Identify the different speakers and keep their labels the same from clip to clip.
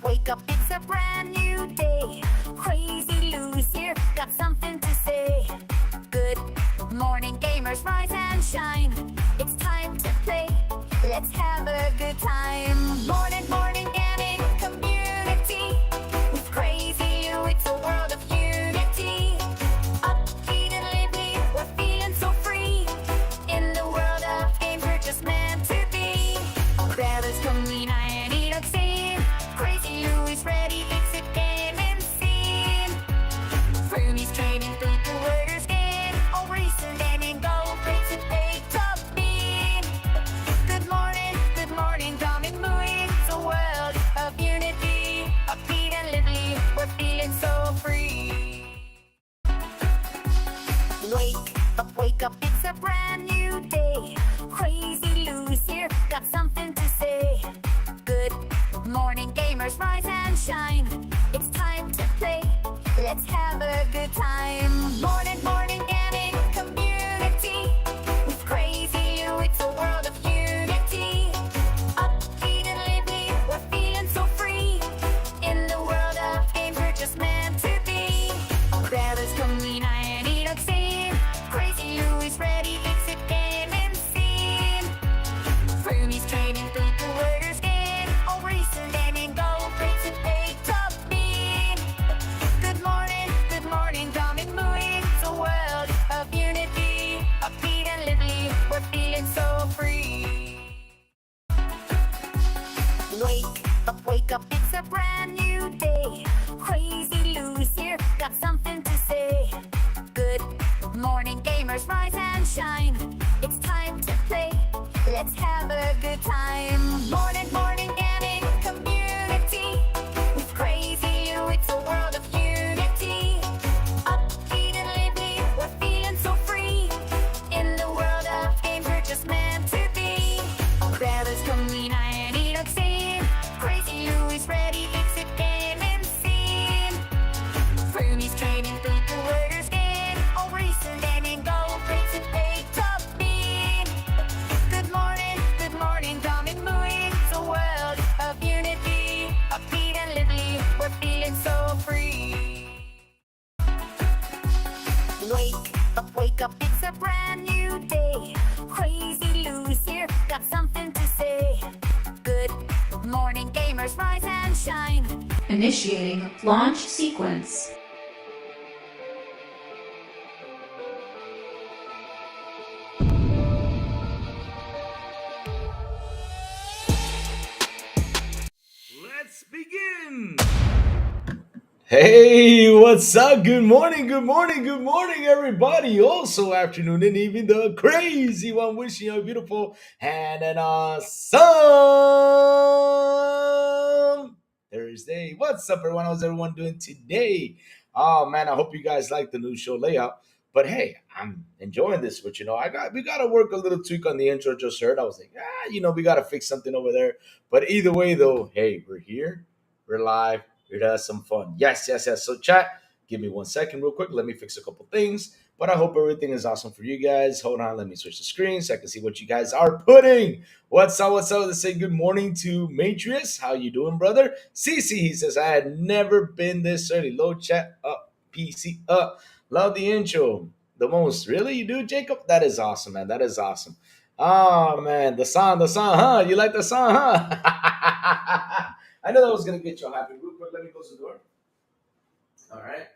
Speaker 1: wake up, it's a brand new day. Crazy Lou's here, got something to say. Good morning, gamers, rise and shine. It's time to play, let's have a good time. Morning, gaming community. With Crazy Lou, it's a world of unity. Upbeat and lively, we're feeling so free. In the world of games, we're just meant to be. Grab us, come and eat up scene. Crazy Lou is ready, it's a gaming scene. Frumi's trading through the worders game. All recent and go, race and pay top bean. Good morning, coming moving. It's a world of unity. Upbeat and lively, we're feeling so free. Wake up, it's a brand new day. Crazy Lou's here, got something to say. Good morning, gamers, rise and shine. It's time to play, let's have a good time. Morning, gaming community. With Crazy Lou, it's a world of unity. Upbeat and lively, we're feeling so free. In the world of games, we're just meant to be. Grab us, come and eat up scene. Crazy Lou is ready, it's a gaming scene. Frumi's trading through the worders game. All recent and go, race and pay top bean. Good morning, coming moving. It's a world of unity. Upbeat and lively, we're feeling so free. Wake up, it's a brand new day. Crazy Lou's here, got something to say. Good morning, gamers, rise and shine. It's time to play, let's have a good time. Morning, gaming community. With Crazy Lou, it's a world of unity. Upbeat and lively, we're feeling so free. In the world of games, we're just meant to be. Grab us, come and eat up scene. Crazy Lou is ready, it's a gaming scene. Frumi's trading through the worders game. All recent and go, race and pay top bean. Good morning, coming moving. It's a world of unity. Upbeat and lively, we're feeling so free. Wake up, it's a brand new day. Crazy Lou's here, got something to say. Good morning, gamers, rise and shine.
Speaker 2: Initiating launch sequence.
Speaker 3: Let's begin! Hey, what's up? Good morning, everybody. Also, afternoon and even the crazy one. Wishing you a beautiful and an awesome Thursday. What's up, everyone? How's everyone doing today? Oh man, I hope you guys like the new show layout. But hey, I'm enjoying this. But we gotta work a little tweak on the intro. Just heard. I was like, we gotta fix something over there. But either way, though, hey, we're here, we're live. Here to have some fun. Yes. So chat, give me 1 second real quick. Let me fix a couple things. But I hope everything is awesome for you guys. Hold on, let me switch the screen so I can see what you guys are putting. What's up? Let's say good morning to Matrius. How you doing, brother? CC, he says, I had never been this early. Low chat up, PC up. Love the intro the most. Really? You do, Jacob? That is awesome, man. That is awesome. Oh, man. The song, huh? You like the song, huh? I know that was going to get you happy. Real quick, let me close the door. All right.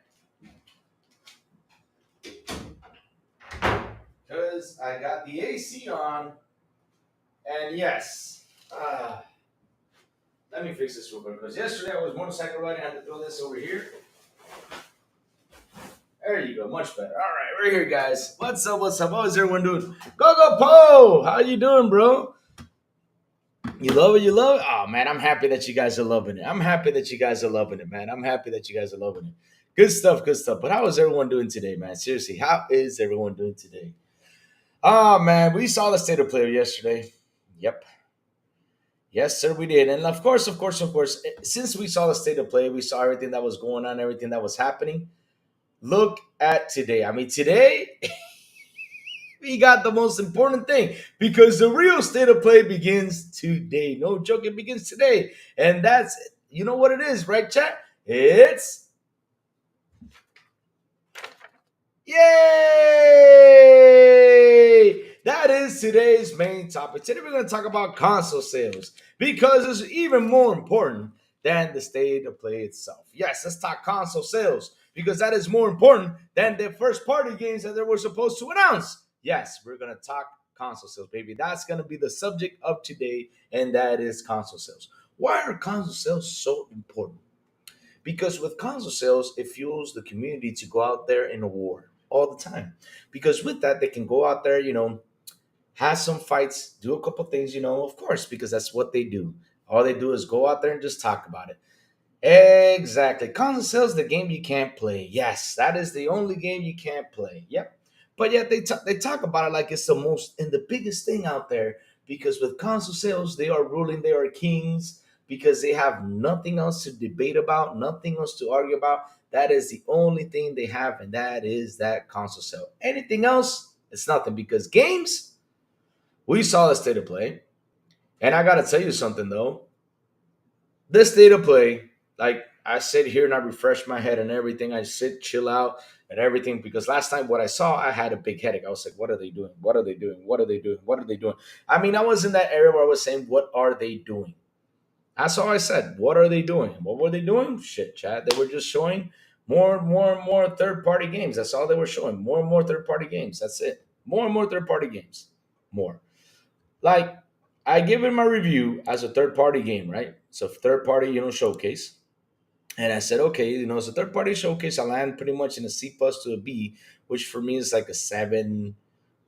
Speaker 3: Because I got the AC on. And yes. Let me fix this real quick. Because yesterday I was motorcycle riding. I had to throw this over here. There you go. Much better. All right. We're here, guys. What's up? How is everyone doing? Go, Poe. How you doing, bro? You love it? Oh, man, I'm happy that you guys are loving it. Man. I'm happy that you guys are loving it. Good stuff. But how is everyone doing today, man? Seriously, how is everyone doing today? Oh, man, we saw the state of play yesterday. Yep. Yes, sir, we did. And of course, since we saw the state of play, we saw everything that was going on, everything that was happening. Look at today. I mean, today... we got the most important thing because the real state of play begins today. No joke, it begins today. And that's You know what it is, right, chat? It's Yay! That is today's main topic. Today we're going to talk about console sales because it's even more important than the state of play itself. Yes, let's talk console sales because that is more important than the first party games that they were supposed to announce. Yes, we're going to talk console sales, baby. That's going to be the subject of today, and that is console sales. Why are console sales so important? Because with console sales, it fuels the community to go out there in a war all the time. Because with that, they can go out there, have some fights, do a couple things, of course, because that's what they do. All they do is go out there and just talk about it. Exactly. Console sales, the game you can't play. Yes, that is the only game you can't play. Yep. But yet they talk about it like it's the most and the biggest thing out there because with console sales, they are ruling, they are kings because they have nothing else to debate about, nothing else to argue about. That is the only thing they have, and that is that console sale. Anything else, it's nothing because games, we saw the state of play. And I gotta tell you something though. This state of play, like I sit here and I refresh my head and everything. I sit, chill out and everything because last time what I saw, I had a big headache. I was like, what are they doing? What are they doing? What are they doing? What are they doing? I mean, I was in that area where I was saying, what are they doing? That's all I said. What are they doing? What were they doing? Shit, Chad. They were just showing more and more third party games. That's all they were showing. More and more third party games. That's it. More and more third party games. More. Like I give it my review as a third party game, right? So third party, showcase. And I said, okay, it's a third party showcase. I land pretty much in a C plus to a B, which for me is like a seven,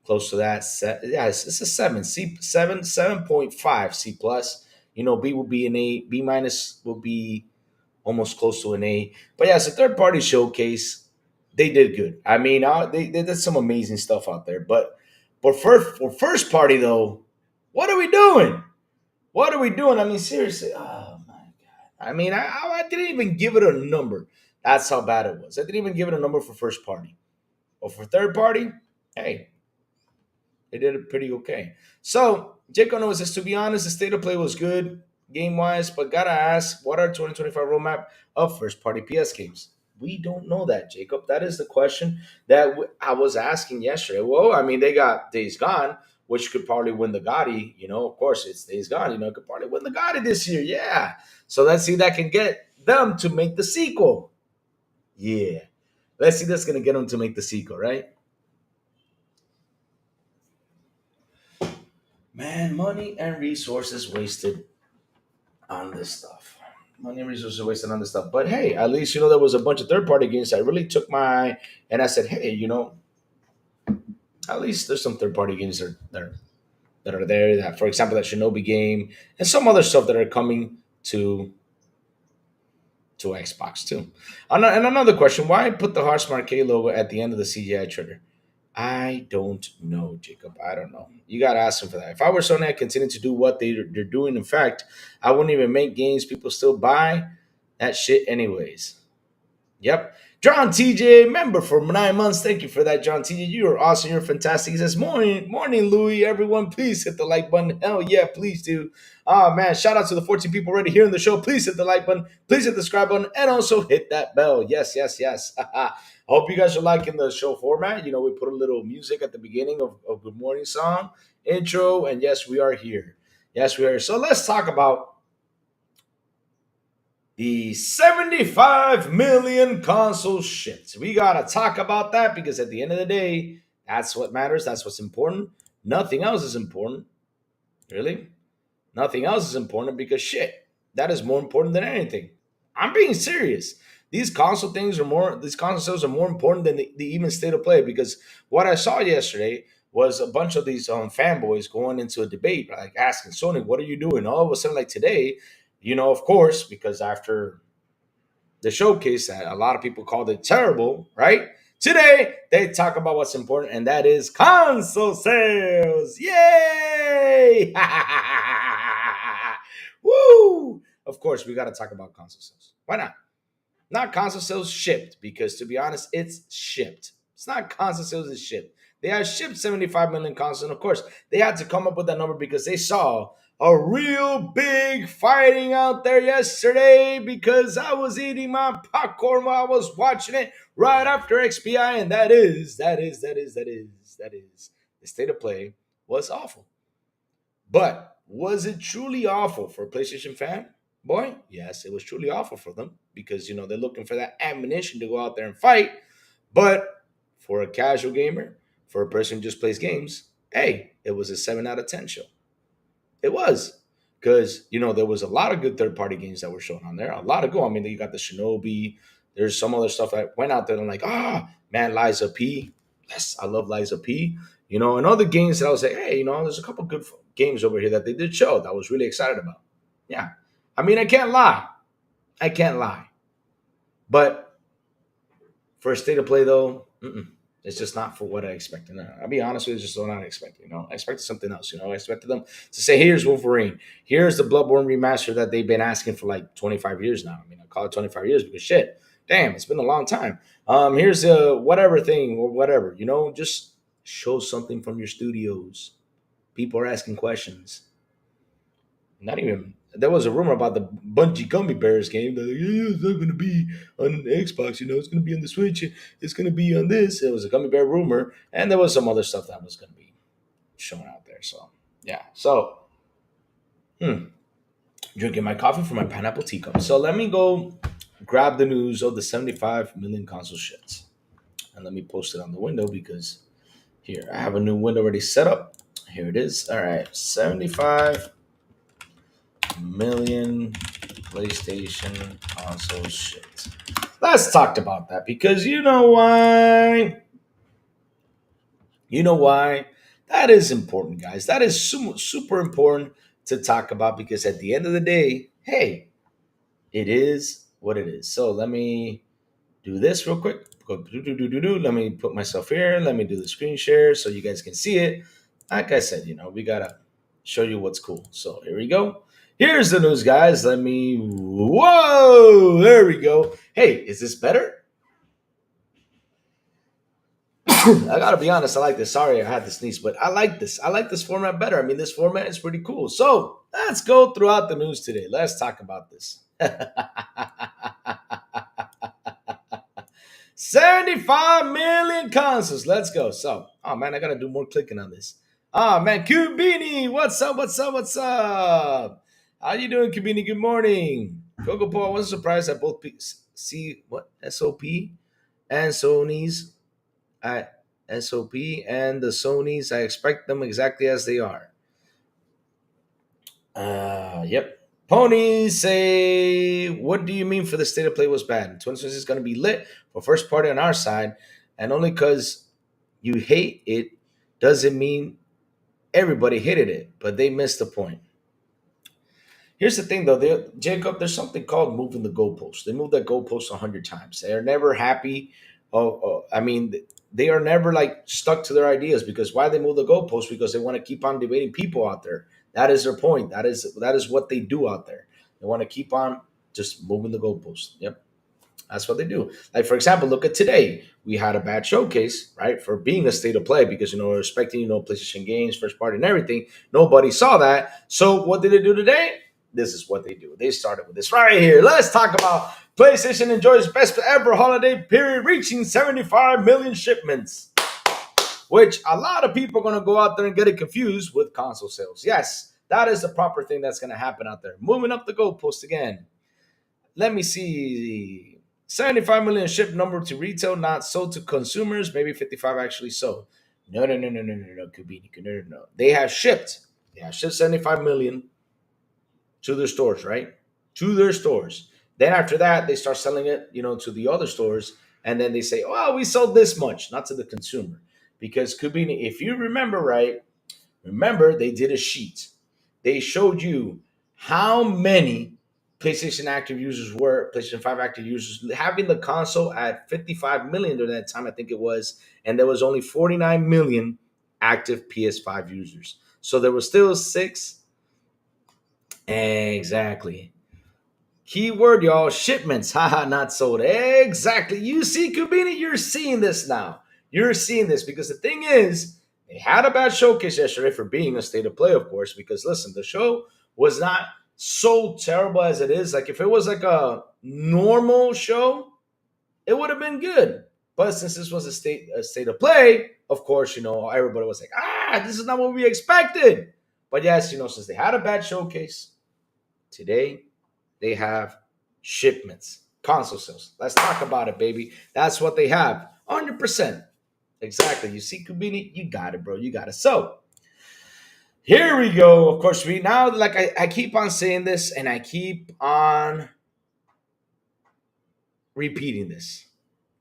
Speaker 3: close to that. Yeah, it's a seven, C 7.5 C plus. B will be an A, B minus will be almost close to an A. But yeah, it's a third party showcase. They did good. I mean, they did some amazing stuff out there. But for first party though, what are we doing? What are we doing? I mean, seriously. Oh my god. I mean, I didn't even give it a number. That's how bad it was. I didn't even give it a number for first party. But for third party, hey, they did it pretty okay. So Jake knows says, to be honest, the state of play was good game wise, but gotta ask, what are 2025 roadmap of first party PS games? We don't know that, Jacob. That is the question that I was asking yesterday. Well, I mean, they got Days Gone, which could probably win the Gotti. Of course, it's Days Gone. It could probably win the Gotti this year. Yeah. So let's see if that can get them to make the sequel. Yeah. Let's see that's going to get them to make the sequel, right? Man, money and resources wasted on this stuff. Money and resources wasted on this stuff. But hey, at least, there was a bunch of third party games that really took my eye. And I said, hey, at least there's some third party games that are there. That, for example, that Shinobi game and some other stuff that are coming to Xbox too. And another question: why put the Hearthstone K logo at the end of the CGI trailer? I don't know, Jacob. I don't know. You got to ask them for that. If I were Sony, I'd continue to do what they're doing. In fact, I wouldn't even make games people still buy that shit anyways. Yep. John TJ, member for 9 months. Thank you for that, John TJ. You are awesome. You're fantastic. He says, morning, Louis. Everyone, please hit the like button. Hell yeah, please do. Oh, man. Shout out to the 14 people already here in the show. Please hit the like button. Please hit the subscribe button. And also hit that bell. Yes, yes, yes. I hope you guys are liking the show format. We put a little music at the beginning of Good Morning Song, intro. And yes, we are here. Yes, we are. So let's talk about the 75 million consoles shipped. We got to talk about that because at the end of the day, that's what matters. That's what's important. Nothing else is important. Really? Nothing else is important because shit, that is more important than anything. I'm being serious. These console sales are more important than the even state of play because what I saw yesterday was a bunch of these fanboys going into a debate, like asking Sony, what are you doing? All of a sudden, like today, of course, because after the showcase that a lot of people called it terrible, right? Today, they talk about what's important, and that is console sales. Yay! Woo! Of course, we got to talk about console sales. Why not? Not console sales shipped, because to be honest, it's shipped. It's not console sales, it's shipped. They have shipped 75 million consoles, and of course, they had to come up with that number because they saw a real big fighting out there yesterday because I was eating my popcorn while I was watching it right after XPI, and that is the state of play was awful. But was it truly awful for a PlayStation fan? Boy, yes, it was truly awful for them because they're looking for that ammunition to go out there and fight. But for a casual gamer, for a person who just plays games, hey, it was a 7 out of 10 show. It was. Because, there was a lot of good third party games that were shown on there. A lot of go. I mean, you got the Shinobi. There's some other stuff that went out there and I'm like, man, Liza P. Yes, I love Liza P. And other games that I was like, hey, there's a couple good games over here that they did show that I was really excited about. Yeah. I mean, I can't lie. But for a state of play, though, it's just not for what I expected. I'll be honest with you, it's just not expected. I expected something else. I expected them to say, here's Wolverine. Here's the Bloodborne remaster that they've been asking for like 25 years now. I mean, I call it 25 years because shit, damn, it's been a long time. Here's a whatever thing or whatever. Just show something from your studios. People are asking questions. Not even there was a rumor about the Bungie Gummy Bears game. They're like, yeah, it's not going to be on Xbox. It's going to be on the Switch. It's going to be on this. It was a Gummy Bear rumor, and there was some other stuff that was going to be shown out there. So yeah. So, drinking my coffee from my pineapple teacup. So let me go grab the news of the 75 million console shits, and let me post it on the window because here I have a new window already set up. Here it is. All right, 75 million PlayStation console shit. Let's talk about that because you know why. That is important, guys. That is super important to talk about because at the end of the day, hey, it is what it is. So let me do this real quick. Let me put myself here. Let me do the screen share so you guys can see it. Like I said, we gotta show you what's cool. So here we go. Here's the news, guys. Whoa, there we go. Hey, is this better? I gotta be honest, I like this. Sorry, I had to sneeze, but I like this. I like this format better. I mean, this format is pretty cool. So let's go throughout the news today. Let's talk about this. 75 million consoles. Let's go. So, oh man, I gotta do more clicking on this. Oh man, Kubini, what's up? How you doing, Kabini? Good morning. Coco Paul, I wasn't surprised that both SOP and Sony's SOP and the Sony's. I expect them exactly as they are. Yep. Ponies say, what do you mean for the state of play was bad? 2026 is going to be lit for first party on our side, and only because you hate it doesn't mean everybody hated it, but they missed the point. Here's the thing, though, Jacob. There's something called moving the goalpost. They move that goalpost 100 times. They are never happy. They are never like stuck to their ideas because why they move the goalpost? Because they want to keep on debating people out there. That is their point. That is what they do out there. They want to keep on just moving the goalpost. Yep, that's what they do. Like for example, look at today. We had a bad showcase, right, for being a state of play because we're expecting PlayStation games, first party, and everything. Nobody saw that. So what did they do today? This is what they do. They started with this right here. Let's talk about PlayStation enjoys best ever holiday period, reaching 75 million shipments. Which a lot of people are going to go out there and get it confused with console sales. Yes, that is the proper thing that's going to happen out there. Moving up the goalpost again. Let me see. 75 million shipped number to retail, not sold to consumers. Maybe 55 actually sold. No, Kubini. No. They have shipped 75 million to their stores, right? To their stores. Then after that, they start selling it, to the other stores. And then they say, oh, we sold this much, not to the consumer. Because Kubini, if you remember right, they did a sheet. They showed you how many PlayStation active users were, PlayStation 5 active users, having the console at 55 million during that time, I think it was. And there was only 49 million active PS5 users. So there was still 6. Exactly. Keyword, y'all, shipments. Haha, not sold. Exactly. You see, Kubini, you're seeing this now. You're seeing this because the thing is, They had a bad showcase yesterday for being a state of play, of course, because listen, the show was not so terrible as it is. Like if it was like a normal show, it would have been good. But since this was a state of play, of course, everybody was like, this is not what we expected. But yes, since they had a bad showcase, today they have shipments, console sales. Let's talk about it, baby. That's what they have. 100%. Exactly. You see, Kubini, you got it, bro. You got it. So here we go. Of course, we now, like I keep on saying this and I keep on repeating this.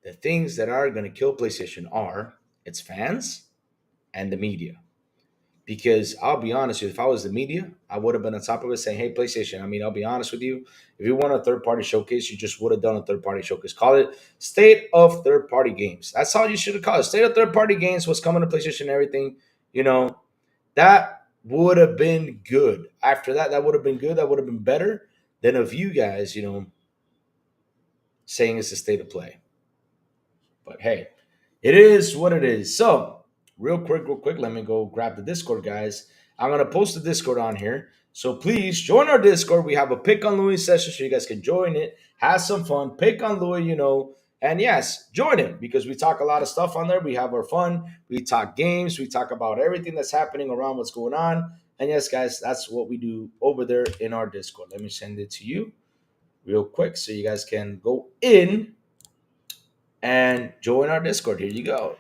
Speaker 3: The things that are going to kill PlayStation are its fans and the media. Because I'll be honest with you, if I was the media, I would have been on top of it saying, hey, PlayStation, I mean, I'll be honest with you. If you want a third party showcase, you just would have done a third party showcase. Call it State of Third Party Games. That's all you should have called it. State of Third Party Games was coming to PlayStation and everything. That would have been good. After that, that would have been good. That would have been better than of you guys, saying it's a state of play. But hey, it is what it is. So, real quick, let me go grab the Discord, guys. I'm going to post the Discord on here. So please join our Discord. We have a Pick on Louis session so you guys can join it, have some fun, pick on Louis, and yes, join it because we talk a lot of stuff on there. We have our fun. We talk games. We talk about everything that's happening around what's going on. And yes, guys, that's what we do over there in our Discord. Let me send it to you real quick so you guys can go in and join our Discord. Here you go.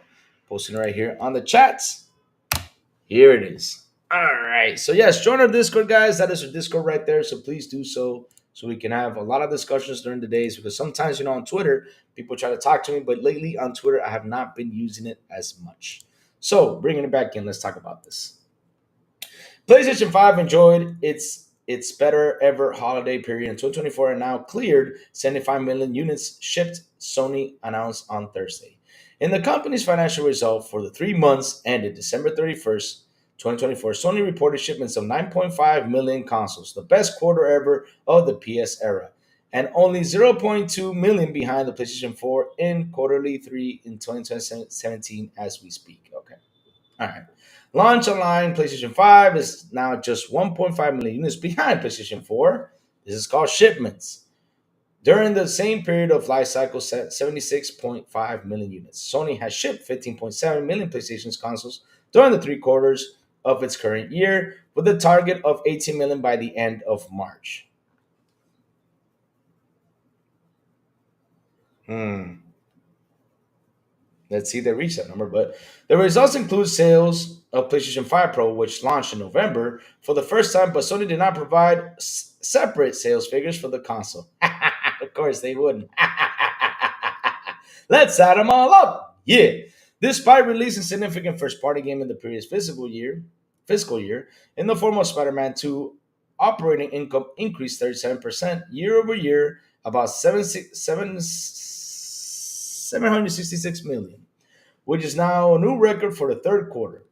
Speaker 3: Posting right here on the chats. Here it is. All right. So, yes, join our Discord, guys. That is our Discord right there. So, please do so we can have a lot of discussions during the days because sometimes, on Twitter, people try to talk to me. But lately on Twitter, I have not been using it as much. So, bringing it back in, let's talk about this. PlayStation 5 enjoyed its better ever holiday period in 2024 and now cleared 75 million units shipped, Sony announced on Thursday. In the company's financial result for the 3 months ended December 31st, 2024, Sony reported shipments of 9.5 million consoles, the best quarter ever of the PS era, and only 0.2 million behind the PlayStation 4 in quarterly 3 in 2017 as we speak. Okay. All right. Launch online, PlayStation 5 is now just 1.5 million units behind PlayStation 4. This is called shipments. During the same period of life cycle, 76.5 million units. Sony has shipped 15.7 million PlayStation consoles during the 3 quarters of its current year, with a target of 18 million by the end of March. Let's see, they reach that number. But the results include sales of PlayStation 5 Pro, which launched in November for the first time, but Sony did not provide separate sales figures for the console. Of course, they wouldn't. Let's add them all up. Yeah. Despite releasing significant first-party game in the previous fiscal year, in the form of Spider-Man 2, operating income increased 37% year over year, about 766 million, which is now a new record for the third quarter.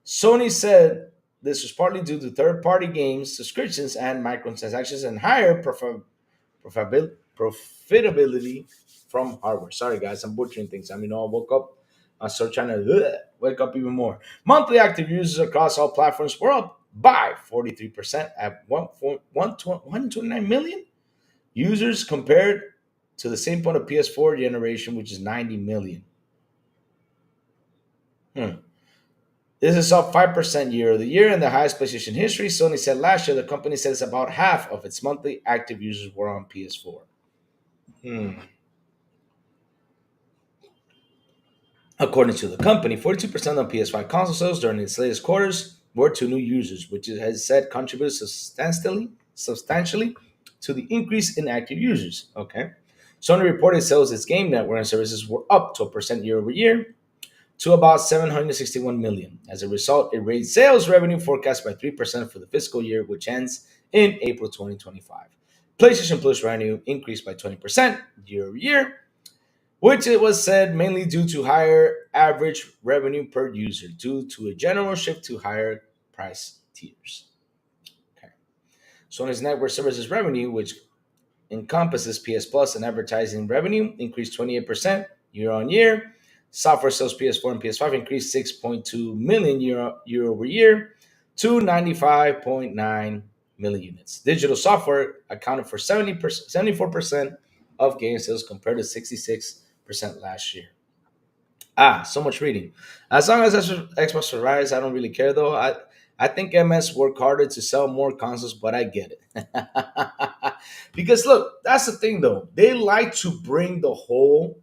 Speaker 3: Sony said this was partly due to third-party games, subscriptions, and microtransactions, and higher profitability from hardware. Sorry, guys, I'm butchering things. I woke up, I started trying to wake up even more. Monthly active users across all platforms were up by 43% at 129 million users compared to the same point of PS4 generation, which is 90 million. This is up 5% year over the year in the highest PlayStation history. Sony said last year the company says about half of its monthly active users were on PS4. According to the company, 42% of PS5 console sales during its latest quarters were to new users, which it has said contributed substantially to the increase in active users. Okay. Sony reported sales its game network and services were up 12% year over year to about 761 million. As a result, it raised sales revenue forecast by 3% for the fiscal year, which ends in April 2025. PlayStation Plus revenue increased by 20% year over year, which it was said mainly due to higher average revenue per user due to a general shift to higher price tiers. Okay. Sony's network services revenue, which encompasses PS Plus and advertising revenue, increased 28% year on year Software sales PS4 and PS5 increased 6.2 million year over year to 95.9 million units. Digital software accounted for 74% of game sales compared to 66% last year. So much reading. As long as Xbox survives, I don't really care though. I think MS work harder to sell more consoles, but I get it. Because look, that's the thing though. They like to bring the whole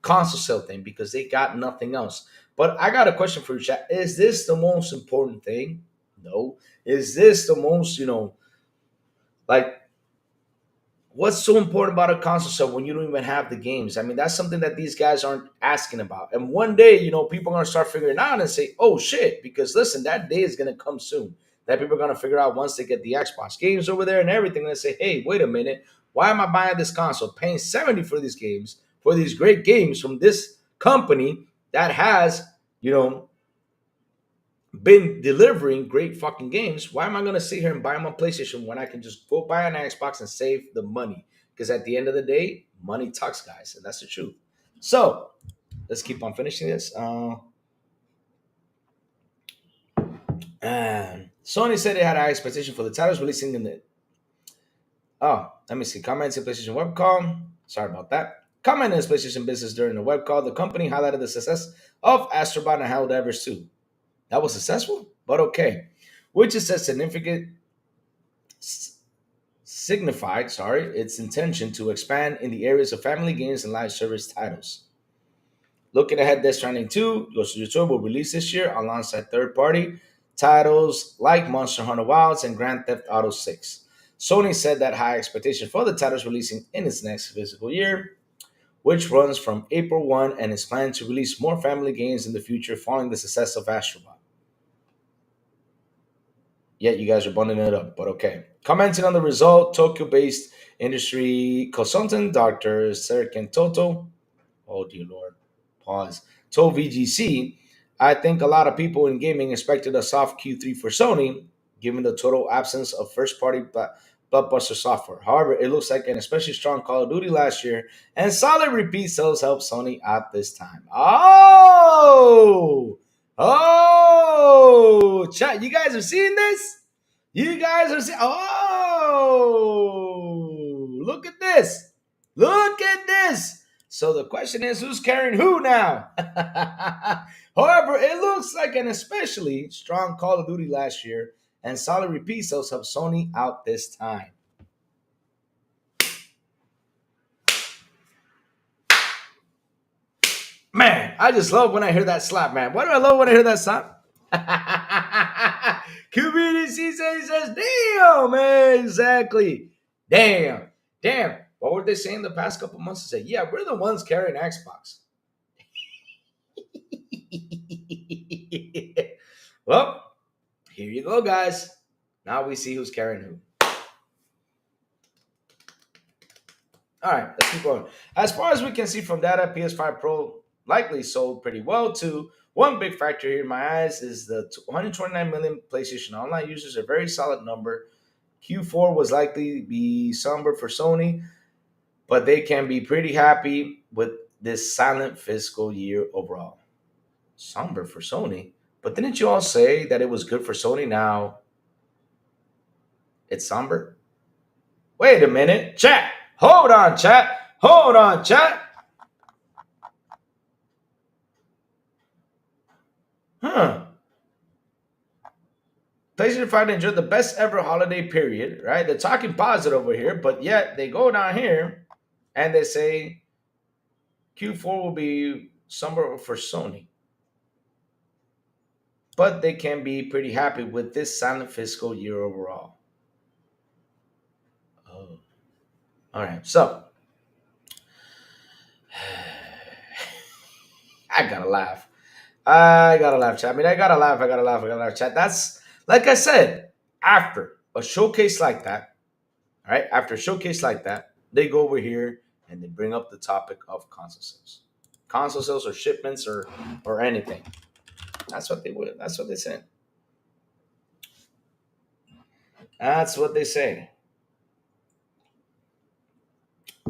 Speaker 3: console sale thing because they got nothing else. But I got a question for you, chat. Is this the most important thing? No. Is this the most, like what's so important about a console sale when you don't even have the games? I mean, that's something that these guys aren't asking about. And one day, people are gonna start figuring out and say, "Oh shit!" Because listen, that day is gonna come soon. That people are gonna figure out once they get the Xbox games over there and everything. And say, "Hey, wait a minute, why am I buying this console, paying 70 for these games, for these great games from this company that has, you know, been delivering great fucking games? Why am I gonna sit here and buy my PlayStation when I can just go buy an Xbox and save the money?" Because at the end of the day, money talks, guys, and that's the truth. So let's keep on finishing this. And Sony said it had high expectation for the titles releasing in the. Oh, let me see. Comments in PlayStation web call. Sorry about that. Comment in its PlayStation business during the web call. The company highlighted the success of Astrobot and Helldivers 2. That was successful, but okay. Which is a signified, its intention to expand in the areas of family games and live service titles. Looking ahead, Death Stranding 2 Ghost of Tsushima will release this year alongside third-party titles like Monster Hunter Wilds and Grand Theft Auto 6. Sony said that high expectation for the titles releasing in its next fiscal year, which runs from April 1 and is planned to release more family games in the future following the success of Astrobot. Yet you guys are bundling it up, but okay. Commenting on the result, Tokyo-based industry consultant Dr. Seriken Toto, oh dear lord, pause, told VGC, "I think a lot of people in gaming expected a soft Q3 for Sony, given the total absence of first-party blockbuster software. However, it looks like an especially strong Call of Duty last year, and solid repeat sales helped Sony out this time." Oh, chat, you guys are seeing this? You guys are seeing, look at this. Look at this. So the question is, who's carrying who now? However, it looks like an especially strong Call of Duty last year, and solid repeat sales helped Sony out this time. Man, I just love when I hear that slap, man. Why do I love when I hear that slap? QBDC says, "Damn, man, exactly. Damn. What were they saying the past couple months? To say, yeah, we're the ones carrying Xbox." Well, here you go, guys. Now we see who's carrying who. All right, let's keep going. As far as we can see from data, PS5 Pro likely sold pretty well too. One big factor here in my eyes is the 129 million PlayStation Online users, a very solid number. Q4 was likely to be somber for Sony, but they can be pretty happy with this silent fiscal year overall. Somber for Sony? But didn't you all say that it was good for Sony? Now it's somber? Wait a minute. Chat! Hold on, chat! Hold on, chat! Huh. PlayStation 5 enjoyed the best ever holiday period, right? They're talking positive over here, but yet they go down here and they say Q4 will be somber for Sony. But they can be pretty happy with this silent fiscal year overall. Oh. All right, so I gotta laugh. Chat. I mean, I gotta laugh, chat. That's, like I said, after a showcase like that, all right? After a showcase like that, they go over here and they bring up the topic of console sales. Console sales or shipments or anything. That's what they would. That's what they say. That's what they say.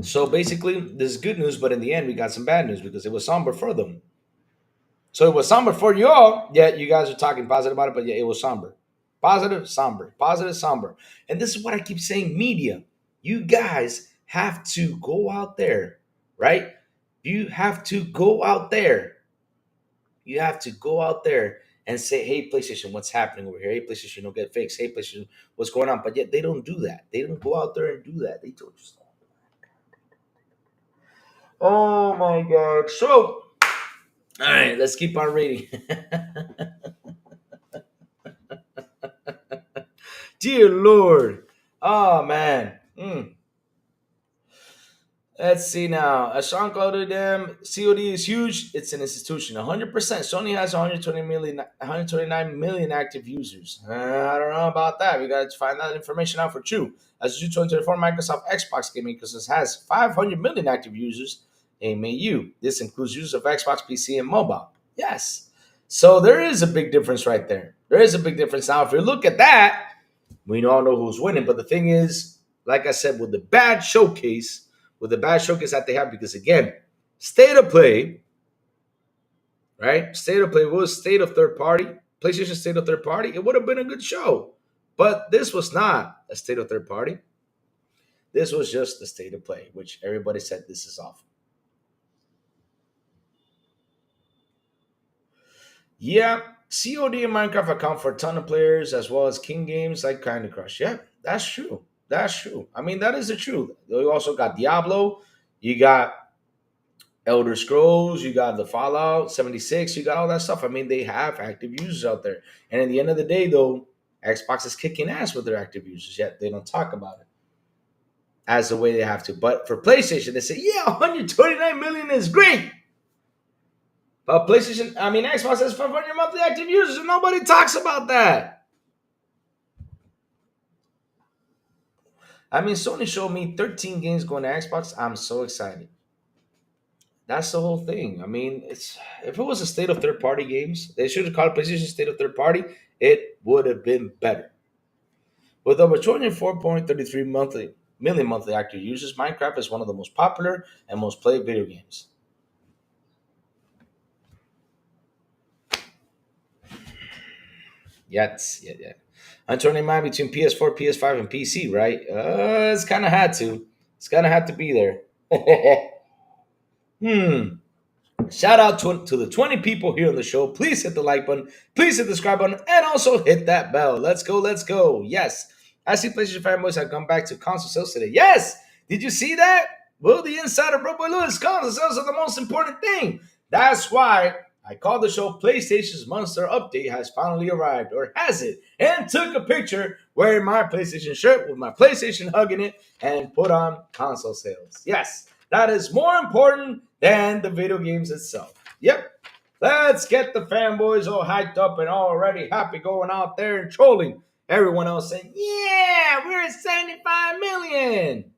Speaker 3: So basically, this is good news, but in the end, we got some bad news because it was somber for them. So it was somber for you all. Yeah, you guys are talking positive about it, but yeah, it was somber. Positive, somber, positive, somber. And this is what I keep saying, media. You guys have to go out there, right? You have to go out there. You have to go out there and say, hey, PlayStation, what's happening over here? Hey, PlayStation, don't get fixed. Hey, PlayStation, what's going on? But yet they don't do that. They don't go out there and do that. They told you so. Oh my God. So, all right, let's keep on reading. Dear Lord. Oh man. Let's see now. As Sean quoted them, COD is huge. It's an institution. 100%. Sony has 129 million active users. I don't know about that. We got to find that information out for true. As of 2024, Microsoft Xbox Gaming Business has 500 million active users. MAU. This includes users of Xbox, PC, and mobile. Yes. So there is a big difference right there. There is a big difference. Now, if you look at that, we all know who's winning. But the thing is, like I said, with the bad showcase that they have, because again, state of play, right? State of play was state of third party, PlayStation state of third party. It would have been a good show, but this was not a state of third party. This was just the state of play, which everybody said this is awful. Yeah, COD and Minecraft account for a ton of players, as well as King games like Candy Crush. Yeah, that's true. That's true. I mean, that is the truth. You also got Diablo, you got Elder Scrolls, you got the Fallout 76, you got all that stuff. I mean, they have active users out there. And at the end of the day, though, Xbox is kicking ass with their active users, yet they don't talk about it as the way they have to. But for PlayStation, they say, yeah, 129 million is great. But Xbox has 500 monthly active users, and nobody talks about that. I mean, Sony showed me 13 games going to Xbox. I'm so excited. That's the whole thing. I mean, if it was a state of third party games, they should have called PlayStation state of third party. It would have been better. With over 24.33 million monthly active users, Minecraft is one of the most popular and most played video games. Yes, yeah. I'm turning mine between PS4, PS5, and PC, right? It's kind of had to. It's kind of had to be there. Shout out to the 20 people here on the show. Please hit the like button. Please hit the subscribe button. And also hit that bell. Let's go. Let's go. Yes. I see PlayStation fanboys have come back to console sales today. Yes. Did you see that? Well, the insider, bro, boy Lewis, console sales are the most important thing. That's why I call the show PlayStation's Monster Update has finally arrived, or has it? And took a picture wearing my PlayStation shirt with my PlayStation hugging it and put on console sales. Yes. That is more important than the video games itself. Yep. Let's get the fanboys all hyped up and already happy going out there and trolling everyone else saying, yeah, we're at 75 million.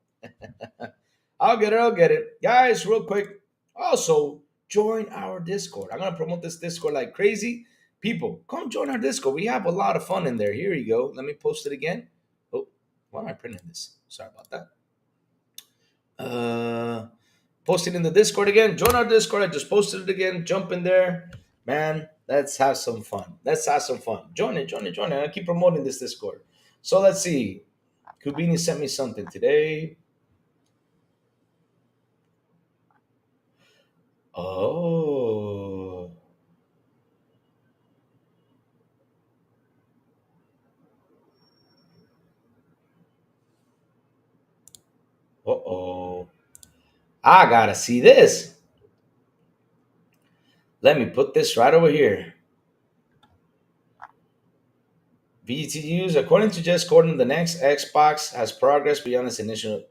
Speaker 3: I'll get it. Guys, real quick, also join our Discord. I'm going to promote this Discord like crazy. People, come join our Discord. We have a lot of fun in there. Here you go. Let me post it again. Oh, why am I printing this? Sorry about that. Post it in the Discord again. Join our Discord. I just posted it again. Jump in there, man. Let's have some fun. Join it. I keep promoting this Discord. So let's see. Kubini sent me something today. Oh. Uh-oh. I gotta see this. Let me put this right over here. VGTUs, according to Jess Gordon, the next Xbox has progressed beyond its initial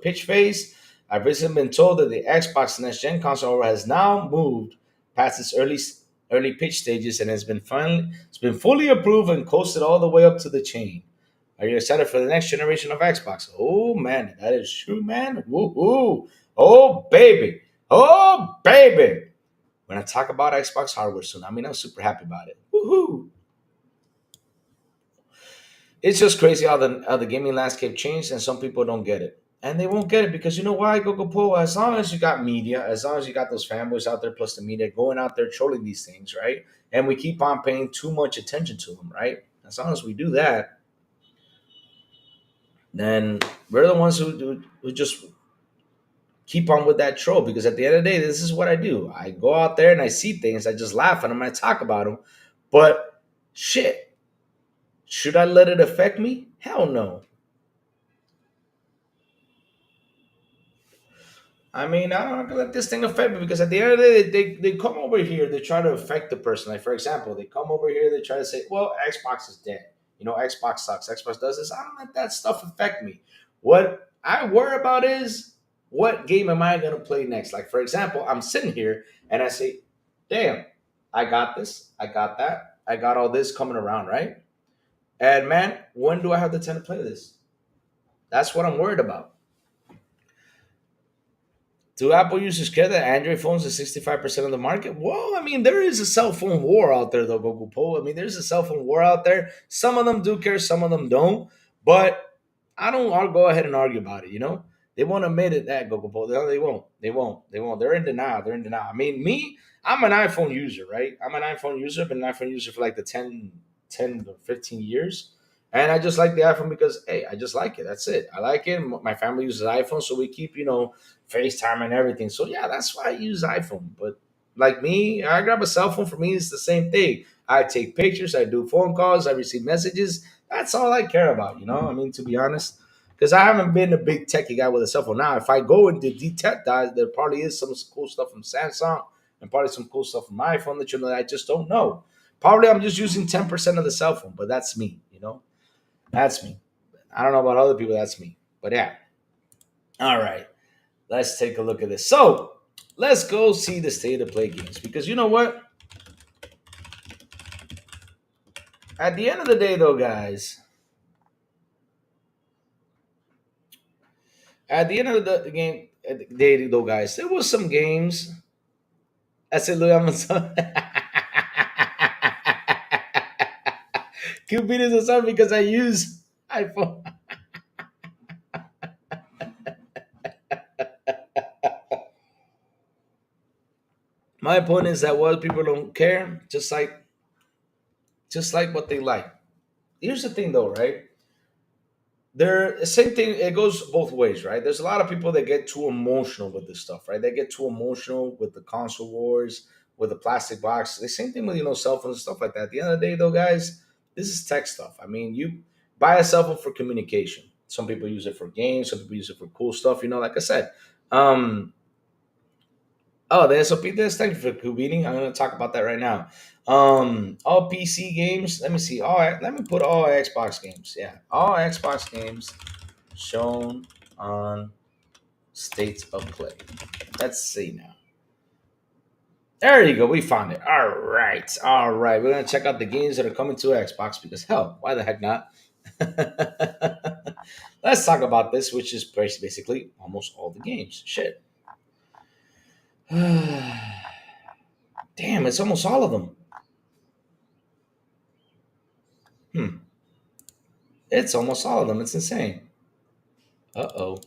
Speaker 3: pitch phase. I've recently been told that the Xbox next gen console has now moved past its early pitch stages and has been fully approved and coasted all the way up to the chain. Are you excited for the next generation of Xbox? Oh man, that is true, man. Woohoo! Oh baby! When I talk about Xbox hardware soon, I'm super happy about it. Woohoo! It's just crazy how the gaming landscape changed, and some people don't get it. And they won't get it because you know why, Gogo Po? As long as you got media, as long as you got those fanboys out there plus the media going out there trolling these things, right? And we keep on paying too much attention to them, right? As long as we do that, then we're the ones who just keep on with that troll. Because at the end of the day, this is what I do. I go out there and I see things, I just laugh at them, I talk about them. But shit, should I let it affect me? Hell no. I mean, I'm not gonna let this thing affect me because at the end of the day, they come over here, they try to affect the person. Like, for example, they come over here, they try to say, well, Xbox is dead. You know, Xbox sucks. Xbox does this. I don't let that stuff affect me. What I worry about is what game am I gonna play next? Like, for example, I'm sitting here and I say, damn, I got this, I got that, I got all this coming around, right? And man, when do I have the time to play this? That's what I'm worried about. Do Apple users care that Android phones are 65% of the market? Well, I mean, there is a cell phone war out there, though, Google Poll. I mean, there's a cell phone war out there. Some of them do care, some of them don't. But I'll go ahead and argue about it, you know? They won't admit it that Google Poll. No, they won't. They won't. They won't. They're in denial. They're in denial. I mean, me, I'm an iPhone user, right? I'm an iPhone user. I've been an iPhone user for like the 10 or 15 years. And I just like the iPhone because, hey, I just like it. That's it. I like it. My family uses iPhone, so we keep, FaceTime and everything. So yeah, that's why I use iPhone. But like me, I grab a cell phone. For me, it's the same thing. I take pictures, I do phone calls, I receive messages. That's all I care about, I mean, to be honest. Because I haven't been a big techie guy with a cell phone. Now, if I go into detect that, there probably is some cool stuff from Samsung and probably some cool stuff from my iPhone that that I just don't know. Probably I'm just using 10% of the cell phone, but that's me. That's me. I don't know about other people, that's me. But yeah. All right. Let's take a look at this. So let's go see the state of play games. Because you know what? At the end of the day, though, guys, at the end of the game, at the day, though, guys, there was some games. I said, look, I'm Cupid is a son because I use iPhone. My point is that what people don't care, just like what they like. Here's the thing, though, right? Same thing. It goes both ways, right? There's a lot of people that get too emotional with this stuff, right? They get too emotional with the console wars, with the plastic box. The same thing with cell phones and stuff like that. At the end of the day, though, guys, this is tech stuff. I mean, you buy a cell phone for communication. Some people use it for games. Some people use it for cool stuff. Like I said. Oh, the SOP test. Thank you for Kubini. I'm going to talk about that right now. All PC games. Let me see. Let me put all Xbox games. Yeah, all Xbox games shown on State of Play. Let's see now. There you go. We found it. All right. All right. We're going to check out the games that are coming to Xbox because, hell, why the heck not? Let's talk about this, which is basically almost all the games. Shit. Damn, it's almost all of them. It's almost all of them. It's insane. Uh-oh.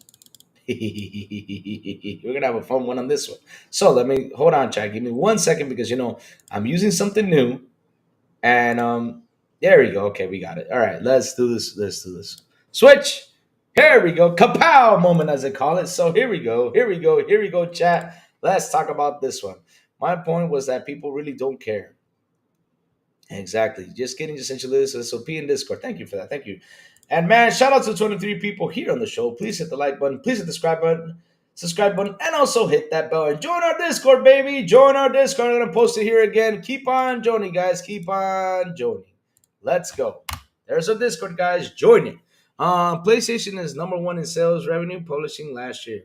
Speaker 3: We're going to have a fun one on this one. So let me, hold on, chat. Give me 1 second because, I'm using something new. And there we go. Okay, we got it. All right, let's do this. Let's do this. Switch. Here we go. Kapow moment, as they call it. So here we go. Here we go. Here we go, chat. Let's talk about this one. My point was that people really don't care. Exactly. Just kidding. Just sent you this SOP in Discord. Thank you for that. Thank you. And man, shout out to 23 people here on the show. Please hit the like button. Please hit the subscribe button, and also hit that bell. And join our Discord, baby. Join our Discord. I'm going to post it here again. Keep on joining, guys. Keep on joining. Let's go. There's our Discord, guys. Join it. PlayStation is number 1 in sales revenue publishing last year.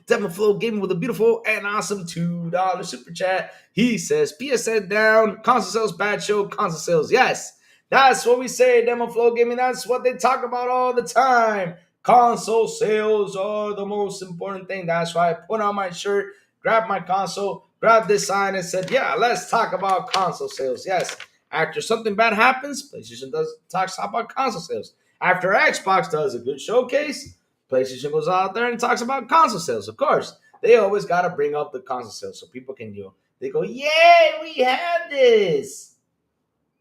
Speaker 3: Devil Flow Gaming with a beautiful and awesome $2 super chat. He says, PSN down, console sales bad show, console sales. Yes, that's what we say, Demo Flow Gaming. That's what they talk about all the time. Console sales are the most important thing. That's why I put on my shirt, grabbed my console, grabbed this sign and said, yeah, let's talk about console sales. Yes, after something bad happens, PlayStation does talk about console sales. After Xbox does a good showcase, PlayStation goes out there and talks about console sales. Of course, they always got to bring up the console sales so people can they go, "Yay, we have this!"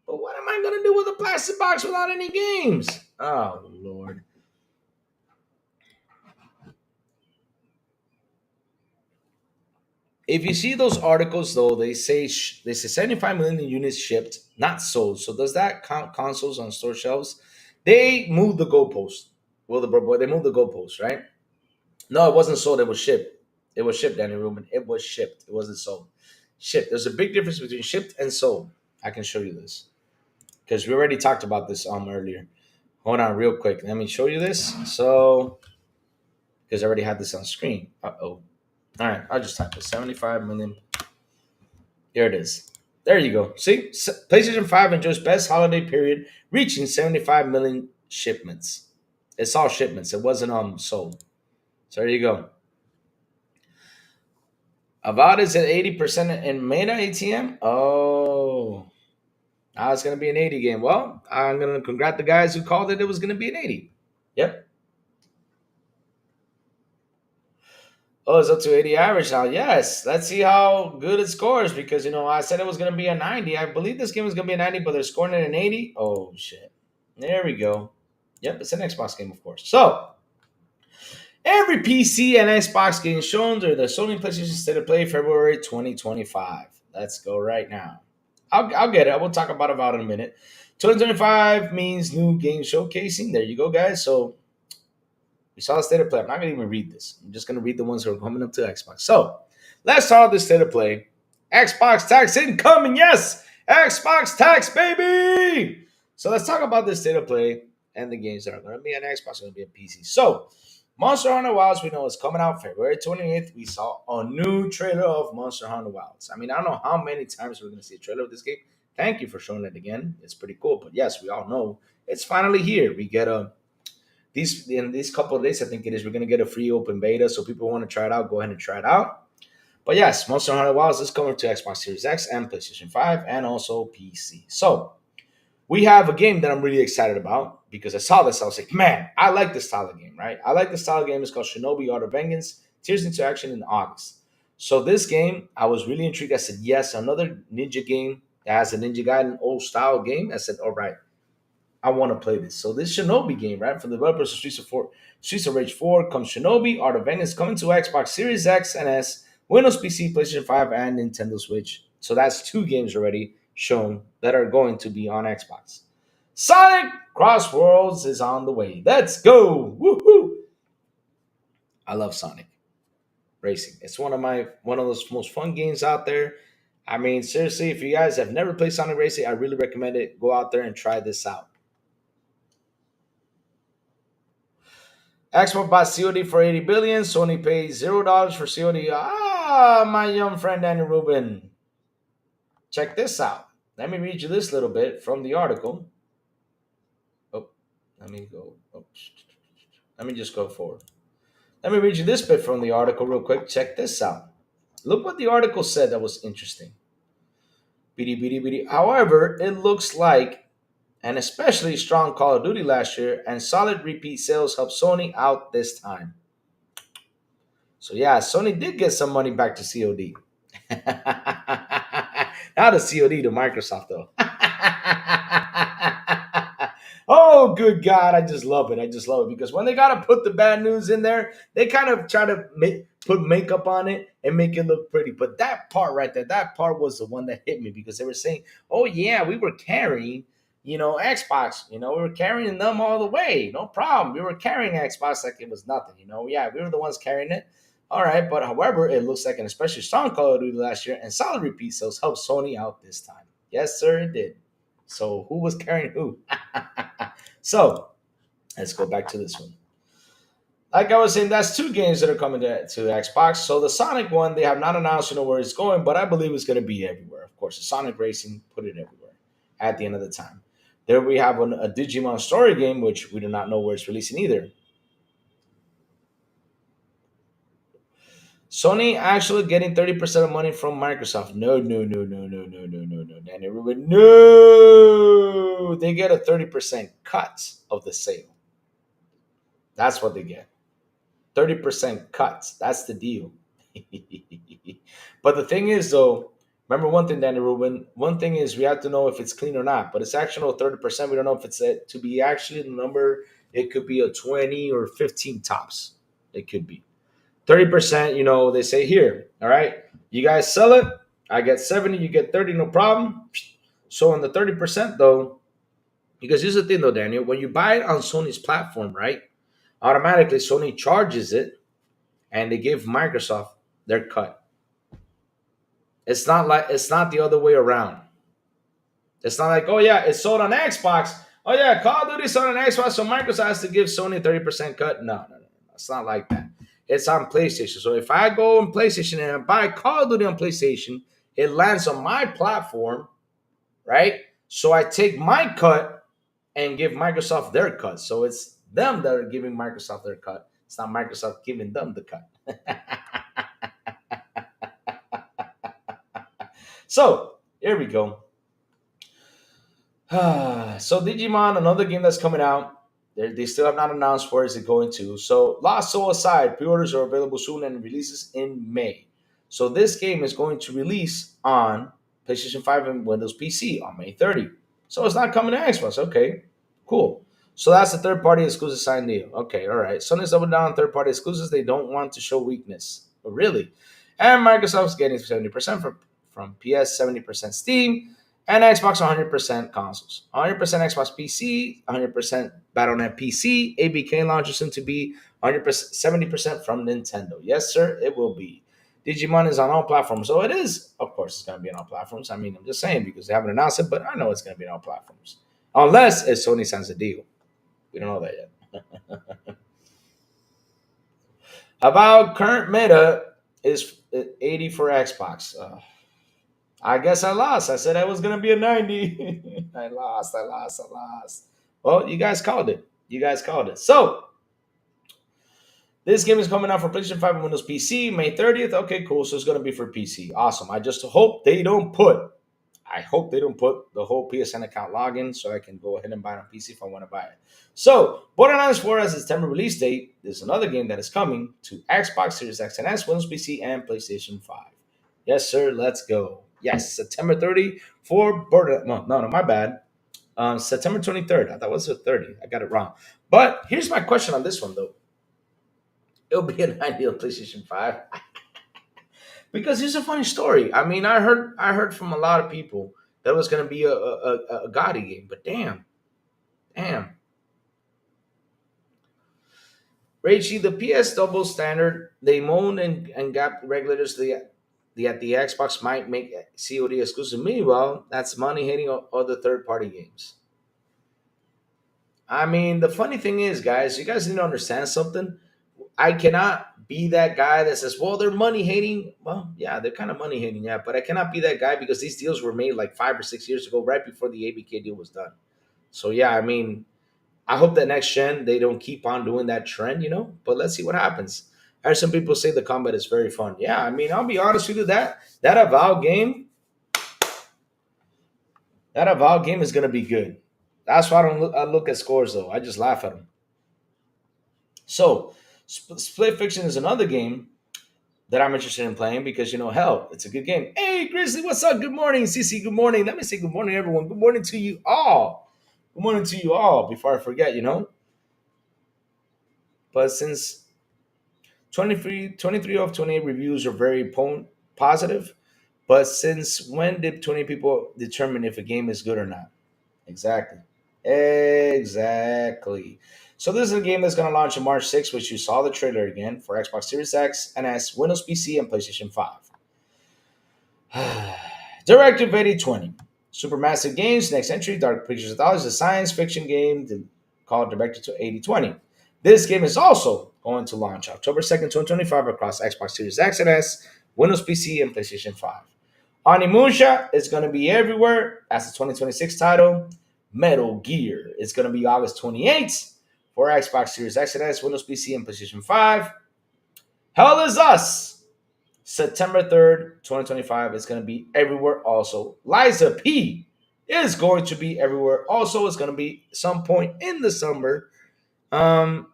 Speaker 3: But what am I gonna do with a plastic box without any games? Oh Lord. If you see those articles, though, they say 75 million units shipped, not sold. So does that count consoles on store shelves? They moved the goalpost. Well, the boy, they moved the goalpost, right? No, it wasn't sold. It was shipped. It was shipped, Danny Rubin. It was shipped. It wasn't sold. Shipped. There's a big difference between shipped and sold. I can show you this because we already talked about this earlier. Hold on, real quick. Let me show you this. So, because I already had this on screen. Uh-oh. All right, I'll just type it. 75 million. Here it is. There you go. See? PlayStation 5 enjoys best holiday period, reaching 75 million shipments. It's all shipments. It wasn't sold. So there you go. Avowed is at 80% in Meta ATM. Oh. Now it's going to be an 80 game. Well, I'm going to congratulate the guys who called it was going to be an 80. Yep. Oh, it's up to 80 average now. Yes. Let's see how good it scores because, I said it was going to be a 90. I believe this game was going to be a 90, but they're scoring it an 80. Oh, shit. There we go. Yep, it's an Xbox game, of course. So, every PC and Xbox game shown during the Sony PlayStation State of Play February 2025. Let's go right now. I'll get it. We'll talk about it in a minute. 2025 means new game showcasing. There you go, guys. So, we saw the state of play. I'm not going to even read this. I'm just going to read the ones that are coming up to Xbox. So, let's start with the state of play. Xbox tax incoming. Yes! Xbox tax, baby! So, let's talk about the state of play and the games that are going to be on Xbox, going to be on PC. So, Monster Hunter Wilds, we know is coming out February 28th. We saw a new trailer of Monster Hunter Wilds. I mean, I don't know how many times we're going to see a trailer of this game. Thank you for showing it again. It's pretty cool. But yes, we all know it's finally here. We get in these couple of days, I think it is, we're going to get a free open beta. So people want to try it out, go ahead and try it out. But yes, Monster Hunter Wilds is coming to Xbox Series X and PlayStation 5 and also PC. So we have a game that I'm really excited about because I saw this. I was like, man, I like this style of game, right? I like the style of game. It's called Shinobi Art of Vengeance. Tears into Action in August. So this game, I was really intrigued. I said, yes, another ninja game that has a Ninja Gaiden old style game. I said, all right, I want to play this. So this Shinobi game, right, from the developers of Streets of Rage 4 comes Shinobi Art of Vengeance coming to Xbox Series X and S, Windows PC, PlayStation 5, and Nintendo Switch. So that's 2 games already shown that are going to be on Xbox. Sonic Crossworlds is on the way. Let's go! Woohoo! I love Sonic Racing. It's one of those most fun games out there. I mean, seriously, if you guys have never played Sonic Racing, I really recommend it. Go out there and try this out. Xbox bought COD for $80 billion. Sony paid $0 for COD. My young friend Danny Rubin. Check this out. Let me read you this little bit from the article. Oh, let me go. Oh, let me just go forward. Let me read you this bit from the article real quick. Check this out. Look what the article said that was interesting. However, it looks like an especially strong Call of Duty last year and solid repeat sales helped Sony out this time. So yeah, Sony did get some money back to COD. Not a COD to Microsoft though. Oh, good God. I just love it. I just love it because when they got to put the bad news in there, they kind of try to put makeup on it and make it look pretty. But that part right there, that part was the one that hit me because they were saying, oh, yeah, we were carrying, Xbox. We were carrying them all the way. No problem. We were carrying Xbox like it was nothing. Yeah, we were the ones carrying it. All right. But however, it looks like an especially strong Call of Duty last year and solid repeat sales helped Sony out this time. Yes, sir, it did. So who was carrying who? So let's go back to this one. Like I was saying, that's 2 games that are coming to Xbox. So the Sonic one, they have not announced where it's going, but I believe it's going to be everywhere. Of course, the Sonic Racing, put it everywhere at the end of the time. There we have a Digimon story game, which we do not know where it's releasing either. Sony actually getting 30% of money from Microsoft. No, no, no, no, no, no, no, no, no. And everyone, no. They get a 30% cut of the sale. That's what they get. 30% cuts. That's the deal. But the thing is, though, remember one thing, Danny Rubin. One thing is we have to know if it's clean or not. But it's actually 30%. We don't know if it's to be actually the number. It could be a 20 or 15 tops. It could be 30%. You know, they say here. All right, you guys sell it. I get 70. You get 30. No problem. So on the 30% though, because here's the thing though, Daniel. When you buy it on Sony's platform, right? Automatically Sony charges it and they give Microsoft their cut. It's not the other way around. It's not like, oh yeah, it's sold on Xbox. Oh yeah, Call of Duty sold on Xbox, so Microsoft has to give Sony a 30% cut. No, no, no. It's not like that. It's on PlayStation. So if I go on PlayStation and I buy Call of Duty on PlayStation, it lands on my platform, right? So I take my cut and give Microsoft their cut. So it's them that are giving Microsoft their cut. It's not Microsoft giving them the cut. So here we go. So Digimon, another game that's coming out. They still have not announced where is it going to. So Lost Soul aside, pre-orders are available soon and releases in May. So this game is going to release on PlayStation 5 and Windows PC on May 30. So it's not coming to Xbox. Okay, cool. So that's the third-party exclusive sign deal. Okay, all right. Sony's double down on third-party exclusives. They don't want to show weakness. But really. And Microsoft's getting 70% from PS, 70% Steam, and Xbox 100% consoles. 100% Xbox PC, 100% Battle.net PC. ABK launcher soon to be 100%, 70% from Nintendo. Yes, sir, it will be. Digimon is on all platforms. So it is, of course, it's going to be on all platforms. I mean, I'm just saying because they haven't announced it, but I know it's going to be on all platforms. Unless if Sony signs a deal. We don't know that yet. About current meta is 80 for Xbox. I guess I lost. I said I was gonna be a 90. I lost. Well, you guys called it. So this game is coming out for PlayStation 5 and Windows PC May 30th. Okay, cool. So it's gonna be for PC. Awesome. I just hope they don't put. I hope they don't put the whole PSN account login so I can go ahead and buy it on PC if I want to buy it. So, Borderlands 4 has a September release date. There's another game that is coming to Xbox Series X and S, Windows PC, and PlayStation 5. Yes, sir. Let's go. Yes, September 30 for Borderlands. No, my bad. September 23rd. I thought it was the 30. I got it wrong. But here's my question on this one, though. It'll be an ideal PlayStation 5. Because here's a funny story. I mean, I heard from a lot of people that it was going to be a Gotti game, but damn. Raichi, the PS double standard, they moan and gap regulators the Xbox might make COD exclusive. Meanwhile, that's money hitting other third party games. I mean, the funny thing is, guys, you guys need to understand something. I cannot be that guy that says, well, they're money hating. Well, yeah, they're kind of money hating, yeah, but I cannot be that guy because these deals were made like 5 or 6 years ago, right before the ABK deal was done. So, yeah, I mean, I hope that next gen, they don't keep on doing that trend, but let's see what happens. I heard some people say the combat is very fun. Yeah, I mean, I'll be honest with you, that Avowed game is going to be good. That's why I look at scores, though. I just laugh at them. So, Split Fiction is another game that I'm interested in playing because, hell, it's a good game. Hey, Grizzly, what's up? Good morning. CC, good morning. Let me say good morning, everyone. Good morning to you all. Good morning to you all before I forget, But since 23 of 28 reviews are very positive, but since when did 20 people determine if a game is good or not? Exactly. So this is a game that's going to launch on March 6th, which you saw the trailer again for Xbox Series X and S, Windows PC, and PlayStation 5. Directive 8020. Supermassive Games, next entry, Dark Pictures Anthology, is a science fiction game called Directive to 8020. This game is also going to launch October 2nd, 2025 across Xbox Series X and S, Windows PC, and PlayStation 5. Onimusha is going to be everywhere as a 2026 title. Metal Gear is going to be August 28th for Xbox Series X and S, Windows PC, and PlayStation 5. Hell is Us September 3rd, 2025 is going to be everywhere also. Liza P is going to be everywhere also. It's going to be some point in the summer. You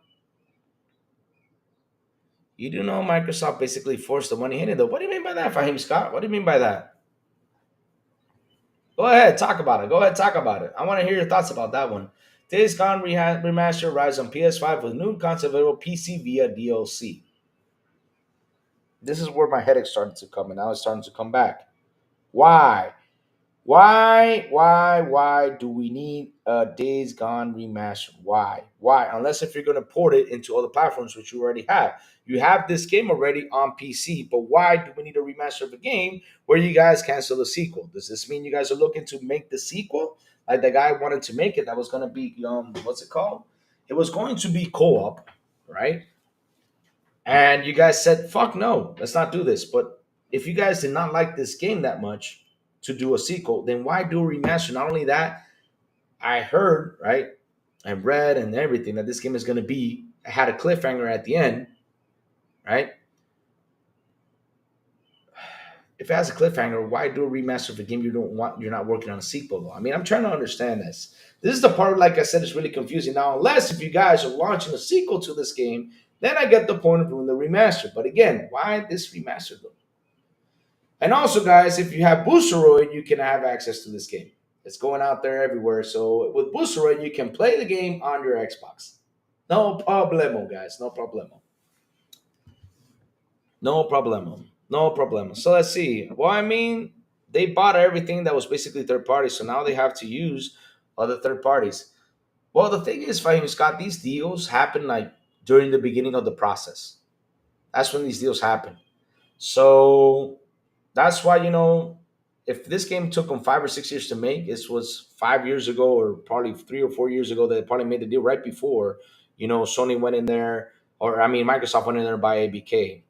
Speaker 3: do know Microsoft basically forced the money in it, though. What do you mean by that, Fahim Scott? What do you mean by that? Go ahead, talk about it. Go ahead, talk about it. I want to hear your thoughts about that one. Days Gone Remaster arrives on PS5 with new content available PC via DLC. This is where my headache started to come, and now it's starting to come back. Why? Why do we need a Days Gone remaster? Why? Unless if you're going to port it into other platforms, which you already have. You have this game already on PC, but why do we need a remaster of a game where you guys cancel the sequel? Does this mean you guys are looking to make the sequel? Like the guy wanted to make it, that was going to be, what's it called? It was going to be co-op, right? And you guys said, fuck no, let's not do this. But if you guys did not like this game that much, to do a sequel, then why do a remaster? Not only that, I heard, right, I read and everything that this game is going to be, had a cliffhanger at the end, right? If it has a cliffhanger, why do a remaster of a game you're not working on a sequel though? I mean, I'm trying to understand this. This is the part, like I said, is really confusing. Now, unless if you guys are launching a sequel to this game, then I get the point of doing the remaster. But again, why this remaster though? And also, guys, if you have Boosteroid, you can have access to this game. It's going out there everywhere. So with Boosteroid, you can play the game on your Xbox. No problemo, guys. No problemo. No problemo. No problemo. So let's see. Well, I mean, they bought everything that was basically third party. So now they have to use other third parties. Well, the thing is, Fahim Scott, these deals happen like during the beginning of the process. That's when these deals happen. So that's why, if this game took them 5 or 6 years to make, this was 5 years ago or probably 3 or 4 years ago, they probably made the deal right before, Sony went in there, or I mean, Microsoft went in there by ABK.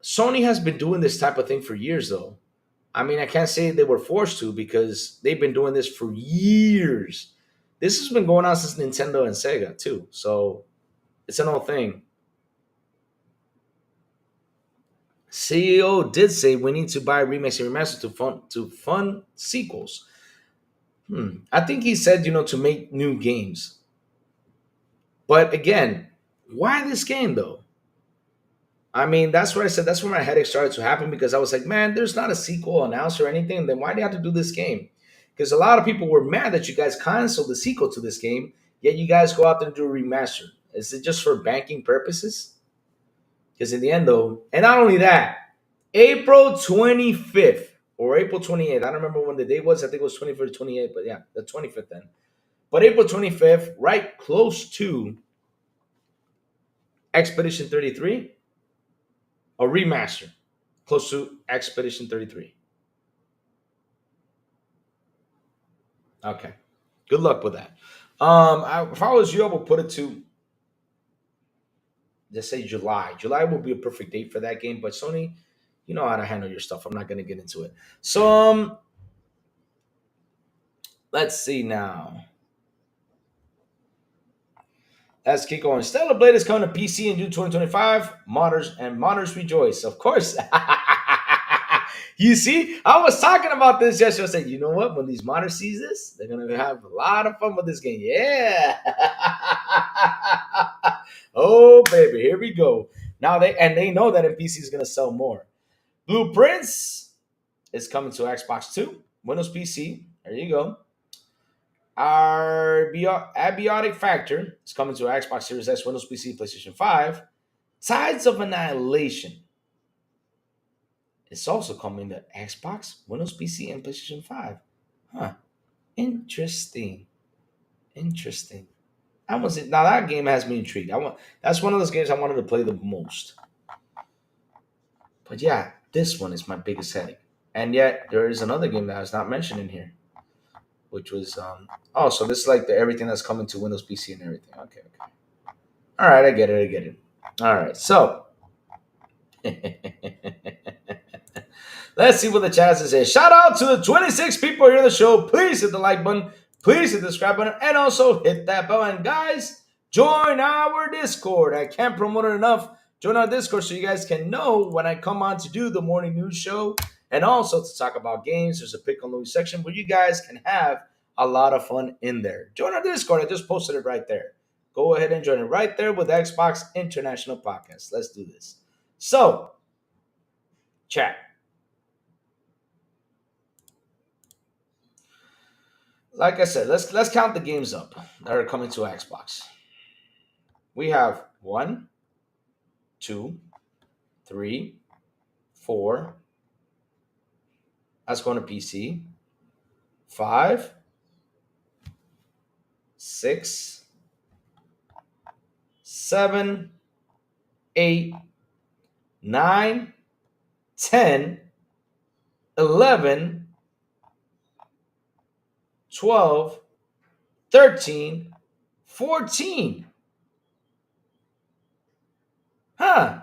Speaker 3: Sony has been doing this type of thing for years, though. I mean, I can't say they were forced to because they've been doing this for years. This has been going on since Nintendo and Sega, too. So it's an old thing. CEO did say we need to buy remakes and remasters to fund sequels. I think he said, to make new games. But again, why this game though? I mean, that's what I said. That's where my headache started to happen because I was like, man, there's not a sequel announced or anything. Then why do you have to do this game? Because a lot of people were mad that you guys canceled the sequel to this game, yet you guys go out there and do a remaster. Is it just for banking purposes? Because in the end, though, and not only that, April 25th or April 28th, I don't remember when the date was. I think it was 25th or 28th, but yeah, the 25th then. But April 25th, right close to Expedition 33, a remaster, close to Expedition 33. Okay, good luck with that. If I was you, I would put it to, just say July. July will be a perfect date for that game, but Sony, you know how to handle your stuff. I'm not going to get into it. So, let's see now. Let's keep going. Stellar Blade is coming to PC in June 2025. Modders rejoice. Of course. You see, I was talking about this yesterday. I said, you know what? When these modders see this, they're going to have a lot of fun with this game. Yeah. Oh, baby. Here we go. Now they know that PC is going to sell more. Blueprints is coming to Xbox 2, Windows PC. There you go. Our Abiotic Factor is coming to Xbox Series S, Windows PC, PlayStation 5. Tides of Annihilation is also coming to Xbox, Windows PC, and PlayStation 5. Huh. Interesting. Now that game has me intrigued. That's one of those games I wanted to play the most. But yeah, this one is my biggest headache. And yet there is another game that I was not mentioned in here, which was so this is like everything that's coming to Windows PC and everything. Okay. All right, I get it. All right, so let's see what the chat has to say. Shout out to the 26 people here on the show. Please hit the like button. Please hit the subscribe button. And also hit that bell. And guys, join our Discord. I can't promote it enough. Join our Discord so you guys can know when I come on to do the morning news show and also to talk about games. There's a pick on Louis section where you guys can have a lot of fun in there. Join our Discord. I just posted it right there. Go ahead and join it right there with Xbox International Podcast. Let's do this. So, chat. Like I said, let's count the games up that are coming to Xbox. We have 1, 2, 3, 4. That's going to PC. 5, 6, 7, 8, 9, 10, 11, 12, 13, 14. Huh.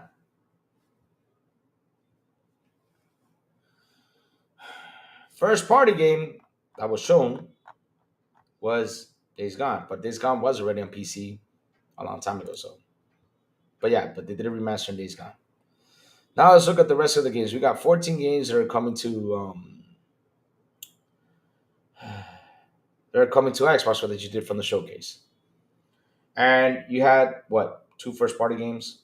Speaker 3: First party game that was shown was Days Gone, but Days Gone was already on PC a long time ago. So, but yeah, but they did a remaster in Days Gone. Now let's look at the rest of the games. We got 14 games that are coming to they're coming to Xbox that you did from the showcase. And you had what? 2 first party games?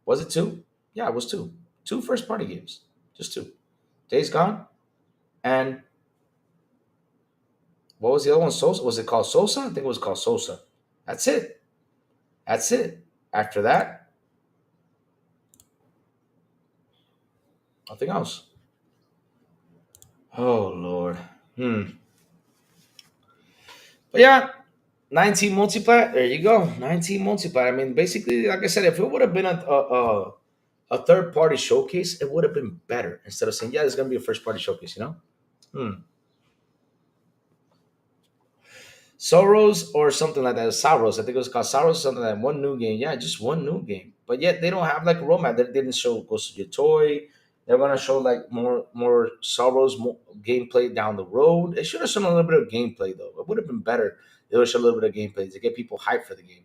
Speaker 3: Was it 2? Yeah, it was 2. 2 first party games. Just 2. Days Gone and what was the other one? Sosa? Was it called Sosa? I think it was called Sosa. That's it. That's it. After that, nothing else. Oh Lord. But yeah, 19 multiplat. There you go. 19 multiplat. I mean, basically, like I said, if it would have been a third party showcase, it would have been better instead of saying, yeah, there's gonna be a first party showcase, you know? Sorrows or something like that. Sorrows. I think it was called Sorrows or something like that. One new game. Yeah, just one new game. But yet they don't have like a roadmap. They didn't show Ghost of Your Toy. They're gonna show like more Sorrows more gameplay down the road. They should have shown a little bit of gameplay though. It would have been better. They would show a little bit of gameplay to get people hyped for the game.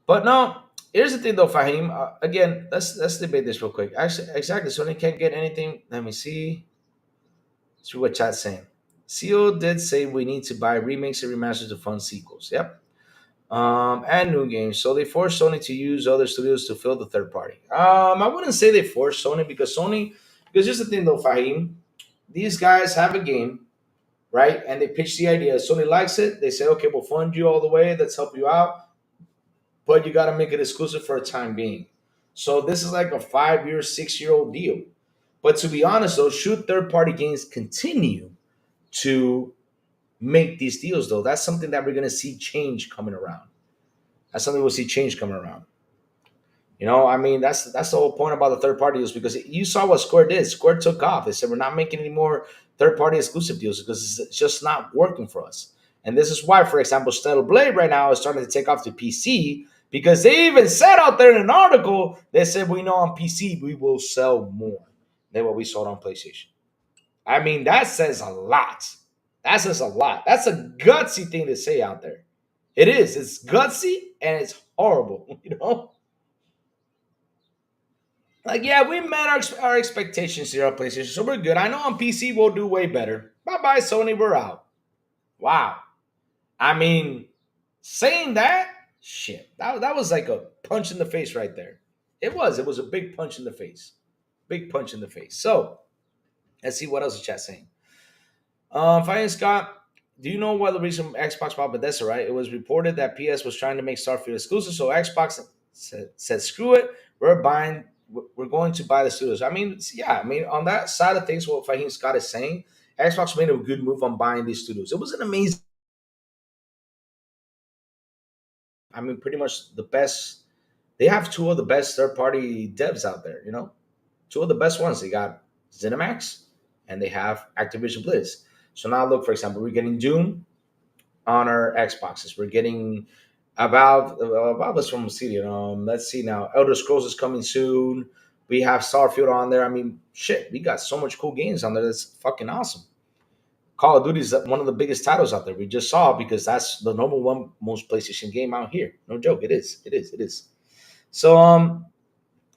Speaker 3: But no, here's the thing though, Fahim. Again, let's debate this real quick. Actually, exactly. Sony can't get anything. Let me see. See what chat's saying. CEO did say we need to buy remakes and remasters to fund sequels. Yep. And new games. So they forced Sony to use other studios to fill the third party. I wouldn't say they forced Sony because here's the thing though, Fahim. These guys have a game, right? And they pitch the idea. Sony likes it. They say, okay, we'll fund you all the way. Let's help you out. But you got to make it exclusive for a time being. So this is like a 5-year, 6-year-old deal. But to be honest, though, should third-party games continue to make these deals, though, that's something that we're going to see change coming around. That's something we'll see change coming around. You know, I mean, that's the whole point about the third-party deals because you saw what Square did. Square took off. They said we're not making any more third-party exclusive deals because it's just not working for us. And this is why, for example, Stellar Blade right now is starting to take off to PC because they even said out there in an article, they said we know on PC we will sell more than what we sold on PlayStation. I mean, that says a lot. That says a lot. That's a gutsy thing to say out there. It is. It's gutsy and it's horrible, you know? Like, yeah, we met our expectations here on PlayStation, so we're good. I know on PC we'll do way better. Bye-bye, Sony, we're out. Wow. I mean, saying that, shit, that was like a punch in the face right there. It was a big punch in the face. Big punch in the face. So, let's see what else the chat saying. Fine Scott, do you know what the reason Xbox bought Bethesda, right? It was reported that PS was trying to make Starfield exclusive, so Xbox said screw it, we're going to buy the studios. I mean, yeah, I mean, on that side of things, what Fahim Scott is saying, Xbox made a good move on buying these studios. It was an amazing. I mean, pretty much the best. They have 2 of the best third-party devs out there. You know, 2 of the best ones. They got ZeniMax and they have Activision Blizz. So now look, for example, we're getting Doom on our Xboxes. We're getting Avowed was from City. Let's see now. Elder Scrolls is coming soon. We have Starfield on there. I mean, shit, we got so much cool games on there. That's fucking awesome. Call of Duty is one of the biggest titles out there. We just saw because that's the number one most PlayStation game out here. No joke. It is. It is. It is. So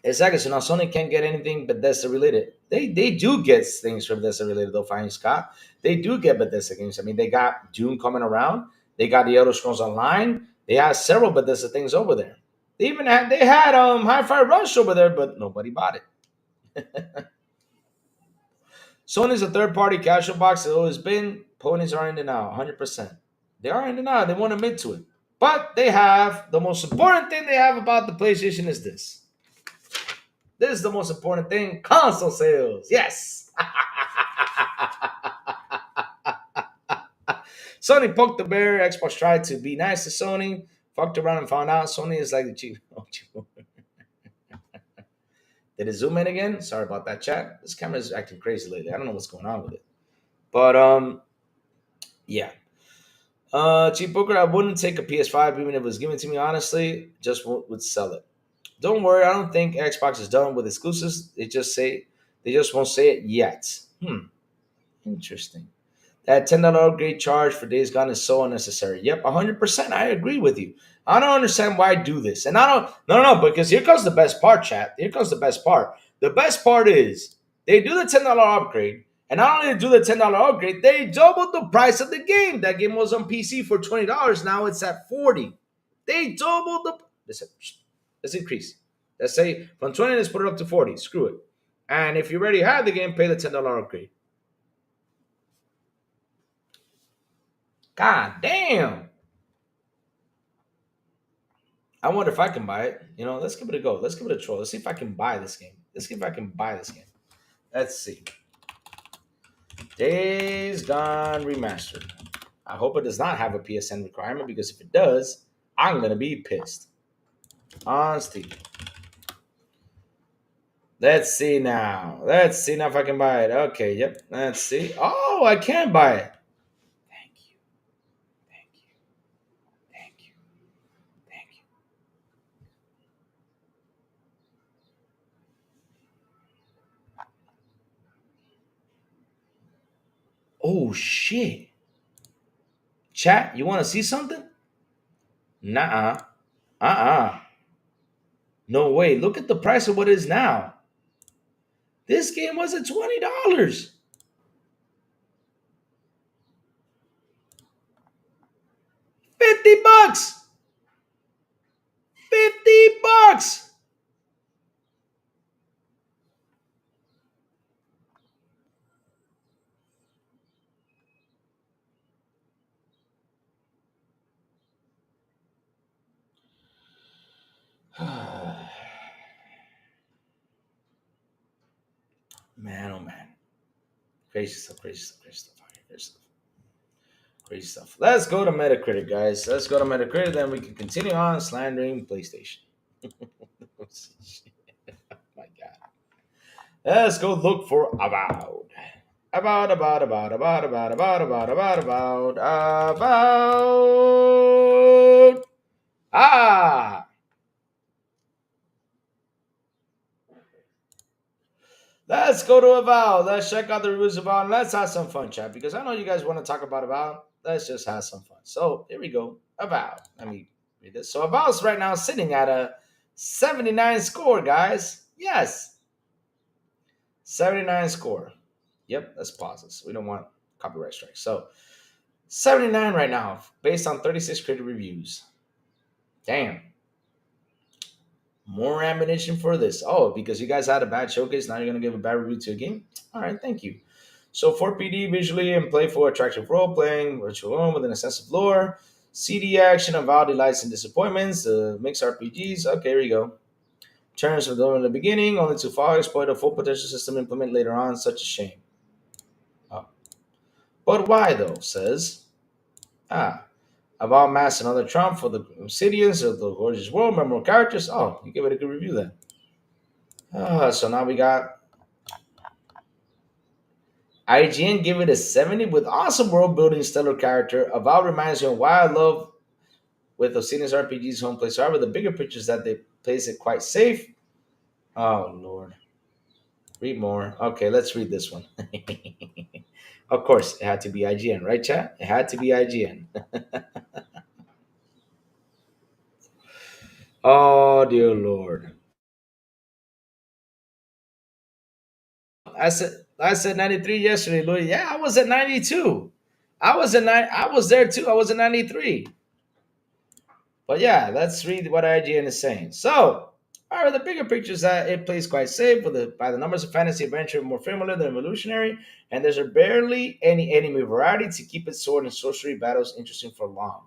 Speaker 3: exactly. So now Sony can't get anything Bethesda related. They do get things from Bethesda related though. Fine, Scott. They do get Bethesda games. I mean, they got Dune coming around. They got the Elder Scrolls Online. They have several Bethesda things over there. They had Hi-Fi Rush over there, but nobody bought it. Sony's a third party casual box. It's always been. Ponies are in and out, 100%. They are in and out. They won't admit to it. But they have the most important thing they have about the PlayStation is this. This is the most important thing: console sales. Yes. Sony poked the bear. Xbox tried to be nice to Sony. Fucked around and found out Sony is like the chief. Oh, did it zoom in again? Sorry about that, chat. This camera is acting crazy lately. I don't know what's going on with it. But yeah. Cheap Booker, I wouldn't take a PS5 even if it was given to me, honestly. Just would sell it. Don't worry, I don't think Xbox is done with exclusives. They just won't say it yet. Interesting. That $10 upgrade charge for Days Gone is so unnecessary. Yep, 100%. I agree with you. I don't understand why I do this. And I don't, no, because here comes the best part, chat. Here comes the best part. The best part is they do the $10 upgrade. And not only do the $10 upgrade, they doubled the price of the game. That game was on PC for $20. Now it's at $40. They doubled the. Let's increase. Let's say from 20, let's put it up to 40. Screw it. And if you already have the game, pay the $10 upgrade. God damn. I wonder if I can buy it. You know, let's give it a go. Let's give it a troll. Let's see if I can buy this game. Let's see. Days Gone Remastered. I hope it does not have a PSN requirement because if it does, I'm going to be pissed. On Steam. Let's see now. Let's see now if I can buy it. Okay, yep. Let's see. Oh, I can buy it. Thank you. Oh, shit. Chat, you want to see something? Nuh-uh. No way. Look at the price of what it is now. This game was at $20. $50. $50. Man, oh man. Crazy stuff. Crazy stuff. Let's go to Metacritic, guys. Let's go to Metacritic, then we can continue on slandering PlayStation. Oh my God. Let's go look for Avowed. Avowed. Ah! Let's go to Avowed. Let's check out the reviews of Avowed. Let's have some fun, chat, because I know you guys want to talk about Avowed. Let's just have some fun. So here we go. Avowed. Let me read this. So Avowed's right now sitting at a 79 score, guys. Yes. 79 score. Yep, let's pause this. We don't want copyright strikes. So 79 right now, based on 36 creative reviews. Damn. More ammunition for this. Oh, because you guys had a bad showcase, now you're going to give a bad review to a game? All right, thank you. So 4PD, visually and playful, attractive role-playing, virtual home with an excessive lore, CD action, Avowed delights and disappointments, mixed RPGs. Okay, here we go. Turns from in the beginning, only to fall, exploit a full potential system implement later on. Such a shame. Oh. But why, though, says... Avowed Mass another trump for the Obsidians of the gorgeous world, memorable characters. Oh, you give it a good review then. So now we got IGN give it a 70 with awesome world building, stellar character. Avowed reminds you of why I love with Obsidian's RPGs home place. However, the bigger picture is that they plays it quite safe. Oh Lord. Read more. Okay, let's read this one. Of course, it had to be IGN, right, chat? It had to be IGN. Oh, dear Lord. I said 93 yesterday, Louis. Yeah, I was at 92. I was there too. I was at 93. But yeah, let's read what IGN is saying. So, all right, the bigger picture is that it plays quite safe with by the numbers of fantasy adventure more familiar than evolutionary, and there's barely any enemy variety to keep its sword and sorcery battles interesting for long.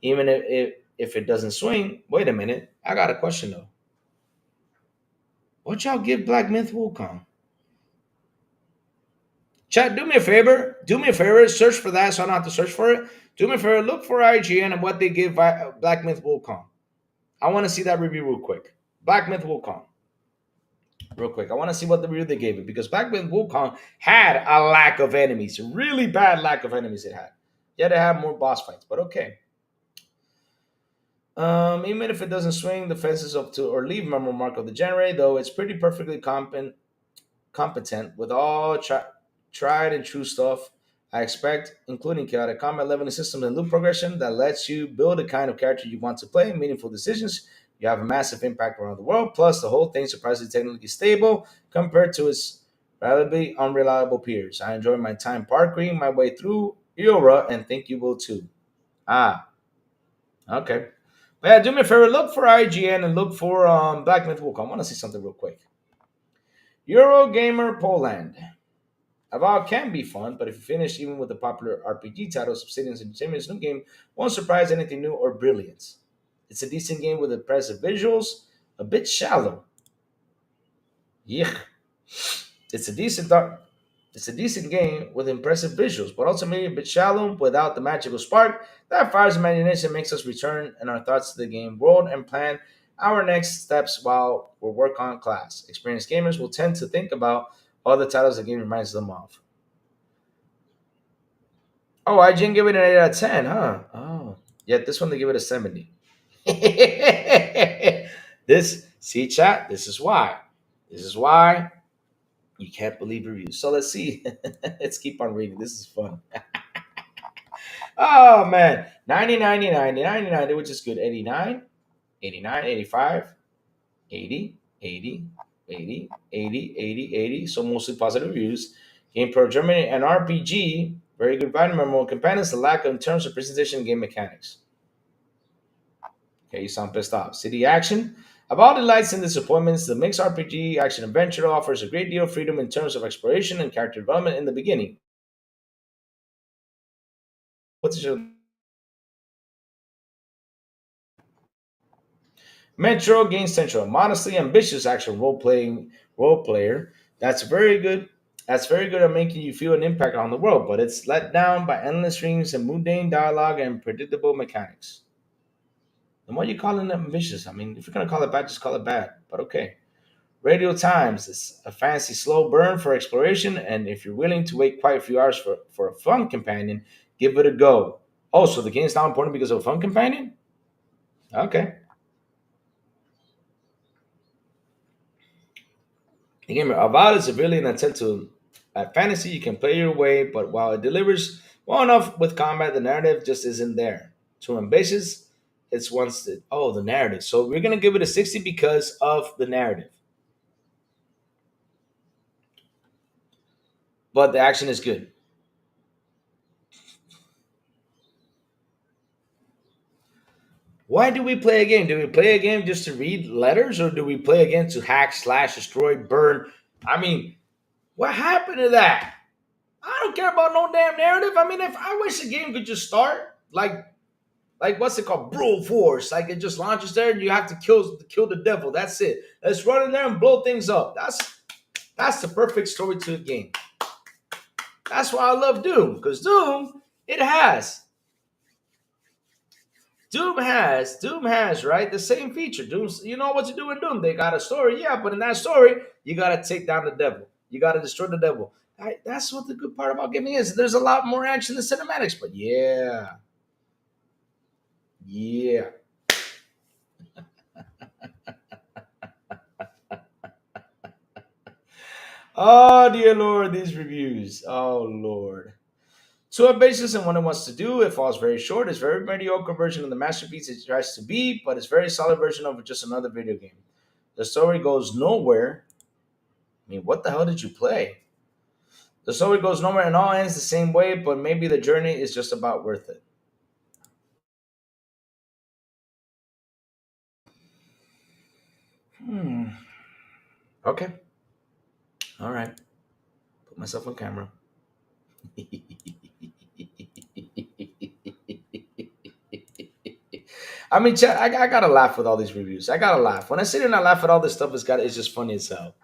Speaker 3: Even if it doesn't swing, wait a minute, I got a question though. What y'all give Black Myth Wukong? Chat, do me a favor. Do me a favor. Search for that so I don't have to search for it. Do me a favor. Look for IGN and what they give Black Myth Wukong. I want to see that review real quick. Black Myth Wukong. Real quick. I want to see what the review they gave it because Black Myth Wukong had a lack of enemies. A really bad lack of enemies it had. Yeah, they had more boss fights, but okay. Even if it doesn't swing the fences up to or leave memorable mark of the genre, though it's pretty perfectly competent with all tried and true stuff I expect, including chaotic combat leveling systems and loop progression that lets you build the kind of character you want to play, meaningful decisions. You have a massive impact around the world. Plus, the whole thing surprisingly technically stable compared to its relatively unreliable peers. I enjoy my time parkouring my way through Eura and think you will too. Ah, okay. But yeah, do me a favor, look for IGN and look for Black Myth Wukong. I want to see something real quick. Eurogamer Poland. Avowed can be fun, but if you finish even with the popular RPG titles, Obsidian's Entertainment's new game won't surprise anything new or brilliant. It's a decent game with impressive visuals, a bit shallow. Yuck. It's a decent dark. It's a decent game with impressive visuals, but ultimately a bit shallow without the magical spark that fires imagination makes us return in our thoughts to the game world and plan our next steps while we work on class. Experienced gamers will tend to think about all the titles the game reminds them of. Oh, I didn't give it an 8 out of 10, huh? Oh. Yet this one they give it a 70. This, see, chat, this is why. This is why you can't believe reviews. So let's see. Let's keep on reading. This is fun. Oh, man. 90, 90, 90, 90, 90, which is good. 89, 89, 85, 80, 80, 80, 80, 80, 80. So mostly positive reviews. Game Pro Germany and RPG. Very good value, memorable companions. The lack of in terms of presentation and game mechanics. Okay, you sound pissed off. City action. Of all delights and disappointments, the mixed RPG action adventure offers a great deal of freedom in terms of exploration and character development in the beginning. What's your Metro Game Central? Modestly ambitious action role player. That's very good. That's very good at making you feel an impact on the world, but it's let down by endless streams and mundane dialogue and predictable mechanics. And why are you calling it ambitious? I mean, if you're gonna call it bad, just call it bad. But okay. Radio Times is a fancy slow burn for exploration, and if you're willing to wait quite a few hours for a fun companion, give it a go. Oh, so the game's not important because of a fun companion? Okay. The game Avowed is really an attempt to at fantasy. You can play your way, but while it delivers well enough with combat, the narrative just isn't there. Too ambitious. It's once the the narrative. So we're gonna give it a 60 because of the narrative, but the action is good. Why do we play a game? Do we play a game just to read letters, or do we play a game to hack, slash, destroy, burn? I mean, what happened to that? I don't care about no damn narrative. I mean, if I wish the game could just start like what's it called, brute force, like it just launches there and you have to kill the devil. That's it. Let's run in there and blow things up. That's the perfect story to a game. That's why I love Doom because Doom it has Doom has right the same feature. Doom's you know what to do in Doom. They got a story, yeah, but in that story you gotta take down the devil. You gotta destroy the devil. That's what the good part about gaming is. There's a lot more action than cinematics, but yeah, yeah. Oh dear Lord, these reviews. Oh Lord. So ambitious in what it wants to do, it falls very short. It's very mediocre version of the masterpiece it tries to be, but it's very solid version of just another video game. The story goes nowhere. I mean, what the hell did you play? The story goes nowhere and all ends the same way, but maybe the journey is just about worth it. Okay. All right. Put myself on camera. I mean, chat, I gotta laugh with all these reviews. I gotta laugh. When I sit here and I laugh at all this stuff, it's just funny as hell.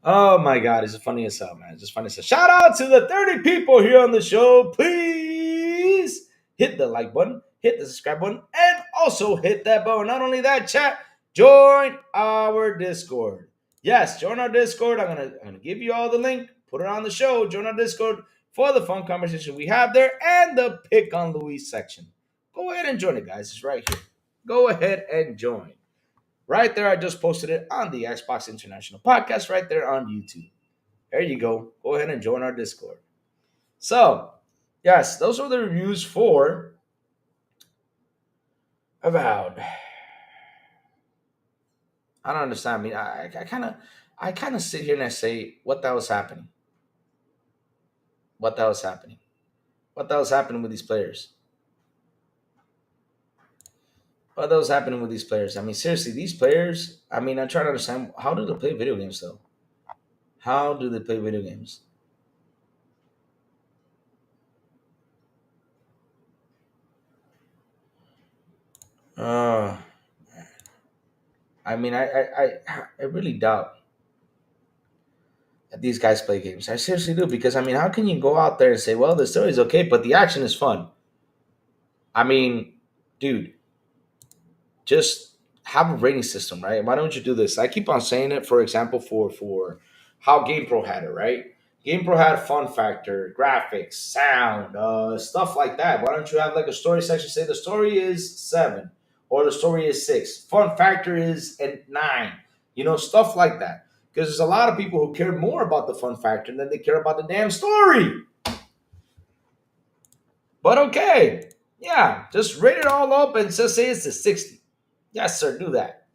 Speaker 3: Oh my god, it's funny as hell, man. It's just funny as hell. Shout out to the 30 people here on the show. Please hit the like button, hit the subscribe button, and also hit that bell. Not only that, chat, join our Discord. Yes, join our Discord. I'm gonna give you all the link, put it on the show. Join our Discord for the fun conversation we have there and the pick on Luis section. Go ahead and join it, guys. It's right here. Go ahead and join. Right there, I just posted it on the Xbox International Podcast right there on YouTube. There you go. Go ahead and join our Discord. So, yes, those are the reviews for Avowed. I don't understand. I mean, I kind of sit here and I say, what the hell is happening? What the hell is happening? What the hell is happening with these players? What the hell is happening with these players? I mean, seriously, these players. I mean, I'm trying to understand, how do they play video games though? How do they play video games? Uh, I mean, I really doubt that these guys play games. I seriously do, because I mean, how can you go out there and say, well, the story is okay, but the action is fun? I mean, dude, just have a rating system, right? Why don't you do this? I keep on saying it. For example, for how GamePro had it, right? GamePro had fun factor, graphics, sound, stuff like that. Why don't you have like a story section? Say the story is 7 or the story is 6. Fun factor is at 9. You know, stuff like that. Because there's a lot of people who care more about the fun factor than they care about the damn story. But okay, yeah, just rate it all up and just say it's a 60. Yes, sir, do that.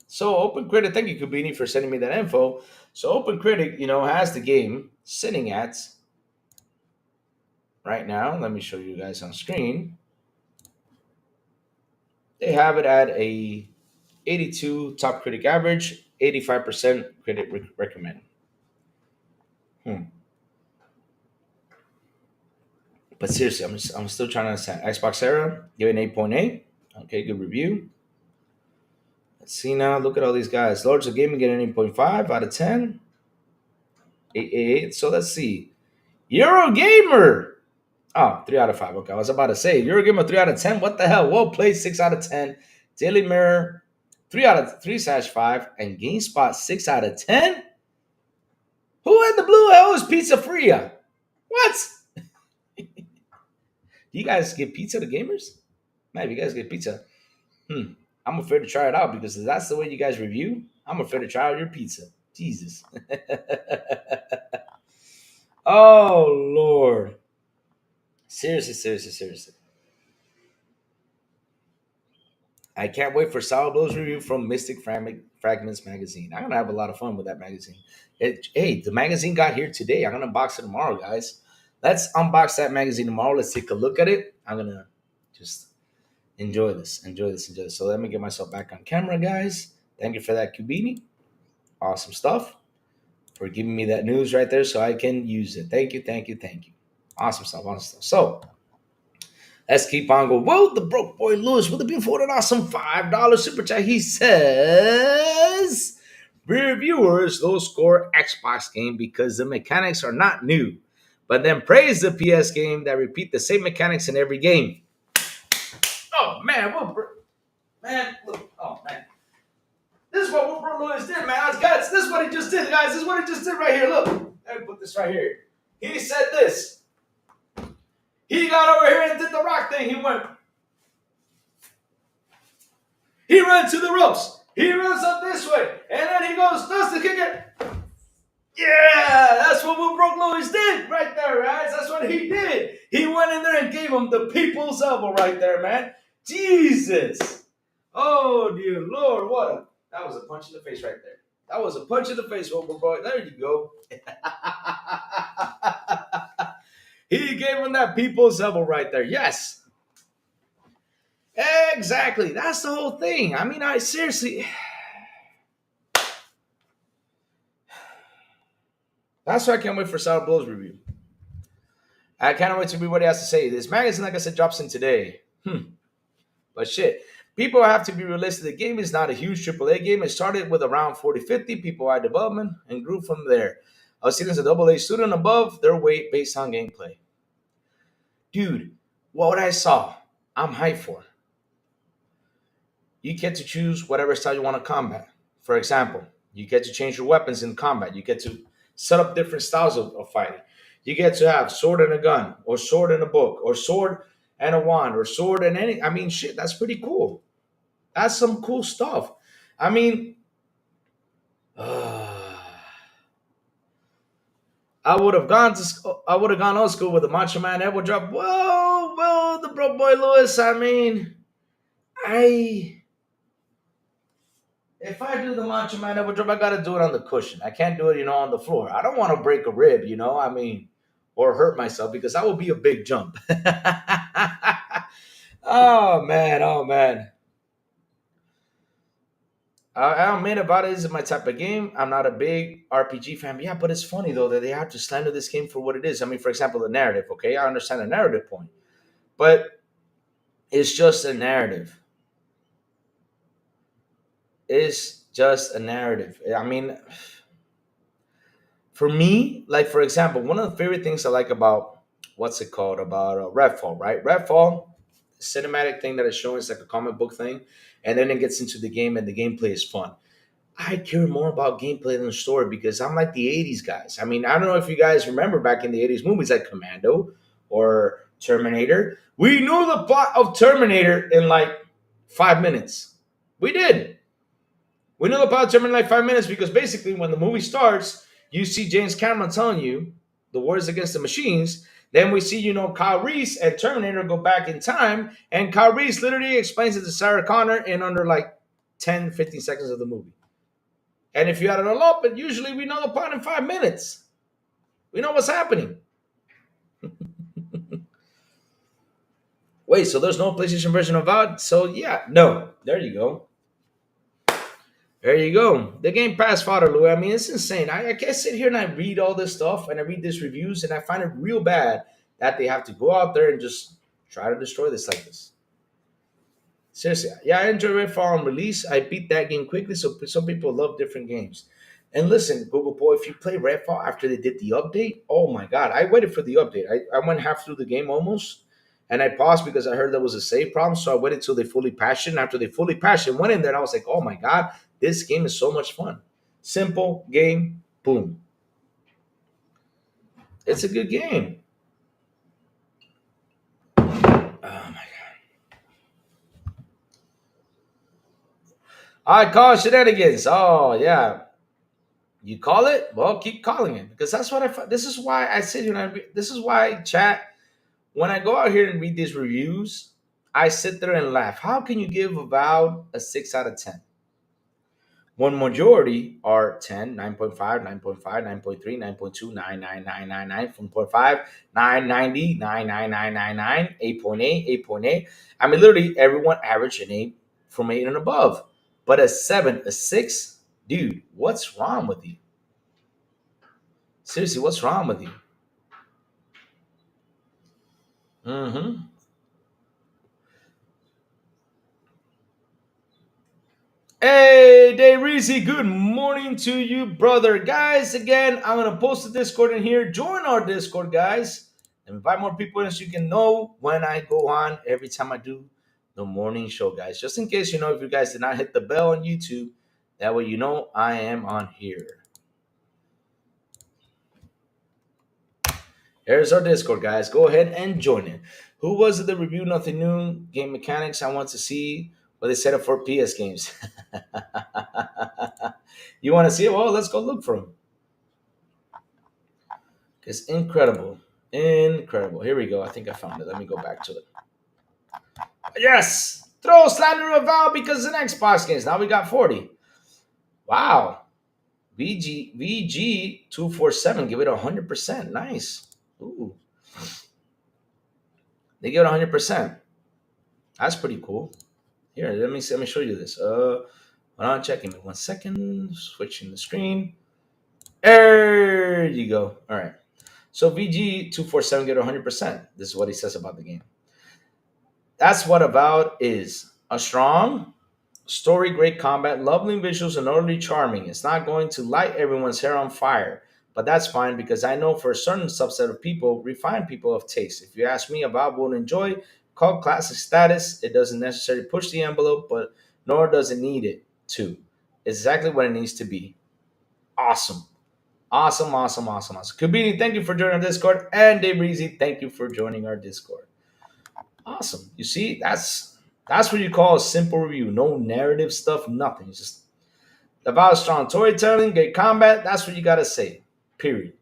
Speaker 3: So Open Critic, thank you, Kubini, for sending me that info. So Open Critic, has the game sitting at right now. Let me show you guys on screen. They have it at a 82 top critic average, 85% critic recommend. But seriously, I'm still trying to understand. Xbox Era, give it an 8.8. Okay, good review. Let's see now. Look at all these guys. Lords of Gaming get an 8.5 out of 10. 8. So let's see. Eurogamer. Oh, 3 out of 5. Okay, I was about to say Eurogamer 3 out of 10. What the hell? Well played, 6 out of 10. Daily Mirror 3 out of 3/5, and GameSpot 6 out of 10. Who in the blue hell is Pizza Fria? What? You guys give pizza to gamers? Man, if you guys get pizza, I'm afraid to try it out, because if that's the way you guys review, I'm afraid to try out your pizza. Jesus. Oh, Lord. Seriously, seriously, seriously. I can't wait for Sourblow's review from Mystic Fragments magazine. I'm gonna have a lot of fun with that magazine. Hey, the magazine got here today. I'm gonna unbox it tomorrow, guys. Let's unbox that magazine tomorrow. Let's take a look at it. I'm gonna just enjoy this. So let me get myself back on camera, guys. Thank you for that, Kubini. Awesome stuff. For giving me that news right there so I can use it. Thank you. Awesome stuff. So let's keep on going. Well, the broke boy Lewis with a beautiful and awesome $5 super chat. He says, reviewers, low score Xbox game because the mechanics are not new, but then praise the PS game that repeat the same mechanics in every game. Oh man, look, oh man. This is what Wilbur Lewis did, man. Guys, this is what he just did, guys. This is what he just did right here. Look, let me put this right here. He said this. He got over here and did the rock thing. He went. He ran to the ropes. He runs up this way. And then he goes, does the kick it. Yeah, that's what Will Brook Lewis did right there, guys. That's what he did. He went in there and gave him the people's elbow right there, man. Jesus. Oh, dear Lord. That was a punch in the face right there. That was a punch in the face, Wilbur Boy. There you go. He gave him that people's elbow right there. Yes. Exactly. That's the whole thing. I mean, I seriously. That's why I can't wait for Sourblow's review. I can't wait to read what he has to say. This magazine, like I said, drops in today. But shit. People have to be realistic. The game is not a huge AAA game. It started with around 40, 50 people at development and grew from there. I was seen as a AA student above their weight based on gameplay. Dude, what I saw, I'm hyped for. You get to choose whatever style you want to combat. For example, you get to change your weapons in combat. You get to set up different styles of fighting. You get to have sword and a gun, or sword and a book, or sword and a wand, or sword and any. I mean, shit, that's pretty cool. That's some cool stuff. I mean, I would have gone old school with the Macho Man Edward drop. Well, the Broke Boy Lewis. I mean, if I do the Macho Man Edward drop, I gotta do it on the cushion. I can't do it, on the floor. I don't want to break a rib, I mean, or hurt myself because that would be a big jump. Oh man. I admit Avowed isn't my type of game. I'm not a big RPG fan. Yeah, but it's funny though that they have to slander this game for what it is. I mean, for example, the narrative. Okay, I understand the narrative point, but it's just a narrative. It's just a narrative. I mean, for me, like for example, one of the favorite things I like about what's it called about Redfall, right? Redfall, cinematic thing that is showing is like a comic book thing, and then it gets into the game, and the gameplay is fun. I care more about gameplay than the story because I'm like the 80s guys. I mean, I don't know if you guys remember back in the 80s movies like Commando or Terminator. We knew the plot of Terminator in like 5 minutes. We did. We knew the plot of Terminator in like 5 minutes because basically when the movie starts, you see James Cameron telling you the wars against the machines. Then we see, Kyle Reese and Terminator go back in time, and Kyle Reese literally explains it to Sarah Connor in under like 10, 15 seconds of the movie. And if you add it all up, but usually we know the plot in 5 minutes. We know what's happening. Wait, so there's no PlayStation version of Avowed? So yeah, no. There you go. There you go. The Game Pass fodder, Louis. I mean, it's insane. I can't sit here and I read all this stuff and I read these reviews and I find it real bad that they have to go out there and just try to destroy this like this. Seriously, yeah, I enjoy Redfall on release. I beat that game quickly, so some people love different games. And listen, Google Boy, if you play Redfall after they did the update, oh my God, I waited for the update. I went half through the game almost, and I paused because I heard there was a save problem, so I waited until they fully patched it. And after they fully patched it, went in there, and I was like, oh my God, this game is so much fun. Simple game, boom. It's a good game. Oh my I call shenanigans. Oh yeah, you call it? Well, keep calling it because that's what I. This is why I sit here and this is why chat. When I go out here and read these reviews, I sit there and laugh. How can you give Avowed a 6 out of 10? One majority are 10, 9.5, 9.5, 9.3, 9.2, 9.9, 9.5, 990, 9.9999, 8.8, 8.8. I mean, literally everyone averaged an 8 from 8 and above. But a 7, a 6, dude, what's wrong with you? Seriously, what's wrong with you? Mm-hmm. Hey, Dayreezy, good morning to you, brother. Guys, again, I'm going to post the Discord in here. Join our Discord, guys. And invite more people in so you can know when I go on every time I do the morning show, guys. Just in case, if you guys did not hit the bell on YouTube, that way you know I am on here. Here's our Discord, guys. Go ahead and join it. Who was it that reviewed nothing new? Game mechanics I want to see. Well, they set up for PS games. You want to see it? Well, let's go look for them. It's incredible. Incredible. Here we go. I think I found it. Let me go back to it. Yes! Throw slander Avowed because it's an Xbox games. Now we got 40. Wow. VG247 give it 100%. Nice. Ooh. They give it 100%. That's pretty cool. Here, let me see. Let me show you this. Hold on, checking me 1 second. Switching the screen. There you go. All right. So VG247 get 100%. This is what he says about the game. That's what Avowed is. A strong story, great combat, lovely visuals, and utterly charming. It's not going to light everyone's hair on fire, but that's fine because I know for a certain subset of people, refined people of taste. If you ask me, Avowed won't enjoy cult classic status. It doesn't necessarily push the envelope, but nor does it need it to. It's exactly what it needs to be. Awesome. Awesome, awesome, awesome, awesome. Kabini, thank you for joining our Discord. And Dave Breezy, thank you for joining our Discord. Awesome. You see, that's what you call a simple review. No narrative stuff, nothing. It's just about strong storytelling, great combat. That's what you gotta say. Period.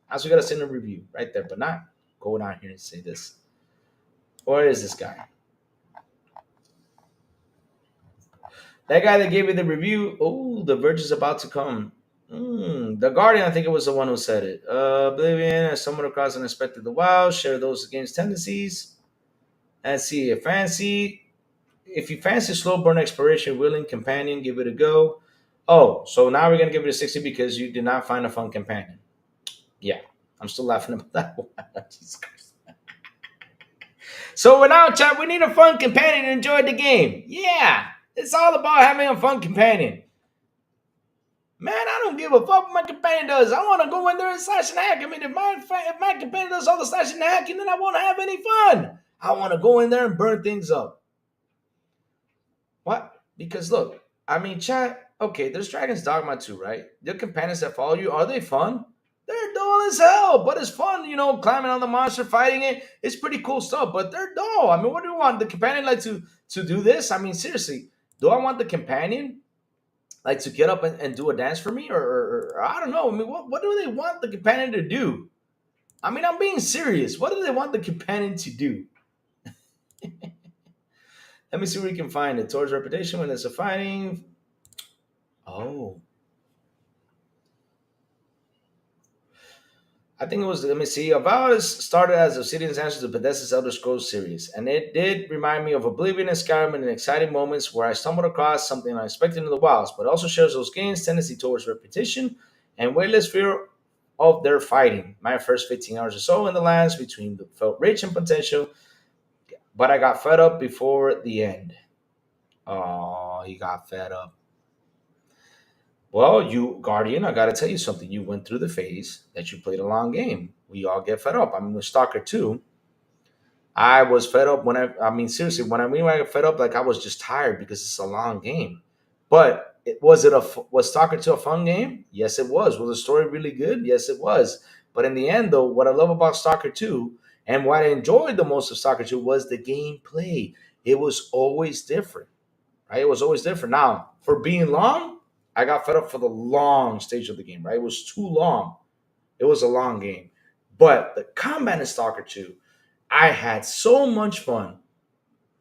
Speaker 3: That's what you gotta say in a review right there, but not go down here and say this. Where is this guy? That guy that gave me the review. Oh, the Verge is about to come. The Guardian, I think it was the one who said it. Oblivion, as someone across unexpected the wild, share those game's tendencies. And see if you fancy slow burn exploration, willing companion, give it a go. Oh, so now we're gonna give it a 60 because you did not find a fun companion. Yeah, I'm still laughing about that one. Jesus Christ. So we're now chat. We need a fun companion to enjoy the game. Yeah, it's all about having a fun companion. Man, I don't give a fuck what my companion does. I want to go in there and slash and hack. I mean, if my companion does all the slashing and hacking, then I won't have any fun. I want to go in there and burn things up. What? Because look, I mean, chat. Okay, there's Dragon's Dogma 2, right? The companions that follow you, are they fun? They're dull as hell, but it's fun, climbing on the monster, fighting it. It's pretty cool stuff, but they're dull. I mean, what do you want? The companion like to do this? I mean, seriously, do I want the companion like to get up and do a dance for me? Or I don't know. I mean, what do they want the companion to do? I mean, I'm being serious. What do they want the companion to do? Let me see where we can find it. Towards reputation when there's a fighting. Oh. I think it was, let me see. Avowed started as Obsidian's answer to Bethesda's Elder Scrolls series, and it did remind me of Oblivion and Skyrim in exciting moments where I stumbled across something unexpected in the wilds, but also shares those games' tendency towards repetition and weightless fear of their fighting. My first 15 hours or so in the lands between felt rich and potential, but I got fed up before the end. Oh, he got fed up. Well, you Guardian, I gotta tell you something. You went through the phase that you played a long game. We all get fed up. I mean, with Stalker 2, I was fed up I mean, seriously, when I got fed up, like I was just tired because it's a long game. But was Stalker 2 a fun game? Yes, it was. Was the story really good? Yes, it was. But in the end, though, what I love about Stalker 2 and what I enjoyed the most of Stalker 2 was the gameplay. It was always different, right? It was always different. Now, for being long, I got fed up for the long stage of the game, right? It was too long. It was a long game. But the combat in Stalker 2, I had so much fun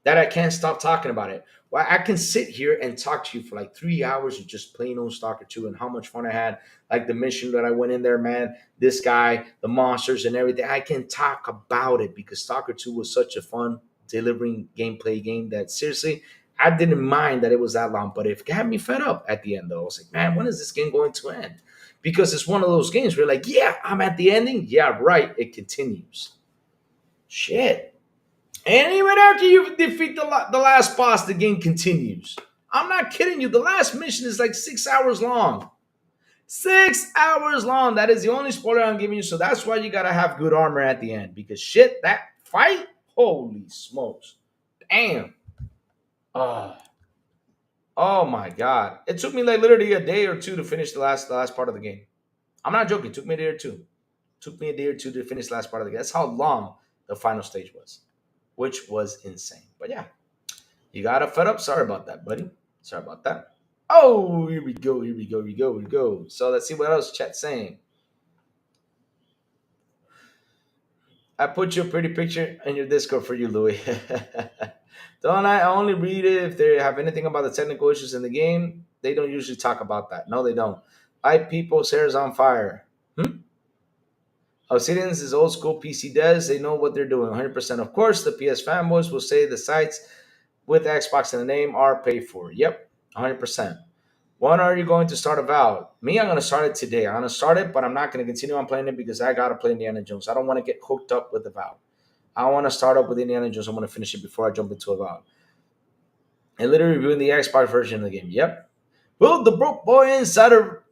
Speaker 3: that I can't stop talking about it. Well, I can sit here and talk to you for like 3 hours of just playing on Stalker 2 and how much fun I had. Like the mission that I went in there, man, this guy, the monsters and everything. I can talk about it because Stalker 2 was such a fun delivering gameplay game that seriously, I didn't mind that it was that long, but it had me fed up at the end though. I was like, man, when is this game going to end? Because it's one of those games where you're like, yeah, I'm at the ending. Yeah, right. It continues. Shit. And even after you defeat the last boss, the game continues. I'm not kidding you. The last mission is like 6 hours long. 6 hours long. That is the only spoiler I'm giving you. So that's why you got to have good armor at the end. Because shit, that fight, holy smokes. Damn. Oh my God. It took me like literally a day or two to finish the last part of the game. I'm not joking. It took me a day or two. It took me a day or two to finish the last part of the game. That's how long the final stage was, which was insane. But yeah. You got a fed up? Sorry about that, buddy. Sorry about that. Oh, here we go. Here we go. Here we go. Here we go. So let's see what else chat's saying. I put your pretty picture in your Discord for you, Louis. Don't I only read it if they have anything about the technical issues in the game? They don't usually talk about that. No, they don't. I people's hair is on fire. Obsidian's is old school PC devs. They know what they're doing 100%. Of course, the PS fanboys will say the sites with Xbox in the name are paid for. Yep, 100%. When are you going to start Avowed? Me, I'm going to start it today. I'm going to start it, but I'm not going to continue on playing it because I got to play Indiana Jones. I don't want to get hooked up with Avowed. I want to start up with Indiana Jones. I want to finish it before I jump into Avowed. And literally reviewing the Xbox version of the game. Yep. Well, the broke boy insider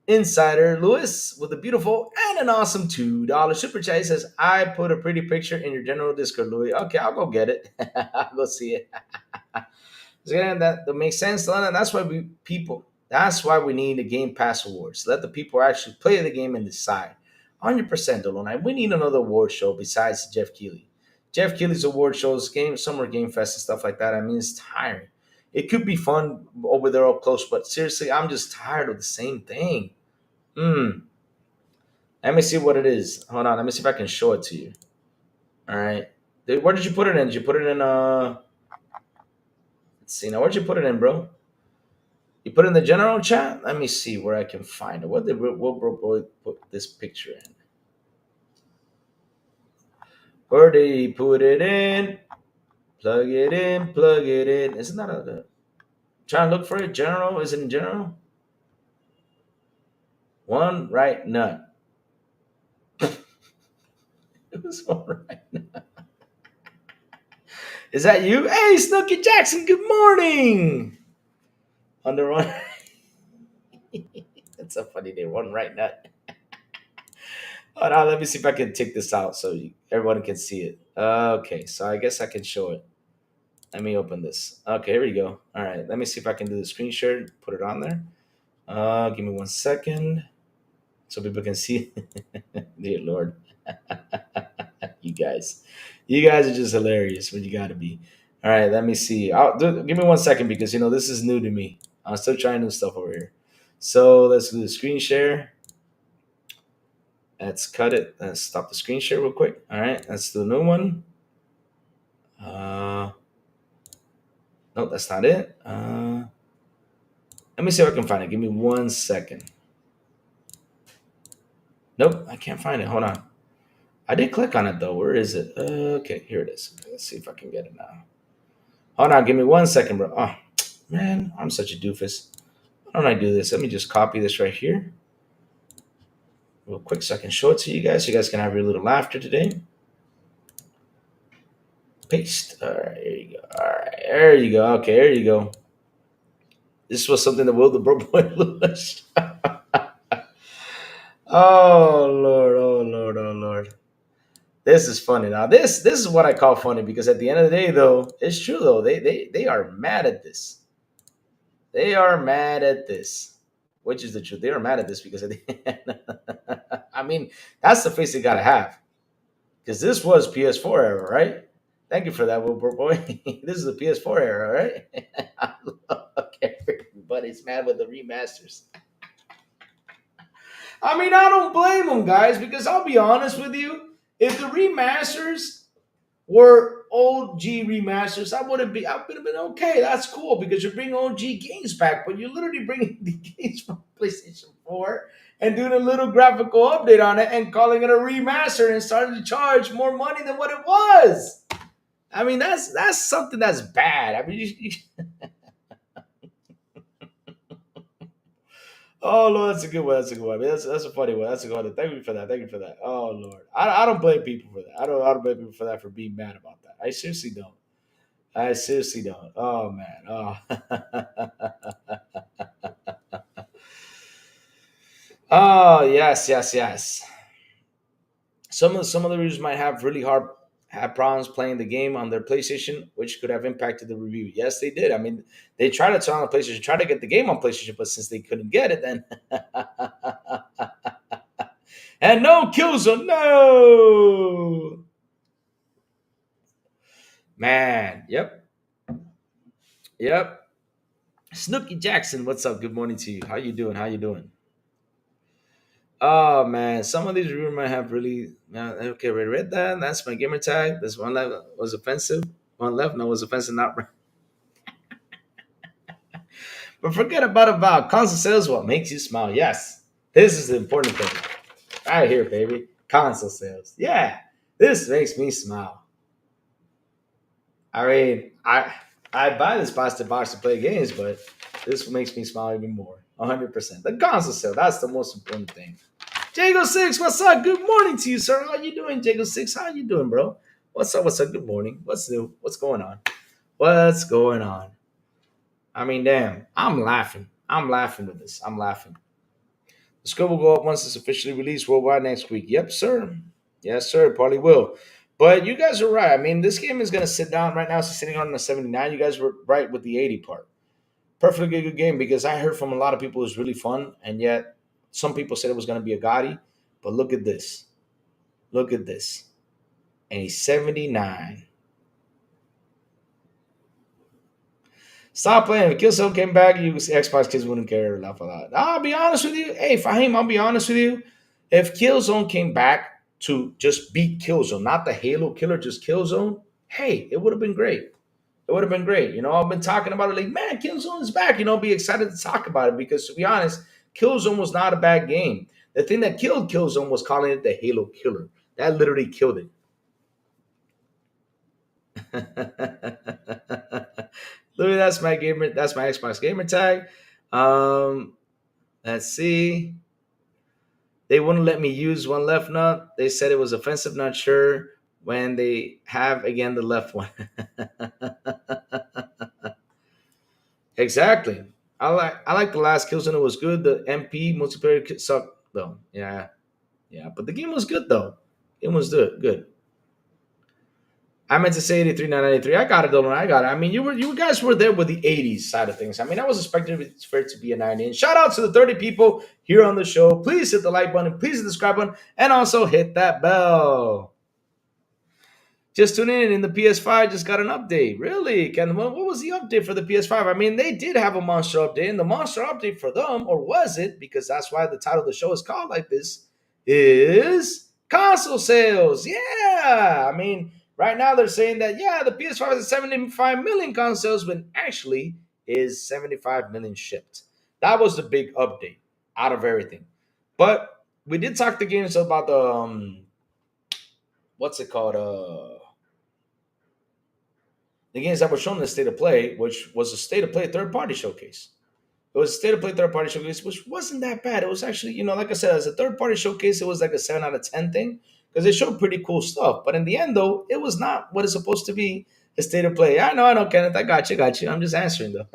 Speaker 3: Lewis with a beautiful and an awesome $2 super chat. He says, I put a pretty picture in your general Discord, Louis. Okay, I'll go get it. I'll go see it. So yeah, that makes sense. That's why that's why we need the Game Pass awards. Let the people actually play the game and decide. 100% Delona. We need another award show besides Jeff Keighley. Jeff Keighley's award shows, Summer Game Fest and stuff like that. I mean, it's tiring. It could be fun over there up close, but seriously, I'm just tired of the same thing. Let me see what it is. Hold on. Let me see if I can show it to you. All right. Where did you put it in? Did you put it in let's see now. Where'd you put it in, bro? You put it in the general chat? Let me see where I can find it. What did Wilbur Boy put this picture in? Where did he put it in? Plug it in, plug it in. Isn't that trying to look for it? General? Is it in general? One right nut. It was one right nut. Is that you? Hey, Snooky Jackson, good morning. On the run. That's a funny day. One right nut. Hold on, let me see if I can take this out so everyone can see it. Okay, so I guess I can show it. Let me open this. Okay, here we go. All right, let me see if I can do the screen share, put it on there. Give me 1 second so people can see. Dear Lord. You guys are just hilarious when you got to be. All right, let me see. Give me 1 second because, this is new to me. I'm still trying new stuff over here. So let's do the screen share. Let's cut it. Let's stop the screen share real quick. All right, let's do a new one. No, that's not it. Let me see if I can find it. Give me 1 second. Nope, I can't find it. Hold on. I did click on it though. Where is it? Okay, here it is. Okay, let's see if I can get it now. Hold on, give me 1 second, bro. Oh, man, I'm such a doofus. Why don't I do this? Let me just copy this right here. Real quick so I can show it to you guys. You guys can have your little laughter today. Paste. All right, here you go. All right, there you go. Okay, there you go. This was something that Will the Broke Boy launched. Oh Lord, oh Lord, oh Lord. This is funny. Now this is what I call funny because at the end of the day, though, it's true though. They are mad at this. They are mad at this, which is the truth. They are mad at this because at the end, I mean, that's the face they gotta have. Because this was PS4 era, right? Thank you for that, Wilbur Boy. This is the PS4 era, right? Look, everybody's mad with the remasters. I mean, I don't blame them, guys, because I'll be honest with you. If the remasters were OG remasters, I would have been okay. That's cool because you're bringing OG games back, but you're literally bringing the games from PlayStation 4 and doing a little graphical update on it and calling it a remaster and starting to charge more money than what it was. I mean, that's something that's bad. I mean, oh Lord, that's a good one. That's a good one. I mean, that's a funny one. That's a good one. Thank you for that. Thank you for that. Oh Lord, I don't blame people for that. I don't blame people for that for being mad about that. I seriously don't. I seriously don't. Oh man. Oh. Oh yes, yes, yes. Some of the reviewers might have problems playing the game on their PlayStation, which could have impacted the review. Yes, they did. I mean, they tried to turn on the PlayStation, try to get the game on PlayStation, but since they couldn't get it, then and no Killzone, no man. Yep. Yep. Snooky Jackson, what's up? Good morning to you. How you doing? How you doing? Oh man, some of these rumors might have really. Okay, we read that. That's my gamer tag. This one left was offensive. One left, no, was offensive. Not. But forget about console sales. What makes you smile? Yes, this is the important thing. Right here, baby. Console sales. Yeah, this makes me smile. I mean, I buy this plastic box to play games, but this makes me smile even more. 100%. The console sale. That's the most important thing. Jago Six, what's up? Good morning to you, sir. How you doing, Jago Six? How you doing, bro? What's up? What's up? Good morning. What's new? What's going on? What's going on? I mean, damn, I'm laughing. I'm laughing with this. I'm laughing. The score will go up once it's officially released worldwide next week. Yep, sir. Yes, sir. Probably will. But you guys are right. I mean, this game is going to sit down right now. It's sitting on the 79. You guys were right with the 80 part. Perfectly good game because I heard from a lot of people it was really fun, and yet some people said it was going to be a Gotti. But look at this. Look at this. A 79. Stop playing. If Killzone came back, you Xbox kids wouldn't care. Laugh a lot. I'll be honest with you. Hey, Fahim, I'll be honest with you. If Killzone came back to just beat Killzone, not the Halo killer, just Killzone, hey, it would have been great. It would have been great. You know, I've been talking about it like, man, Killzone is back. You know, be excited to talk about it because to be honest, Killzone was not a bad game. The thing that killed Killzone was calling it the Halo killer. That literally killed it. Louis, that's my gamer. That's my Xbox gamer tag. Um, let's see. They wouldn't let me use one left nut. They said it was offensive. Not sure when they have again the left one. Exactly. I like the last Killzone. It was good. The MP multiplayer sucked though. Yeah, yeah. But the game was good though. It was good. Good. I meant to say 83, not 93. I got it, though. I got it. I mean, you guys were there with the 80s side of things. I mean, I was expecting for it to be a 90. And shout out to the 30 people here on the show. Please hit the like button, please hit the subscribe button, and also hit that bell. Just tune in the PS5 just got an update. Really? What was the update for the PS5? I mean, they did have a monster update, and the monster update for them, or was it? Because that's why the title of the show is called like this, is console sales. Yeah. I mean, right now they're saying that, yeah, the PS5 is 75 million consoles, when actually is 75 million shipped. That was the big update out of everything. But we did talk to games about the, what's it called? The games that were shown in the State of Play, which was a State of Play third party showcase. It was a State of Play third party showcase, which wasn't that bad. It was actually, like I said, as a third party showcase, it was like a 7 out of 10 thing because they showed pretty cool stuff. But in the end, though, it was not what it's supposed to be a State of Play. I know, Kenneth. I got you. I'm just answering, though.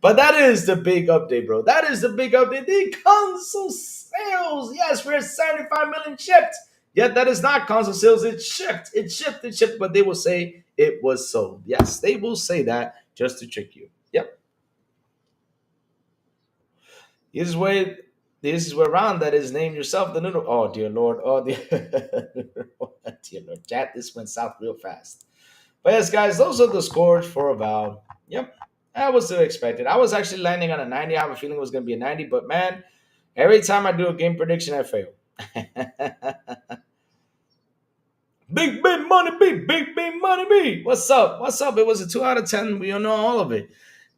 Speaker 3: But that is the big update, bro. That is the big update. The console sales. Yes, we're 75 million shipped. Yet that is not console sales. It shipped. It shipped. But they will say it was sold. Yes, they will say that just to trick you. Yep. This is where Ron that is named yourself the noodle. Oh dear Lord. Oh dear, dear Lord. Chat, this went south real fast. But yes, guys, those are the scores for Avowed. Yep. That was to expected. I was actually landing on a 90. I have a feeling it was gonna be a 90, but man, every time I do a game prediction, I fail. Big money big money B. What's up? It was a 2 out of 10. We don't know all of it.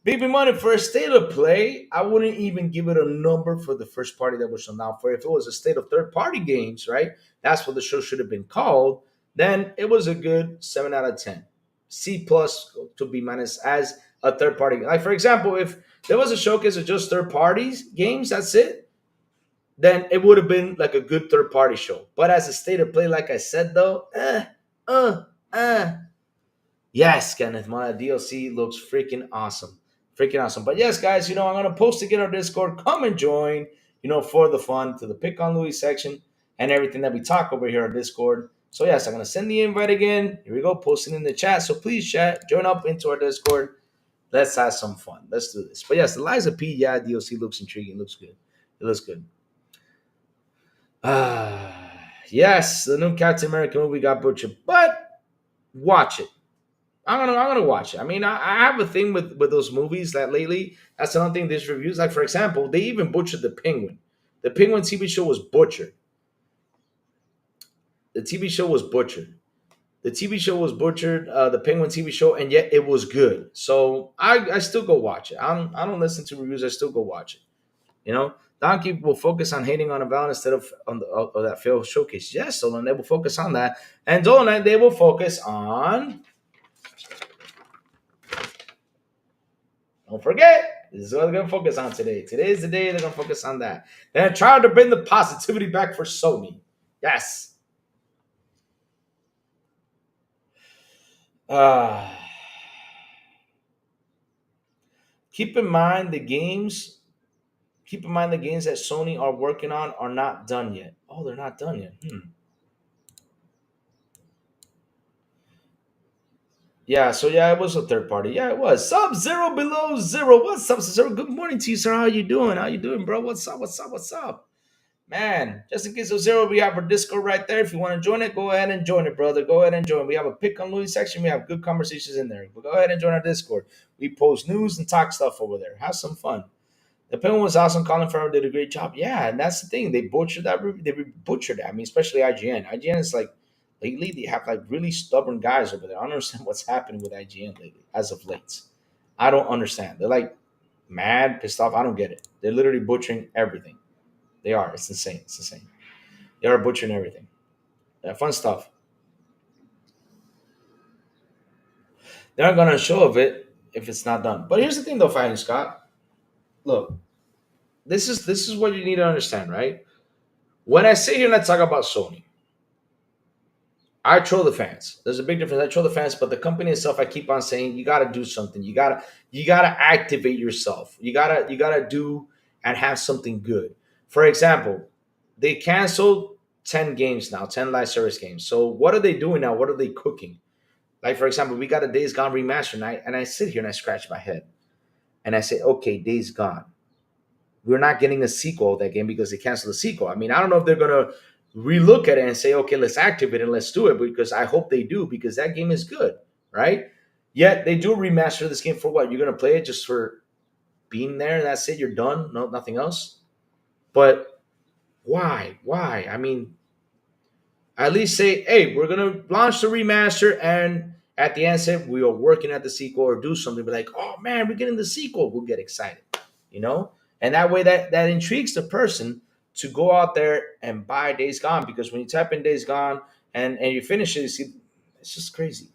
Speaker 3: Big money for a state of play. I wouldn't even give it a number for the first party that was shown. Now, for if it was a state of third party games, right? That's what the show should have been called. Then it was a good 7 out of 10. C plus to B minus as a third party. Like for example, if there was a showcase of just third parties games, that's it, then it would have been like a good third party show. But as a state of play, like I said though, yes, Kenneth, my DLC looks freaking awesome. Freaking awesome. But yes, guys, I'm gonna post again on Discord. Come and join, for the fun to the Pick on Louis section and everything that we talk over here on Discord. So yes, I'm gonna send the invite again. Here we go, posting in the chat. So please chat, join up into our Discord. Let's have some fun. Let's do this. But yes, the Liza P, yeah, DLC looks intriguing. Looks good. It looks good. Yes, the new Captain America movie got butchered, but watch it. I'm gonna watch it. I mean, I have a thing with those movies that lately. That's another thing. These reviews, like for example, they even butchered the Penguin. The Penguin TV show was butchered. The TV show was butchered. The TV show was butchered. The Penguin TV show, and yet it was good. So I still go watch it. I don't listen to reviews. I still go watch it. You know, Donkey will focus on hating on Avowed instead of on that failed showcase. Yes, so then they will focus on that, and Dolan they will focus on. Don't forget, this is what they're gonna focus on today. Today is the day they're gonna focus on that. They're trying to bring the positivity back for Sony. Yes. Uh, keep in mind the games. Keep in mind the games that Sony are working on are not done yet. Oh, they're not done yet. Yeah, so yeah, it was a third party. Yeah, it was. Sub Zero Below Zero. What's up, Zero? Good morning to you, sir. How you doing? How you doing, bro? What's up? What's up? What's up? Man, just in case of Zero, we have our Discord right there. If you want to join it, go ahead and join it, brother. Go ahead and join. We have a pick on Louis section. We have good conversations in there. But go ahead and join our Discord. We post news and talk stuff over there. Have some fun. The Penguin was awesome. Colin Farrell did a great job. Yeah, and that's the thing. They butchered that. They butchered it. I mean, especially IGN. IGN is like lately they have like really stubborn guys over there. I don't understand what's happening with IGN lately, as of late. I don't understand. They're like mad, pissed off. I don't get it. They're literally butchering everything. They are. It's insane. It's insane. They are butchering everything. Yeah, fun stuff. They're not gonna show of it if it's not done. But here's the thing, though, Fighting Scott. Look, this is what you need to understand, right? When I sit here and I talk about Sony, I troll the fans. There's a big difference. I troll the fans, but the company itself, I keep on saying you gotta do something. You gotta activate yourself. You gotta do and have something good. For example, they canceled 10 games now, 10 live service games. So what are they doing now? What are they cooking? Like for example, we got a Days Gone remaster, and I sit here and I scratch my head and I say, okay, Days Gone. We're not getting a sequel of that game because they canceled the sequel. I mean, I don't know if they're gonna relook at it and say, okay, let's activate it and let's do it, because I hope they do, because that game is good, right? Yet they do remaster this game for what? You're gonna play it just for being there and that's it, you're done, no nothing else. But why? Why? I mean, at least say, hey, we're gonna launch the remaster, and at the end say we are working at the sequel, or do something. Be like, oh man, we're getting the sequel. We'll get excited, you know. And that way, that intrigues the person to go out there and buy Days Gone, because when you type in Days Gone and you finish it, you see it's just crazy.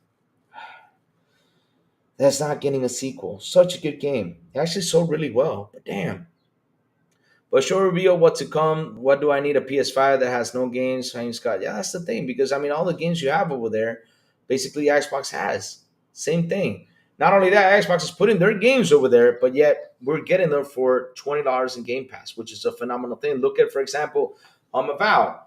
Speaker 3: That's not getting a sequel. Such a good game. It actually sold really well, but damn. But show reveal what to come. What do I need a PS5 that has no games? Haynes Scott. Yeah, that's the thing, because I mean, all the games you have over there, basically Xbox has. Same thing. Not only that, Xbox is putting their games over there, but yet we're getting them for $20 in Game Pass, which is a phenomenal thing. Look at, for example, Avowed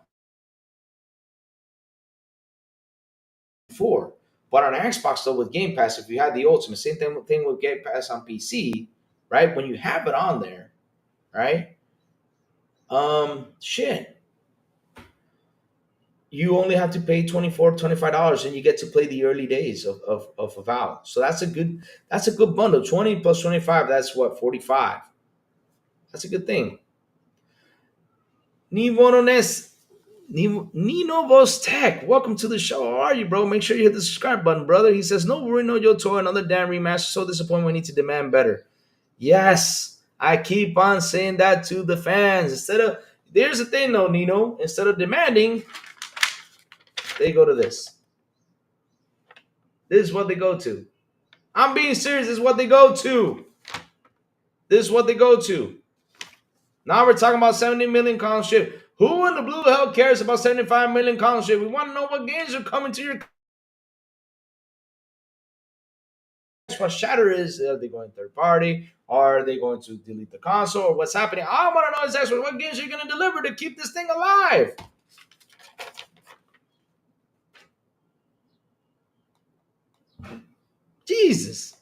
Speaker 3: 4. But on Xbox though, with Game Pass, if you had the Ultimate, same thing with Game Pass on PC, right? When you have it on there, right? Shit, you only have to pay $24, $25, and you get to play the early days of Avowed. So that's a good bundle. 20 plus 25, that's what, 45. That's a good thing. Nivones Nino Vos Tech, welcome to the show. How are you, bro? Make sure you hit the subscribe button, brother. He says, no worry, no Yoto, another damn remaster. So disappointed, we need to demand better. Yes, I keep on saying that to the fans. There's the thing though, Nino. Instead of demanding, they go to this. This is what they go to. I'm being serious. This is what they go to. This is what they go to. Now we're talking about 70 million console ship. Who in the blue hell cares about 75 million console ship? We want to know what games are coming to your. What shatter is? Are they going third party? Are they going to delete the console? Or what's happening? I want to know exactly what games you're going to deliver to keep this thing alive. Jesus.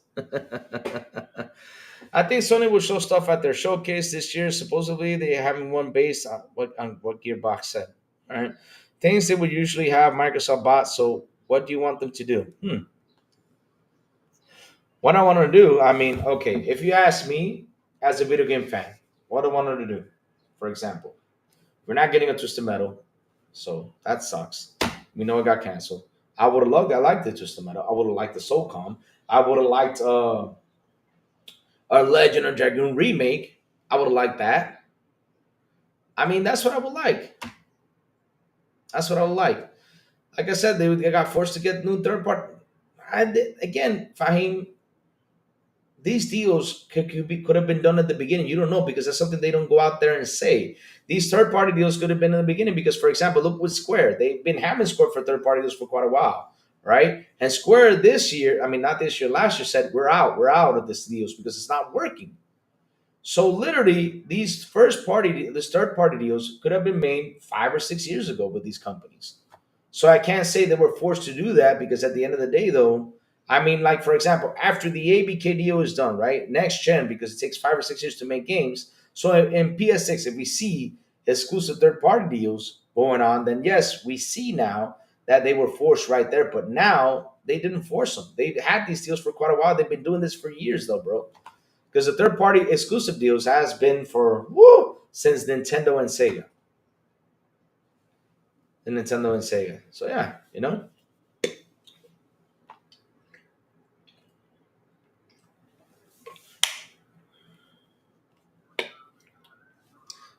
Speaker 3: I think Sony will show stuff at their showcase this year. Supposedly, they having one based on what Gearbox said. All right, things they would usually have Microsoft bought. So, what do you want them to do? What I want to do, I mean, okay, if you ask me as a video game fan, what I wanted to do, for example, we're not getting a Twisted Metal, so that sucks. We know it got canceled. I would have loved, I liked the Twisted Metal. I would have liked the Soulcom. I would have liked a Legend of Dragoon remake. I would have liked that. I mean, that's what I would like. That's what I would like. Like I said, they got forced to get new third party. And again, Fahim, these deals could have been done at the beginning. You don't know because that's something they don't go out there and say. These third party deals could have been in the beginning because, for example, look with Square. They've been having Square for third party deals for quite a while, right? And Square this year, I mean, not this year, last year said, we're out of this deals because it's not working. So literally, these third party deals could have been made 5 or 6 years ago with these companies. So I can't say they were forced to do that because at the end of the day, though, I mean, like for example, after the ABK deal is done, right? Next gen, because it takes 5 or 6 years to make games. So in PS6, if we see exclusive third party deals going on, then yes, we see now that they were forced right there. But now they didn't force them. They had these deals for quite a while. They've been doing this for years, though, bro. Because the third party exclusive deals has been for since Nintendo and Sega. And Nintendo and Sega. So yeah,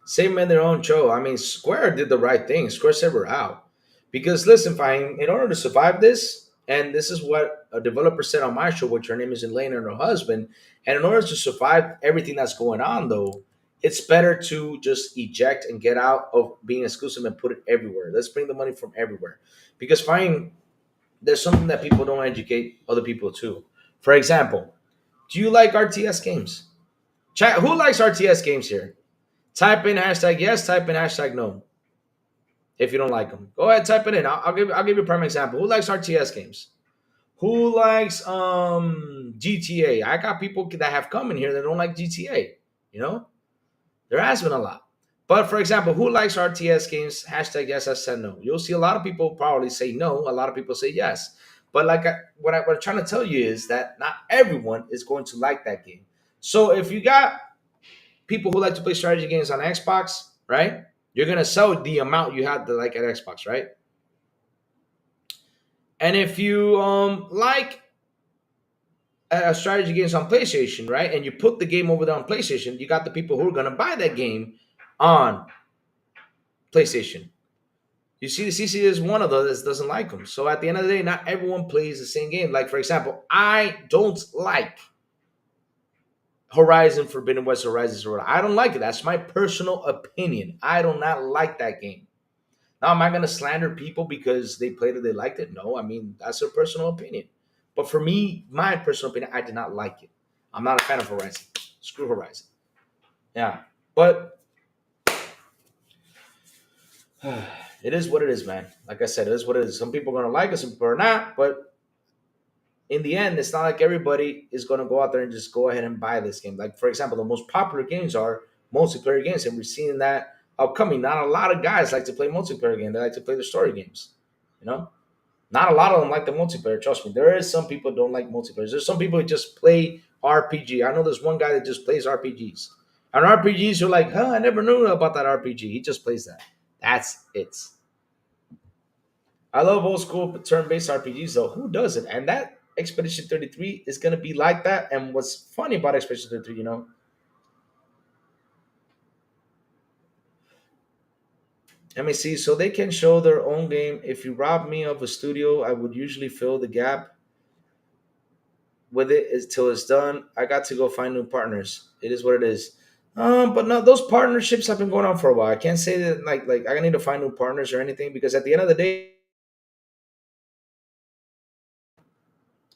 Speaker 3: same in their own show. I mean, Square did the right thing. Square said we're out. Because listen, fine, in order to survive this, and this is what a developer said on my show, which her name is Elena and her husband, and in order to survive everything that's going on, though, it's better to just eject and get out of being exclusive and put it everywhere. Let's bring the money from everywhere. Because fine, there's something that people don't educate other people to. For example, do you like RTS games? Chat, who likes RTS games here? Type in hashtag yes, type in hashtag no. If you don't like them, go ahead, type it in. I'll give you a prime example. Who likes RTS games? Who likes GTA? I got people that have come in here that don't like GTA. You know, there has been a lot. But for example, who likes RTS games? Hashtag yes, I said no. You'll see a lot of people probably say no. A lot of people say yes. But like what I'm trying to tell you is that not everyone is going to like that game. So if you got people who like to play strategy games on Xbox, right? You're gonna sell the amount you had to like at Xbox, right? And if you like strategy games on PlayStation, right, and you put the game over there on PlayStation, you got the people who are gonna buy that game on PlayStation. You see, the CC is one of those that doesn't like them. So at the end of the day, not everyone plays the same game. Like for example, I don't like Horizon Forbidden West, Horizon. I don't like it. That's my personal opinion. I do not like that game. Now, am I going to slander people because they played it, they liked it? No, I mean, that's their personal opinion. But for me, my personal opinion, I did not like it. I'm not a fan of Horizon. Screw Horizon. Yeah. But it is what it is, man. Like I said, it is what it is. Some people are going to like it, some people are not. But in the end, it's not like everybody is going to go out there and just go ahead and buy this game. Like, for example, the most popular games are multiplayer games, and we're seeing that upcoming. Not a lot of guys like to play multiplayer games. They like to play the story games. You know, not a lot of them like the multiplayer. Trust me, there is some people who don't like multiplayer. There's some people who just play RPG. I know there's one guy that just plays RPGs. And RPGs, you're like, huh, I never knew about that RPG. He just plays that. That's it. I love old school turn-based RPGs though. Who doesn't? And that Expedition 33 is gonna be like that. And what's funny about Expedition 33, let me see. So they can show their own game. If you rob me of a studio, I would usually fill the gap with it till it's done. I got to go find new partners. It is what it is. But no, those partnerships have been going on for a while. I can't say that like I need to find new partners or anything because at the end of the day,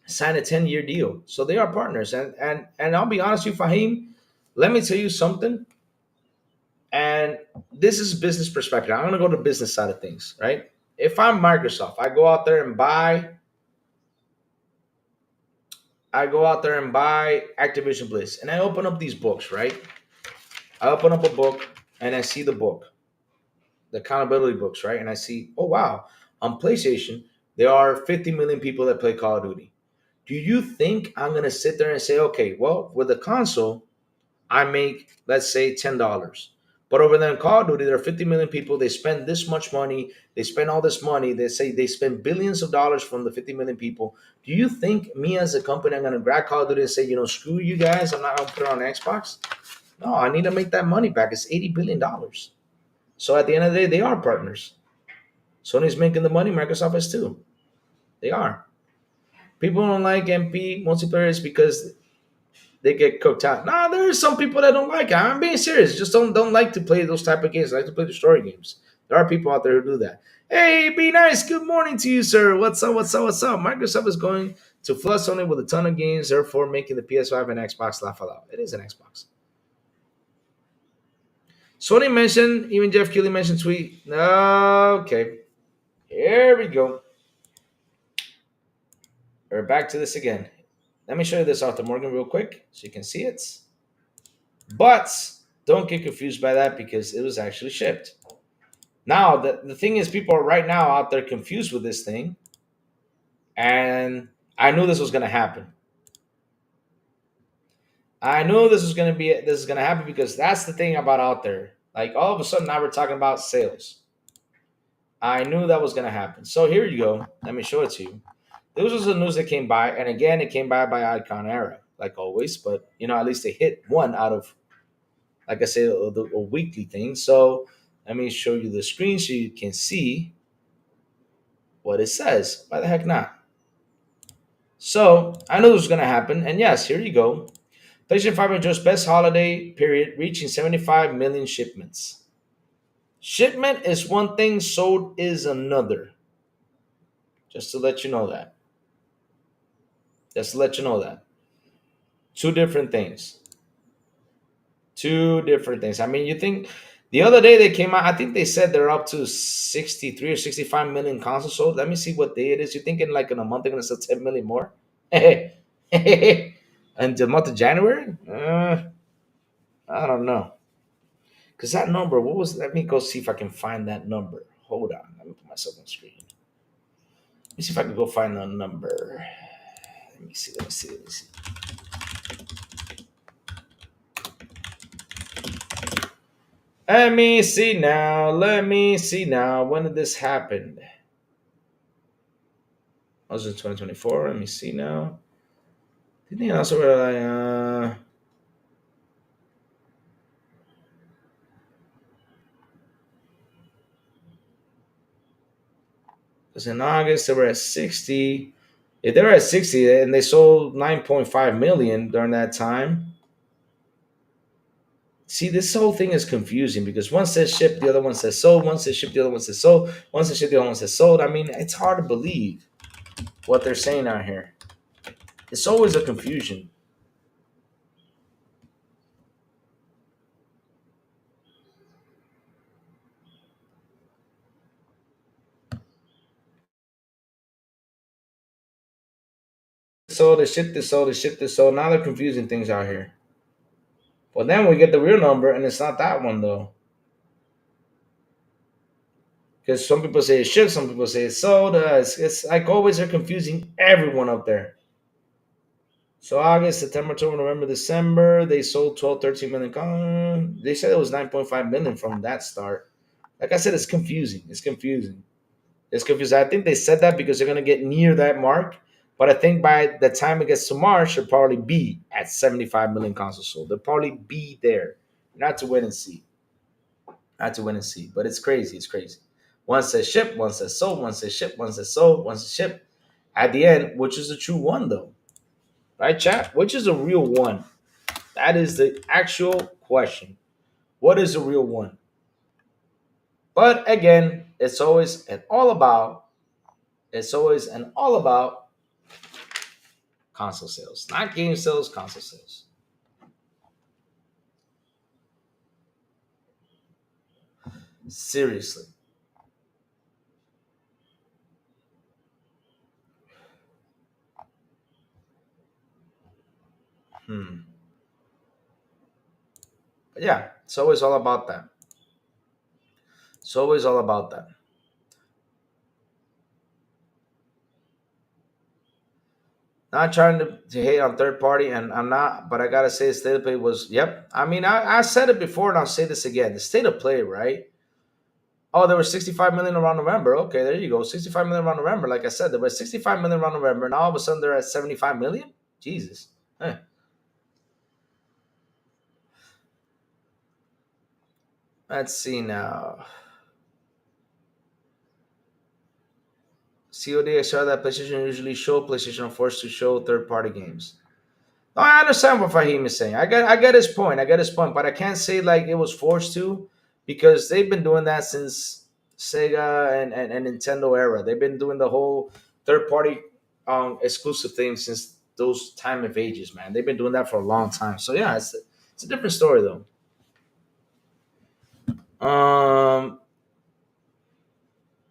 Speaker 3: sign a 10-year deal. So they are partners. And I'll be honest with you, Fahim, let me tell you something. And this is business perspective. I'm gonna go to the business side of things, right? If I'm Microsoft, I go out there and buy Activision Bliss and I open up these books, right? I open up a book and I see the book, the accountability books, right? And I see, oh wow, on PlayStation, there are 50 million people that play Call of Duty. Do you think I'm gonna sit there and say, okay, well, with the console, I make, let's say, $10. But over there in Call of Duty, there are 50 million people. They spend this much money. They spend all this money. They say they spend billions of dollars from the 50 million people. Do you think me as a company, I'm going to grab Call of Duty and say, screw you guys. I'm not going to put it on Xbox? No, I need to make that money back. It's $80 billion. So at the end of the day, they are partners. Sony's making the money. Microsoft is too. They are. People don't like MP multiplayer because they get cooked out. Nah, there are some people that don't like it. I'm being serious. Just don't like to play those type of games. They like to play the story games. There are people out there who do that. Hey, be nice. Good morning to you, sir. What's up? What's up? What's up? Microsoft is going to flood Sony with a ton of games, therefore making the PS5 and Xbox laugh aloud. It is an Xbox. Sony mentioned, even Jeff Keighley mentioned tweet. Okay, here we go. We're back to this again. Let me show you this, Arthur Morgan, real quick so you can see it. But don't get confused by that because it was actually shipped. Now, the thing is, people are right now out there confused with this thing. And I knew this was going to happen. I knew this is going to happen because that's the thing about out there. Like all of a sudden now we're talking about sales. I knew that was going to happen. So here you go. Let me show it to you. This was the news that came by. And again, it came by Icon Era, like always. But, at least they hit one out of, like I said, a weekly thing. So let me show you the screen so you can see what it says. Why the heck not? So I knew this was going to happen. And yes, here you go. PlayStation 5 enjoys best holiday period, reaching 75 million shipments. Shipment is one thing, sold is another. Just to let you know that. Just to let you know that. Two different things. Two different things. I mean, you think the other day they came out, I think they said they're up to 63 or 65 million consoles sold. Let me see what day it is. You thinking like in a month they're going to sell 10 million more? And the month of January? I don't know. Because that number, what was, let me go see if I can find that number. Hold on. Let me put myself on screen. Let me see if I can go find the number. Let me see. Let me see now. When did this happen? I was in 2024. Let me see now. Didn't they also like because in August they were at 60. If they were at 60 and they sold 9.5 million during that time. See, this whole thing is confusing because one says shipped, the other one says sold. One says shipped, the other one says sold. One says shipped, the other one says sold. I mean, it's hard to believe what they're saying out here. It's always a confusion. So they shipped this, so they shipped this, so now they're confusing things out here. But then we get the real number, and it's not that one though. Because some people say it's shipped, some people say it's sold. It's like always, they're confusing everyone up there. So August, September, October, November, December, they sold 12, 13 million. They said it was 9.5 million from that start. Like I said, it's confusing. It's confusing. It's confusing. I think they said that because they're going to get near that mark. But I think by the time it gets to March, they'll probably be at 75 million consoles sold. They'll probably be there. Not to wait and see. Not to wait and see. But it's crazy. It's crazy. One says ship, one says sold, one says ship, one says sold, one says ship. At the end, which is the true one, though? Right, chat? Which is the real one? That is the actual question. What is the real one? But again, it's always an all about console sales, not game sales, console sales. Seriously. But yeah, it's always all about that. It's always all about that. Not trying to hate on third party, and I'm not, but I gotta say, the state of play was, yep. I mean, I said it before, and I'll say this again. The state of play, right? Oh, there were 65 million around November. Okay, there you go. 65 million around November. Like I said, there was 65 million around November. Now all of a sudden they're at 75 million. Jesus. Huh. Let's see now. COD, I saw that PlayStation usually show PlayStation are forced to show third party games. No, I understand what Fahim is saying. I get his point. I get his point, but I can't say like it was forced to because they've been doing that since Sega and Nintendo era. They've been doing the whole third party exclusive thing since those time of ages, man. They've been doing that for a long time. So yeah, it's a different story though. Um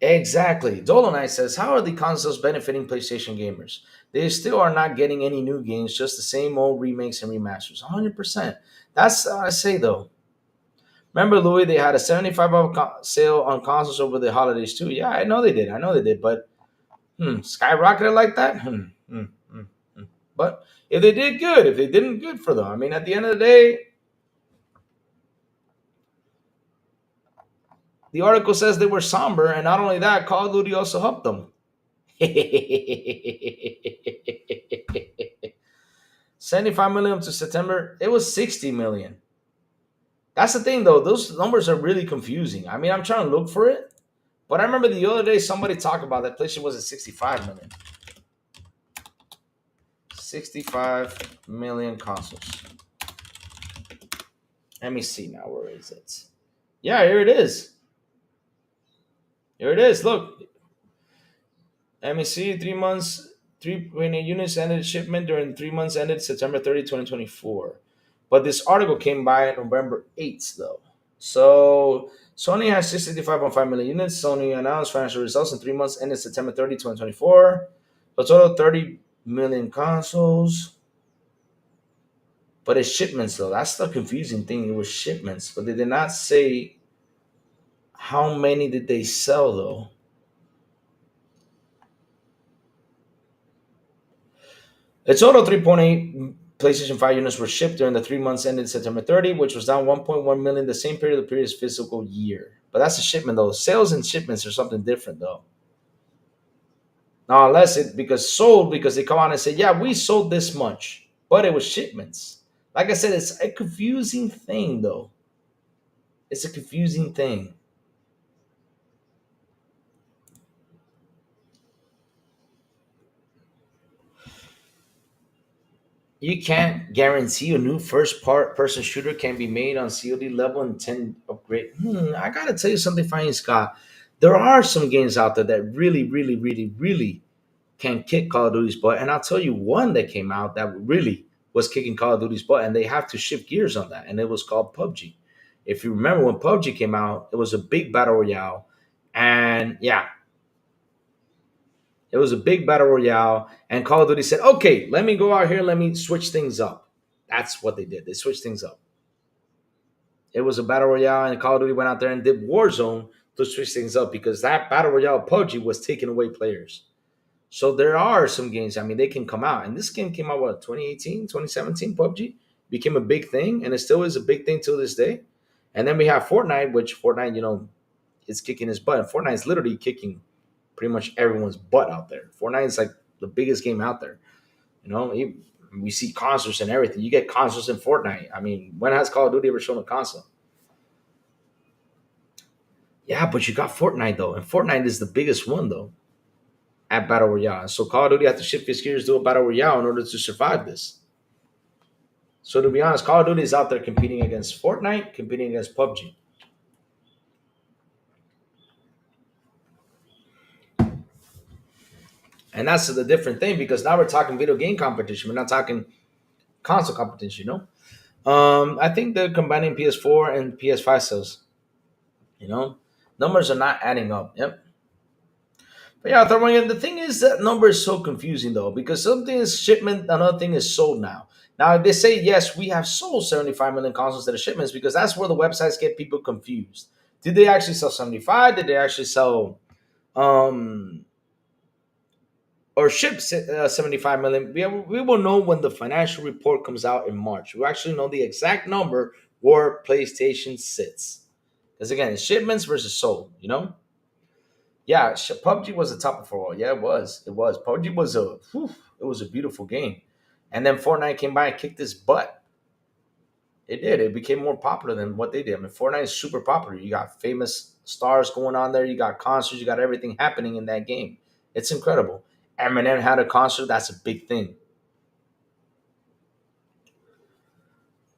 Speaker 3: Exactly. Dolomite says, "How are the consoles benefiting PlayStation gamers? They still are not getting any new games, just the same old remakes and remasters." 100%. That's I say though. Remember, Louis? They had a 75 sale on consoles over the holidays too. Yeah, I know they did. I know they did. But skyrocketed like that. Hmm. But if they did good, if they didn't, good for them. I mean, at the end of the day, the article says they were somber, and not only that, Call of Duty also helped them. 75 million to September. It was 60 million. That's the thing, though. Those numbers are really confusing. I mean, I'm trying to look for it, but I remember the other day somebody talked about that PlayStation was at 65 million. 65 million consoles. Let me see now. Where is it? Yeah, here it is. Here it is. Look, let me see. 3 months, 3.8 units ended shipment during 3 months ended September 30, 2024. But this article came by November 8th, though. So Sony has 65.5 million units. Sony announced financial results in 3 months ended September 30, 2024. A total of 30 million consoles. But it's shipments, though. That's the confusing thing. It was shipments. But they did not say how many did they sell, though. A total of 3.8 PlayStation 5 units were shipped during the 3 months ended September 30, which was down 1.1 million the same period of the previous fiscal year. But that's a shipment, though. Sales and shipments are something different, though. Now, unless it because sold because they come out and say, yeah, we sold this much, but it was shipments. Like I said, it's a confusing thing, though. It's a confusing thing. You can't guarantee a new person shooter can be made on COD level and 10 upgrade. I gotta tell you something funny, Scott. There are some games out there that really, really, really, really can kick Call of Duty's butt. And I'll tell you one that came out that really was kicking Call of Duty's butt, and they have to shift gears on that, and it was called PUBG. If you remember when PUBG came out, it was a big battle royale. And yeah, it was a big battle royale, and Call of Duty said, "Okay, let me go out here, let me switch things up." That's what they did. They switched things up. It was a battle royale, and Call of Duty went out there and did Warzone to switch things up because that battle royale PUBG was taking away players. So there are some games. I mean, they can come out, and this game came out what 2018, 2017. PUBG became a big thing, and it still is a big thing till this day. And then we have Fortnite, which Fortnite, is kicking his butt. Fortnite is literally kicking pretty much everyone's butt out there. Fortnite is like the biggest game out there. We see concerts and everything. You get concerts in Fortnite. I mean, when has Call of Duty ever shown a console? Yeah, but you got Fortnite though, and Fortnite is the biggest one though at Battle Royale. So Call of Duty has to shift its gears to a Battle Royale in order to survive this. So to be honest, Call of Duty is out there competing against Fortnite, competing against PUBG. And that's the different thing because now we're talking video game competition. We're not talking console competition. I think they're combining PS4 and PS5 sales. You know, numbers are not adding up. Yep. But yeah, Thermal, the thing is that number is so confusing though, because something is shipment, another thing is sold now. Now they say yes, we have sold 75 million consoles that are shipments because that's where the websites get people confused. Did they actually sell 75? Did they actually sell um or ship 75 million. We will know when the financial report comes out in March. We'll actually know the exact number where PlayStation sits. Because again, it's shipments versus sold, you know? Yeah, PUBG was the top for all. Yeah, it was. It was. PUBG was it was a beautiful game. And then Fortnite came by and kicked his butt. It did. It became more popular than what they did. I mean, Fortnite is super popular. You got famous stars going on there. You got concerts. You got everything happening in that game. It's incredible. Eminem had a concert. That's a big thing.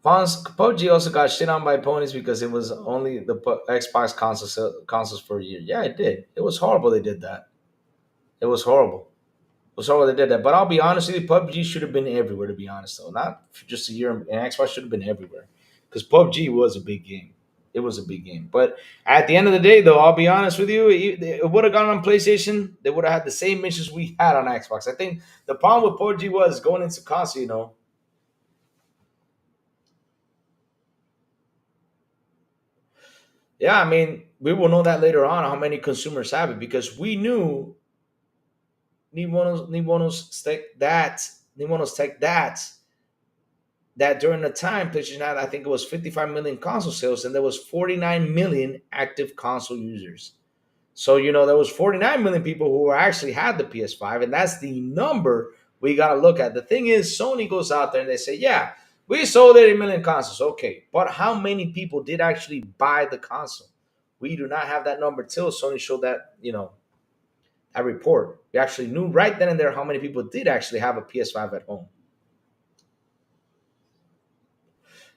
Speaker 3: PUBG also got shit on by ponies because it was only the Xbox consoles for a year. Yeah, it did. It was horrible. They did that. It was horrible. It was horrible they did that. But I'll be honest with you, PUBG should have been everywhere. To be honest, though, not for just a year. And Xbox should have been everywhere because PUBG was a big game. It was a big game. But at the end of the day, though, I'll be honest with you, it would have gone on PlayStation. They would have had the same missions we had on Xbox. I think the problem with PUBG was going into console. Yeah, I mean, we will know that later on how many consumers have it because we knew Nivonos Tech that during the time PlayStation had, I think it was 55 million console sales and there was 49 million active console users. So there was 49 million people who actually had the PS5, and that's the number we got to look at. The thing is, Sony goes out there and they say, "Yeah, we sold 80 million consoles." Okay, but how many people did actually buy the console? We do not have that number till Sony showed that report. We actually knew right then and there how many people did actually have a PS5 at home.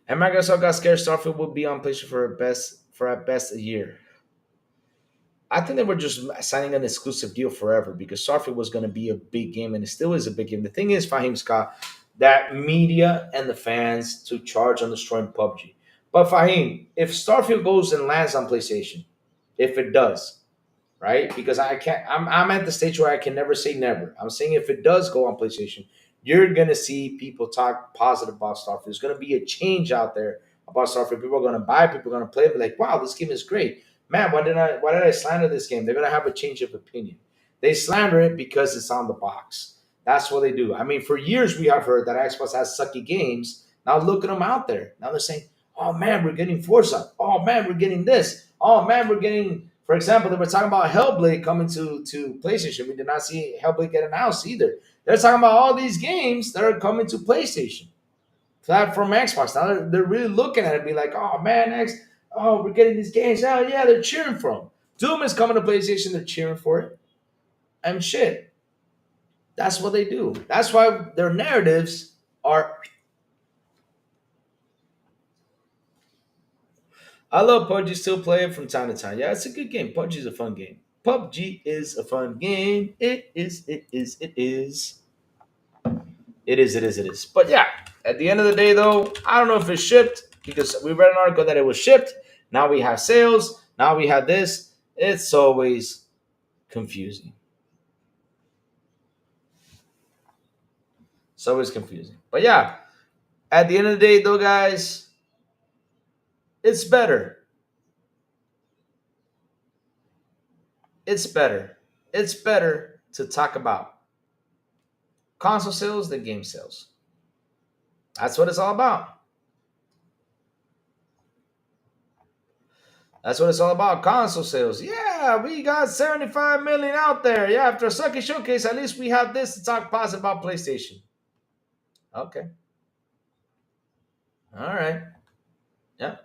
Speaker 3: And Microsoft got scared Starfield would be on PlayStation for at best a year. I think they were just signing an exclusive deal forever because Starfield was going to be a big game and it still is a big game. The thing is, Fahim Scott, that media and the fans to charge on destroying PUBG. But Fahim, if Starfield goes and lands on PlayStation, if it does, right? Because I'm at the stage where I can never say never. I'm saying if it does go on PlayStation, you're gonna see people talk positive about Starfield. There's gonna be a change out there about Starfield. People are gonna buy, people are gonna play, be like, wow, this game is great. Man, why did I slander this game? They're gonna have a change of opinion. They slander it because it's on the box. That's what they do. I mean, for years we have heard that Xbox has sucky games. Now look at them out there. Now they're saying, oh man, we're getting Forza. Oh man, we're getting this. Oh man, we're getting, for example, they were talking about Hellblade coming to PlayStation. We did not see Hellblade get announced either. They're talking about all these games that are coming to PlayStation, platform Xbox. Now they're really looking at it, be like, oh man, oh, we're getting these games. Oh yeah, they're cheering for them. Doom is coming to PlayStation. They're cheering for it. And shit, that's what they do. That's why their narratives are. I love PUBG. Still play it from time to time. Yeah, it's a good game. PUBG is a fun game. PUBG is a fun game. It is. It is. It is. It is. It is. It is. But yeah, at the end of the day, though, I don't know if it's shipped because we read an article that it was shipped. Now we have sales. Now we have this. It's always confusing. It's always confusing. But yeah, at the end of the day, though, guys, it's better. It's better. It's better to talk about console sales than game sales. That's what it's all about. That's what it's all about. Console sales. Yeah, we got 75 million out there. Yeah, after a sucky showcase, at least we have this to talk positive about PlayStation. Okay. All right. Yeah.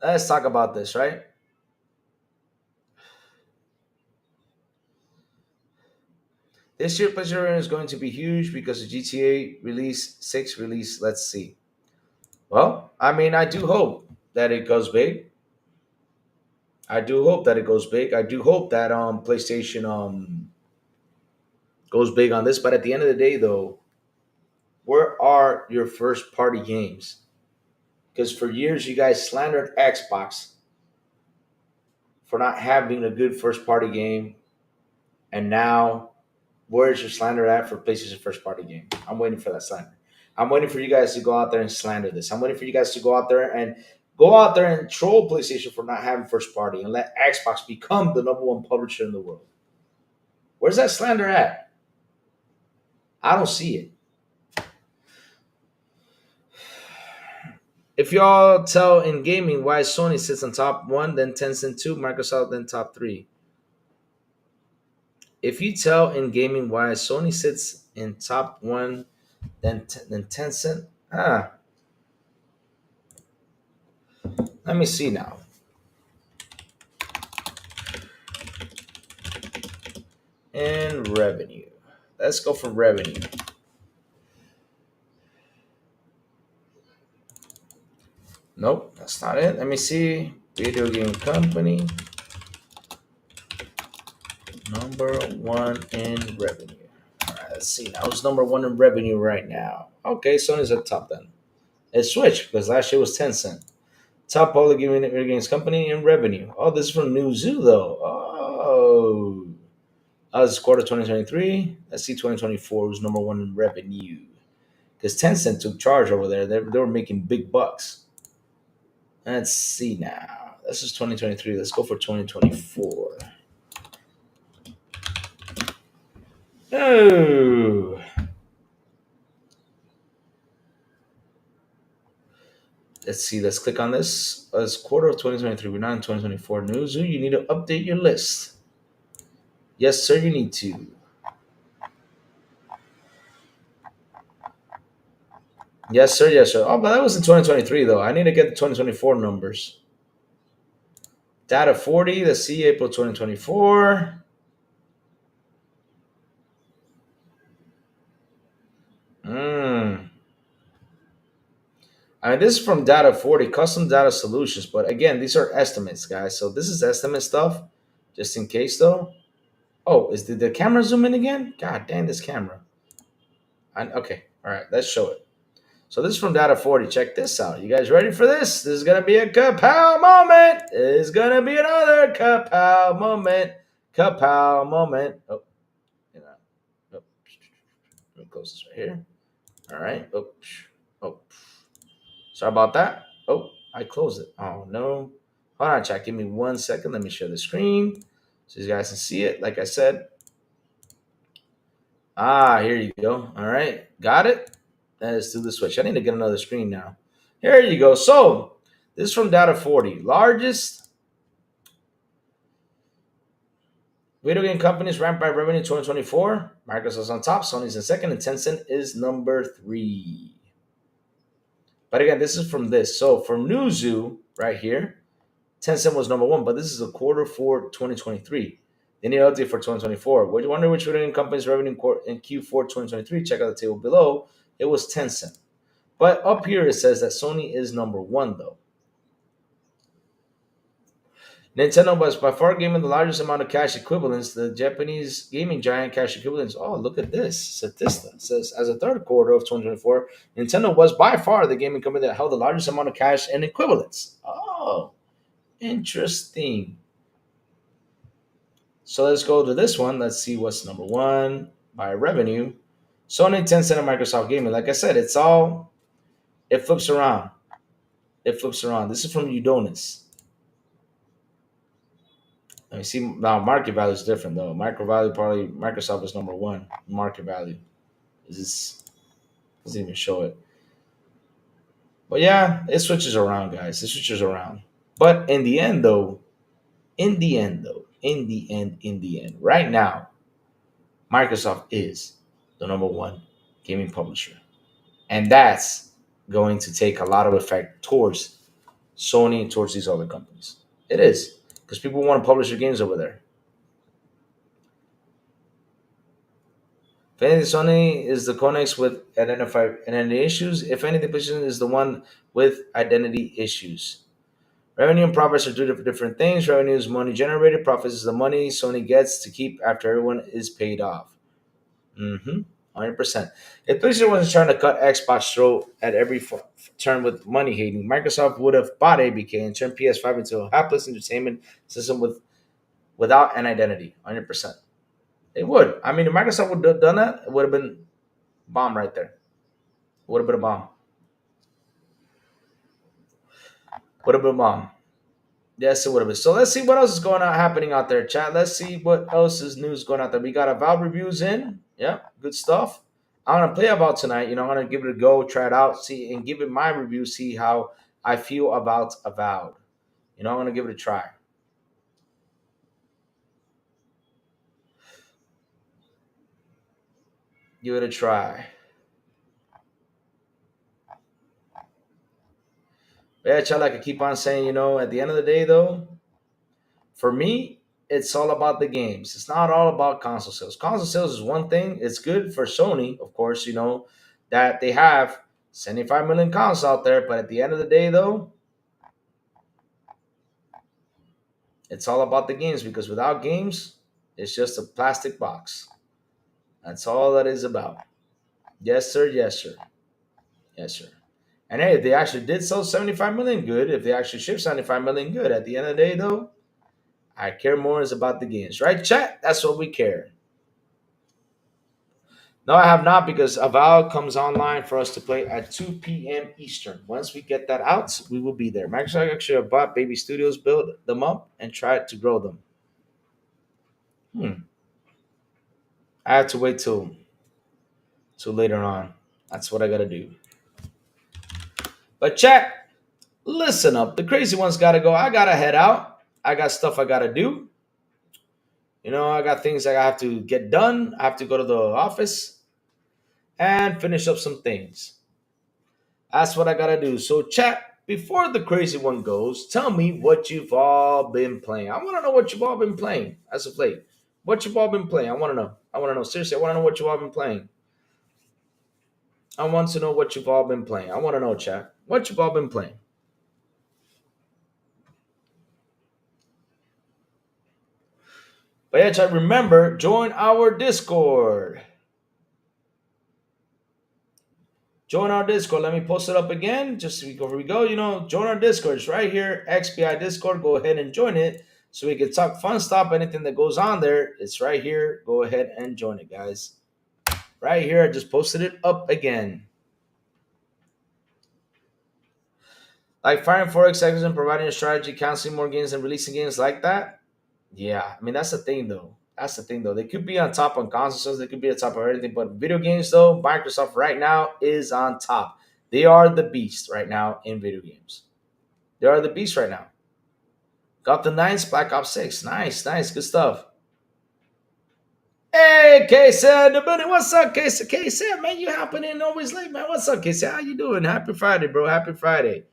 Speaker 3: Let's talk about this, right? This year, PlayStation is going to be huge because of GTA release, 6 release. Let's see. Well, I mean, I do hope that it goes big. I do hope that it goes big. I do hope that PlayStation goes big on this. But at the end of the day, though, where are your first party games? Because for years you guys slandered Xbox for not having a good first party game, and now where is your slander at for PlayStation first party game? I'm waiting for that slander. I'm waiting for you guys to go out there and slander this. I'm waiting for you guys to go out there and Go out there and troll PlayStation for not having first party and let Xbox become the number one publisher in the world. Where's that slander at? I don't see it. If y'all tell in gaming why Sony sits on top one, then Tencent two, Microsoft then top three. If you tell in gaming why Sony sits in top one, then Tencent, let me see now. And revenue. Let's go for revenue. Nope, that's not it. Let me see. Video game company. Number one in revenue. All right, let's see. Now who's number one in revenue right now? Okay, Sony's at top then. It switched because last year was Tencent. Top public video games company in revenue. Oh, this is from New Zoo though. This is quarter 2023. Let's see 2024 who's number one in revenue. Because Tencent took charge over there. They were making big bucks. Let's see now. This is 2023. Let's go for 2024. Oh. Let's see. Let's click on this. It's quarter of 2023. We're not in 2024 news. You need to update your list. Yes, sir, you need to. Yes, sir. Yes, sir. Oh, but that was in 2023, though. I need to get the 2024 numbers. Data 40. Let's see. April 2024. I mean, this is from Data 40, Custom Data Solutions. But again, these are estimates, guys. So this is estimate stuff, just in case, though. Oh, did the camera zoom in again? God damn, this camera. Okay, all right, let's show it. So this is from Data 40. Check this out. You guys ready for this? This is going to be a kapow moment. It's going to be another kapow moment. Kapow moment. Oh, you know. Oh. Let me close this right here. All right. Oh. Sorry about that. Oh, I closed it. Oh, no. Hold on, chat. Give me 1 second. Let me share the screen so you guys can see it. Like I said. Here you go. All right. Got it? Let's do the switch. I need to get another screen now. Here you go. So, this is from Data 40. Largest video game companies ranked by revenue 2024. Microsoft's on top. Sony's in second. And Tencent is number 3. But again, this is from this. So, from Newzoo right here, Tencent was number 1. But this is a quarter for 2023. They need an update for 2024. Would you wonder which video game company's revenue in Q4 2023? Check out the table below. It was Tencent. But up here it says that Sony is number 1, though. Nintendo was by far gaining the largest amount of cash equivalents. The Japanese gaming giant cash equivalents. Oh, look at this. Statista. It says, as a third quarter of 2024, Nintendo was by far the gaming company that held the largest amount of cash and equivalents. Oh, interesting. So let's go to this one. Let's see what's number 1 by revenue. Sony, Tencent, and Microsoft Gaming. Like I said, it flips around. It flips around. This is from Udonis. Let me see. Now, market value is different, though. Market value, probably Microsoft is number 1. Market value. Doesn't even show it. But yeah, it switches around, guys. It switches around. But in the end, right now, Microsoft is the number 1 gaming publisher. And that's going to take a lot of effect towards Sony and towards these other companies. It is. Because people want to publish their games over there. If anything, Sony is the Conex with identity issues. If anything, PlayStation is the one with identity issues. Revenue and profits are two different things. Revenue is money generated. Profits is the money Sony gets to keep after everyone is paid off. 100%. If PlayStation wasn't trying to cut Xbox throat at every turn with money hating, Microsoft would have bought ABK and turned PS5 into a hapless entertainment system without an identity. 100%. It would. I mean, if Microsoft would have done that, it would have been a bomb right there. It would have been a bomb. What about mom? Yes, it would have been. So let's see what else is going on happening out there, chat. Let's see what else is news going out there. We got Avowed reviews in. Yeah, good stuff. I'm gonna play Avowed tonight. I'm gonna give it a go, try it out, see, and give it my review, see how I feel about Avowed. I'm gonna give it a try. Give it a try. But yeah, chat. Like I keep on saying, at the end of the day, though, for me, it's all about the games. It's not all about console sales. Console sales is one thing. It's good for Sony, of course, that they have 75 million consoles out there. But at the end of the day, though, it's all about the games because without games, it's just a plastic box. That's all that is about. Yes, sir. Yes, sir. Yes, sir. And hey, if they actually did sell 75 million, good. If they actually shipped 75 million, good. At the end of the day, though, I care more is about the games, right, chat? That's what we care. No, I have not because Avowed comes online for us to play at 2 p.m. Eastern. Once we get that out, we will be there. Actually, I bought Baby Studios, built them up, and tried to grow them. I have to wait till later on. That's what I gotta do. But chat, listen up. The crazy one's gotta go. I gotta head out. I got stuff I gotta do. I got things I have to get done. I have to go to the office and finish up some things. That's what I gotta do. So, chat, before the crazy one goes, tell me what you've all been playing. I wanna know what you've all been playing as of late. What you've all been playing. I wanna know. I wanna know. Seriously, I wanna know what you've all been playing. I want to know what you've all been playing. I wanna know, chat. What you've all been playing. But yeah, chat, remember, join our Discord. Join our Discord. Let me post it up again. Just so we go. Join our Discord. It's right here. XBI Discord. Go ahead and join it so we can talk fun stuff. Anything that goes on there, it's right here. Go ahead and join it, guys. Right here. I just posted it up again. Like firing forex experts and providing a strategy, canceling more games and releasing games like that. Yeah, I mean that's the thing though. That's the thing though. They could be on top on consoles. They could be on top of everything. But video games though, Microsoft right now is on top. They are the beast right now in video games. They are the beast right now. Got the Nines, Black Ops 6. Nice, nice, good stuff. Hey, Casey in the building. What's up, Casey? Casey, man, you hopping in always late, man. What's up, Casey? How you doing? Happy Friday, bro. Happy Friday.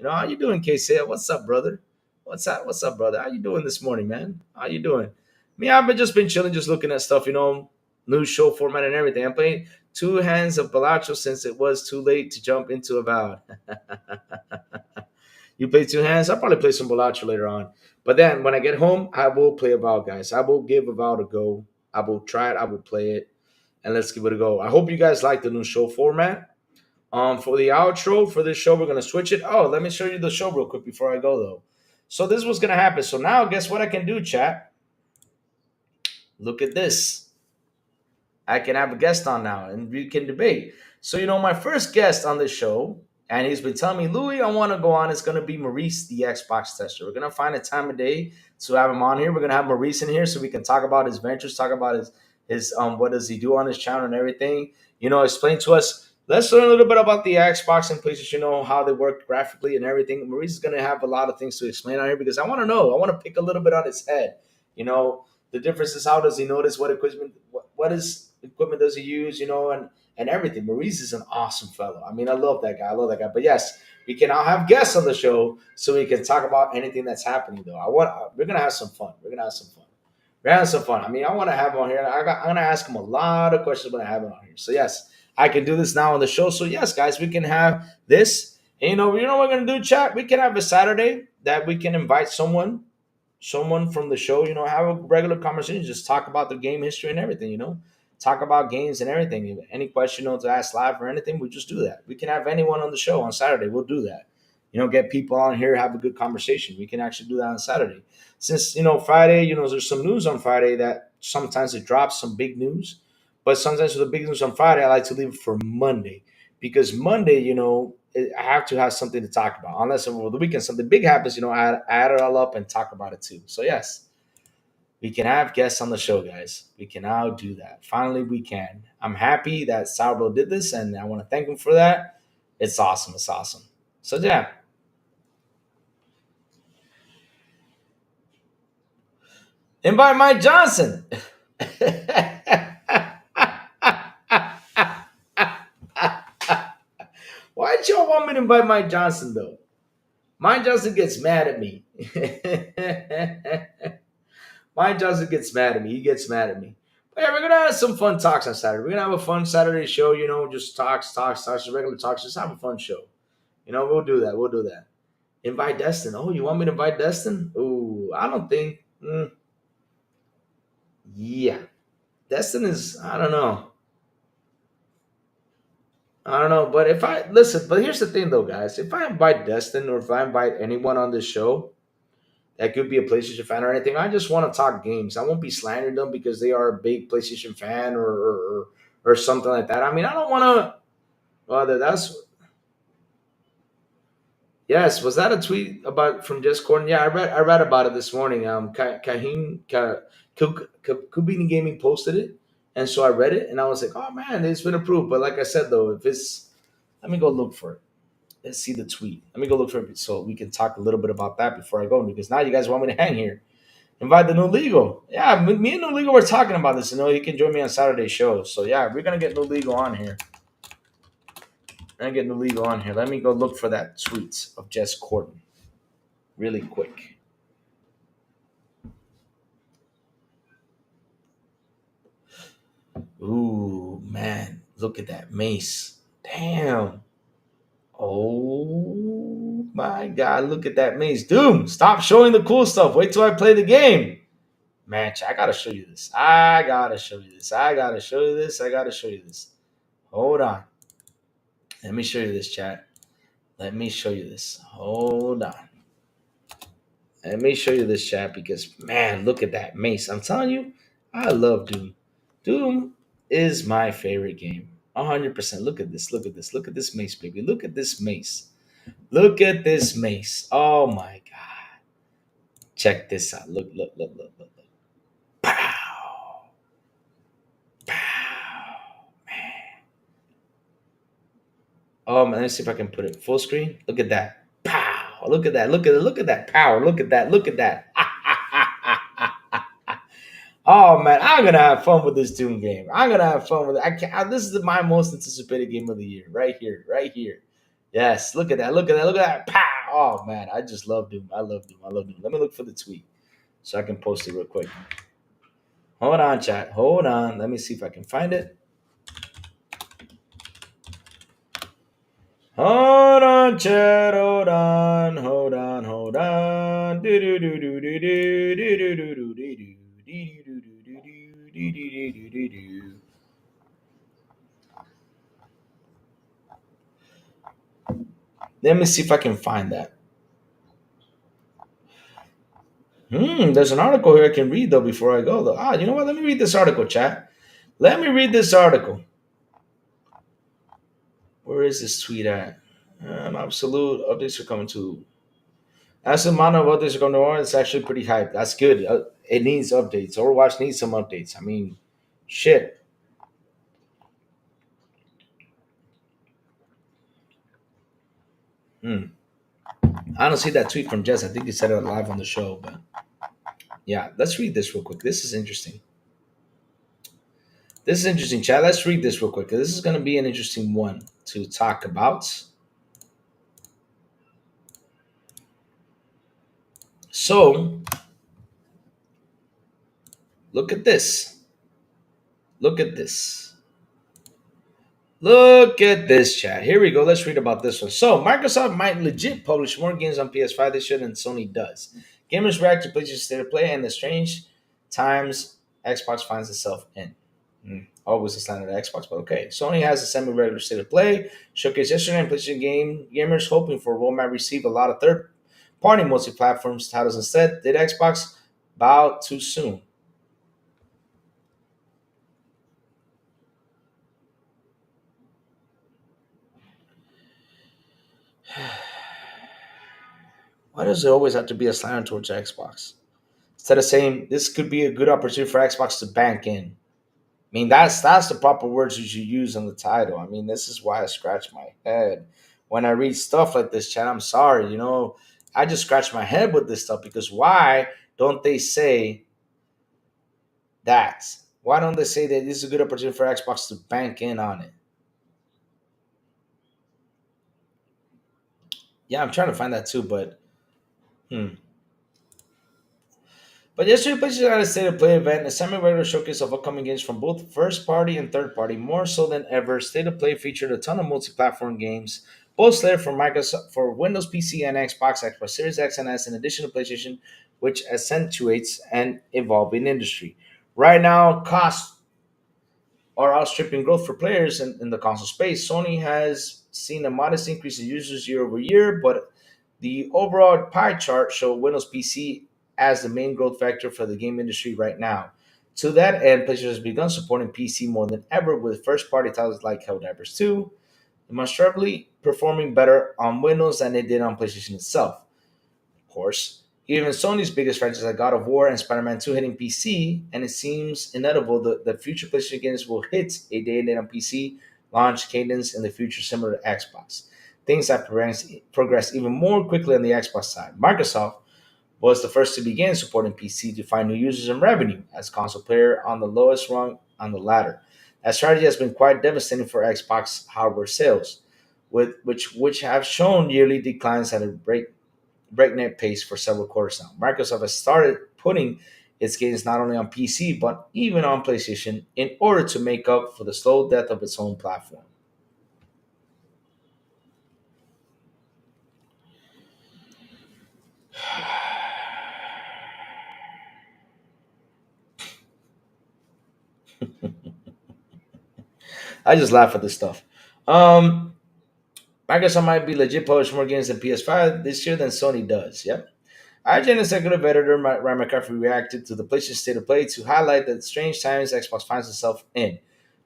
Speaker 3: How you doing, Casey? What's up, brother? What's up? What's up, brother? How you doing this morning, man? How you doing? Me, I've been just been chilling, just looking at stuff, new show format and everything. I'm playing two hands of Balacho since it was too late to jump into Avowed. You play two hands? I'll probably play some Balacho later on. But then when I get home, I will play Avowed, guys. I will give Avowed a go. I will try it. I will play it. And let's give it a go. I hope you guys like the new show format. For the outro for this show, we're gonna switch it. Oh, let me show you the show real quick before I go though. So this was gonna happen. So now guess what I can do, chat? Look at this. I can have a guest on now and we can debate. So my first guest on this show, and he's been telling me, Louis, I want to go on. It's gonna be Maurice, the Xbox tester. We're gonna find a time of day to have him on here. We're gonna have Maurice in here so we can talk about his ventures, talk about his what does he do on his channel and everything. Explain to us. Let's learn a little bit about the Xbox and PlayStation, how they work graphically and everything. Maurice is going to have a lot of things to explain on here because I want to know. I want to pick a little bit on his head. The difference is how does he notice what equipment, what is equipment does he use, and everything. Maurice is an awesome fellow. I mean, I love that guy. I love that guy. But yes, we can now have guests on the show so we can talk about anything that's happening, though. We're going to have some fun. We're going to have some fun. We're going to have some fun. I mean, I want to have him on here. I'm going to ask him a lot of questions when I have him on here. So, yes. I can do this now on the show. So yes, guys, we can have this. And, what we're going to do, chat? We can have a Saturday that we can invite someone from the show, have a regular conversation, just talk about the game history and everything, talk about games and everything. Any question to ask live or anything, we just do that. We can have anyone on the show on Saturday. We'll do that. Get people on here, have a good conversation. We can actually do that on Saturday. Since, Friday, there's some news on Friday that sometimes it drops some big news. But sometimes for the big news on Friday, I like to leave it for Monday because Monday, I have to have something to talk about. Unless over the weekend something big happens, I add it all up and talk about it too. So yes, we can have guests on the show, guys. We can now do that. Finally, we can. I'm happy that Sourblow did this, and I want to thank him for that. It's awesome. It's awesome. So yeah, invite Mike Johnson. Why did y'all want me to invite Mike Johnson though? Mike Johnson gets mad at me. Mike Johnson gets mad at me. He gets mad at me. But yeah, we're gonna have some fun talks on Saturday. We're gonna have a fun Saturday show. Just talks, just regular talks. Just have a fun show. We'll do that. We'll do that. Invite Destin. Oh, you want me to invite Destin? Oh, I don't think. Yeah, Destin is. I don't know. I don't know. But if I listen, but here's the thing, though, guys. If I invite Destin or if I invite anyone on this show, that could be a PlayStation fan or anything. I just want to talk games. I won't be slandering them because they are a big PlayStation fan or something like that. I mean, I don't want to. Well, that's yes. Was that a tweet about from Jess Corden? Yeah, I read about it this morning. Kubini Gaming posted it, and so I read it, and I was like, oh man, it's been approved. But like I said though, if it's, let me go look for it. Let's see the tweet. Let me go look for it so we can talk a little bit about that before I go because now you guys want me to hang here. Invite the new legal. Yeah, me and new legal were talking about this. He can join me on Saturday shows. So yeah, we're gonna get new legal on here. We're gonna get new legal on here. Let me go look for that tweet of Jess Corden, really quick. Ooh man, look at that mace. Damn. Oh my God, look at that mace. Doom, stop showing the cool stuff. Wait till I play the game. Man, I gotta show you this. I gotta show you this. I gotta show you this. I gotta show you this. Hold on. Let me show you this, chat. Let me show you this. Hold on. Let me show you this, chat, because man, look at that mace. I'm telling you, I love Doom. Doom is my favorite game. 100%. Look at this. Look at this. Look at this mace, baby. Look at this mace. Look at this mace. Oh my God. Check this out. Look, look, look, look, look, look. Pow. Pow. Oh man, let's see if I can put it full screen. Look at that. Pow. Look at that. Look at that power. Look at that. Look at that. Oh man, I'm gonna have fun with this Doom game. I'm gonna have fun with it. This is my most anticipated game of the year, right here, right here. Yes, look at that, look at that, look at that. Pow! Oh man, I just love Doom. I love Doom. I love Doom. Let me look for the tweet so I can post it real quick. Hold on, chat. Hold on. Let me see if I can find it. Hold on, chat. Hold on. Hold on. Hold on. Do do do do do do do do do do do do. Let me see if I can find that. There's an article here I can read though before I go though. You know what? Let me read this article, chat. Let me read this article. Where is this tweet at? Absolute updates are coming to. As the amount of updates are coming on, it's actually pretty hype. That's good. It needs updates. Overwatch needs some updates. I mean, shit. I don't see that tweet from Jess. I think he said it live on the show, but yeah, let's read this real quick. This is interesting. This is interesting, chat. Let's read this real quick. This is going to be an interesting one to talk about. So, look at this. Look at this. Look at this, chat. Here we go. Let's read about this one. So, Microsoft might legit publish more games on PS5 this year than Sony does. Gamers react to PlayStation State of Play and the strange times Xbox finds itself in. Always a slander to Xbox, but okay. Sony has a semi-regular State of Play showcase yesterday, and PlayStation gamers hoping for will might receive a lot of third-party multi-platform titles instead. Did Xbox bow too soon? Why does it always have to be a slant towards Xbox? Instead of saying this could be a good opportunity for Xbox to bank in. I mean, that's the proper words you should use in the title. I mean, this is why I scratch my head when I read stuff like this, Chad. I'm sorry, I just scratch my head with this stuff because why don't they say that? Why don't they say that this is a good opportunity for Xbox to bank in on it? Yeah, I'm trying to find that too, but hmm. But yesterday, PlayStation had a state of play event, a semi-regular showcase of upcoming games from both first-party and third-party. More so than ever, state of play featured a ton of multi-platform games, both slated for Microsoft for Windows PC and Xbox, Xbox Series X and S, in addition to PlayStation, which accentuates an evolving industry. Right now, costs are outstripping growth for players in the console space. Sony has seen a modest increase in users year over year, but the overall pie chart shows Windows PC as the main growth factor for the game industry right now. To that end, PlayStation has begun supporting PC more than ever with first-party titles like Helldivers 2, demonstrably performing better on Windows than it did on PlayStation itself. Of course, even Sony's biggest franchises like God of War and Spider-Man 2 hitting PC, and it seems inevitable that future PlayStation games will hit a day-and-date on PC launch cadence in the future similar to Xbox. Things have progressed even more quickly on the Xbox side. Microsoft was the first to begin supporting PC to find new users and revenue as console player on the lowest rung on the ladder. That strategy has been quite devastating for Xbox hardware sales, with which have shown yearly declines at a breakneck pace for several quarters now. Microsoft has started putting its games not only on PC but even on PlayStation in order to make up for the slow death of its own platform. I just laugh at this stuff. Um, Microsoft might be legit publish more games than PS5 this year than Sony does. Yep. IGN executive editor Ryan McCaffrey reacted to the PlayStation State of Play to highlight the strange times Xbox finds itself in.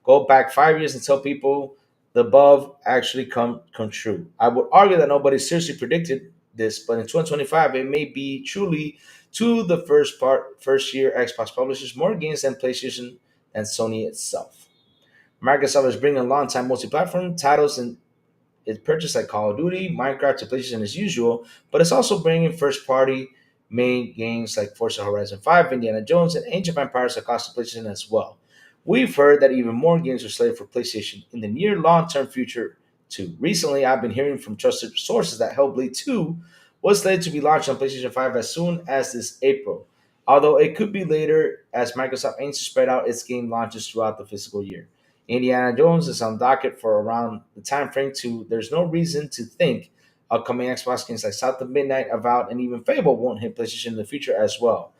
Speaker 3: Go back 5 years and tell people the above actually come true. I would argue that nobody seriously predicted this, but in 2025 it may be truly to the first year Xbox publishes more games than PlayStation and Sony itself. Microsoft is bringing long-time multi-platform titles and it's purchased like Call of Duty, Minecraft to PlayStation as usual, but it's also bringing first party main games like Forza Horizon 5, Indiana Jones, and Age of Empires across the PlayStation as well. We've heard that even more games are slated for PlayStation in the near long term future, too. Recently, I've been hearing from trusted sources that Hellblade 2 was slated to be launched on PlayStation 5 as soon as this April, although it could be later as Microsoft aims to spread out its game launches throughout the fiscal year. Indiana Jones is on docket for around the time frame too. There's no reason to think upcoming Xbox games like South of Midnight, Avowed, and even Fable won't hit PlayStation in the future as well.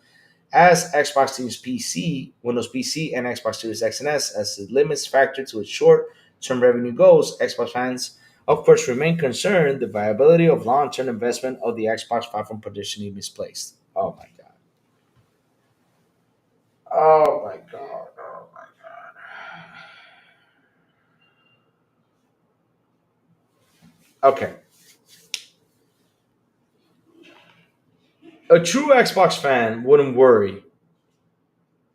Speaker 3: As Xbox teams PC, Windows PC, and Xbox Series X and S as the limits factor to its short-term revenue goals, Xbox fans, of course, remain concerned the viability of long-term investment of the Xbox platform potentially misplaced. Oh my god. Oh my god. Oh my god. Okay. A true Xbox fan wouldn't worry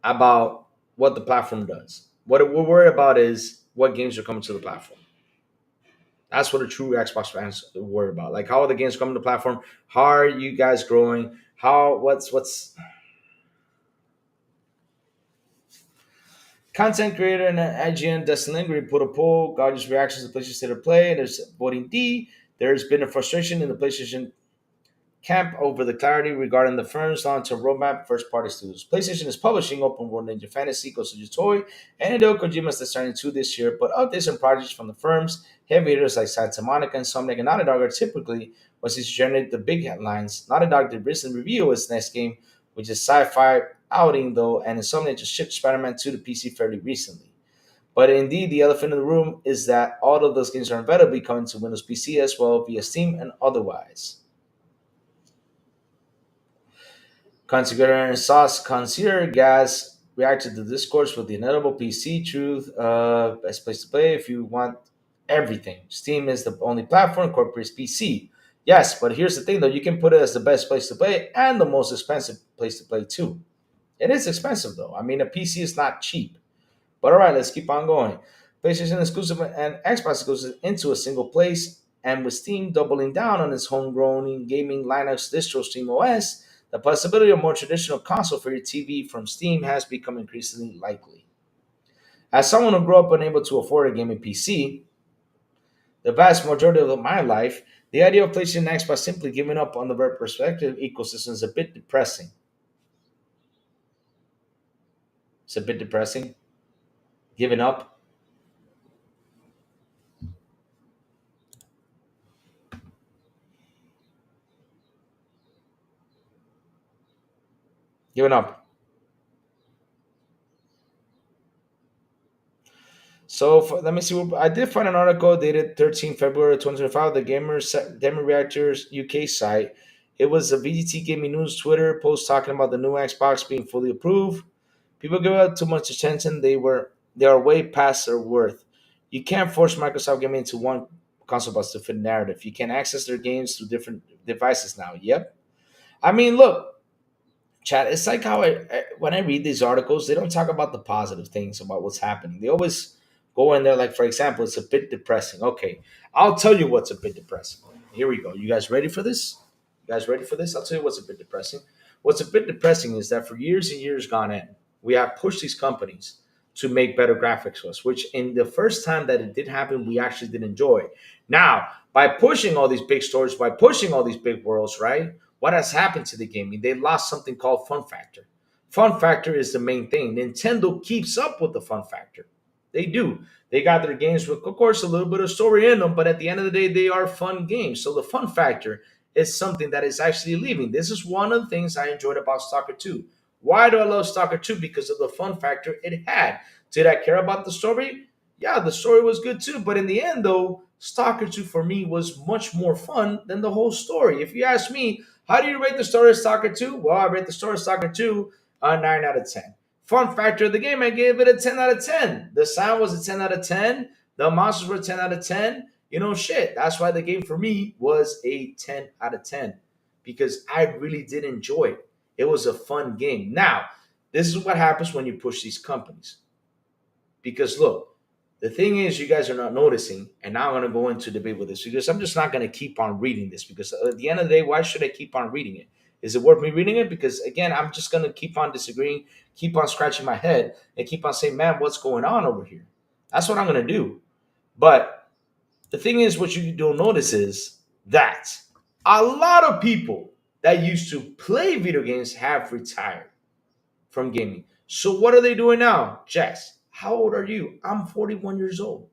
Speaker 3: about what the platform does. What we're worried about is what games are coming to the platform. That's what a true Xbox fans worry about. Like how are the games coming to the platform? How are you guys growing? How what's content creator and IGN Dustin Lingry put a poll, Gaudi's reactions to PlayStation State of Play. There's voting D. There's been a frustration in the PlayStation camp over the clarity regarding the firm's long-term roadmap first party studios. PlayStation is publishing Open World Ninja Fantasy, Ghost of Toy, and Hideo Kojima's Death Stranding 2 this year, but updates and projects from the firm's heavy hitters like Santa Monica and Insomniac and Naughty Dog are typically what seems to generate the big headlines. Naughty Dog did recently review its next game, which is sci-fi outing though, and Insomniac just shipped Spider-Man 2 to PC fairly recently. But indeed, the elephant in the room is that all of those games are inevitably coming to Windows PC as well via Steam and otherwise. Consider Sauce Consider Gas reacted to discourse with the inevitable PC truth. Best place to play if you want everything. Steam is the only platform incorporates PC. Yes, but here's the thing though, you can put it as the best place to play and the most expensive place to play too. It is expensive though. I mean, a PC is not cheap. But all right, let's keep on going. PlayStation exclusive and Xbox exclusive into a single place, and with Steam doubling down on its homegrown gaming Linux distro SteamOS, the possibility of more traditional console for your TV from Steam has become increasingly likely. As someone who grew up unable to afford a gaming PC, the vast majority of my life, the idea of PlayStation and Xbox simply giving up on the very perspective ecosystem is a bit depressing. It's a bit depressing. Giving up. Giving up. Let me see. I did find an article dated 13 February 2025. The Gamer Reactors UK site. It was a VGT Gaming News Twitter post talking about the new Xbox being fully approved. People give it too much attention. They are way past their worth. You can't force Microsoft Gaming into one console bus to fit narrative. You can access their games through different devices now. Yep. I mean, look, Chad, it's like how when I read these articles, they don't talk about the positive things about what's happening. They always go in there, like, for example, it's a bit depressing. Okay, I'll tell you what's a bit depressing. Here we go. You guys ready for this? You guys ready for this? I'll tell you what's a bit depressing. What's a bit depressing is that for years and years gone in, we have pushed these companies to make better graphics for us, which in the first time that it did happen, we actually did enjoy. Now, by pushing all these big stories, by pushing all these big worlds, right? What has happened to the gaming? They lost something called fun factor. Fun factor is the main thing. Nintendo keeps up with the fun factor. They do. They got their games with, of course, a little bit of story in them, but at the end of the day, they are fun games. So the fun factor is something that is actually leaving. This is one of the things I enjoyed about Stalker 2. Why do I love Stalker 2? Because of the fun factor it had. Did I care about the story? Yeah, the story was good too. But in the end, though, Stalker 2 for me was much more fun than the whole story. If you ask me, how do you rate the story of Stalker 2? Well, I rate the story of Stalker 2 a 9 out of 10. Fun factor of the game, I gave it a 10 out of 10. The sound was a 10 out of 10. The monsters were a 10 out of 10. You know, shit. That's why the game for me was a 10 out of 10 because I really did enjoy it. It was a fun game. Now, this is what happens when you push these companies. Because look, the thing is, you guys are not noticing, and now I'm going to go into debate with this because I'm just not going to keep on reading this because at the end of the day, why should I keep on reading it? Is it worth me reading it? Because again, I'm just going to keep on disagreeing, keep on scratching my head, and keep on saying, man, what's going on over here? That's what I'm going to do. But the thing is, what you don't notice is that a lot of people that used to play video games have retired from gaming. So what are they doing now? Jess, how old are you? I'm 41 years old.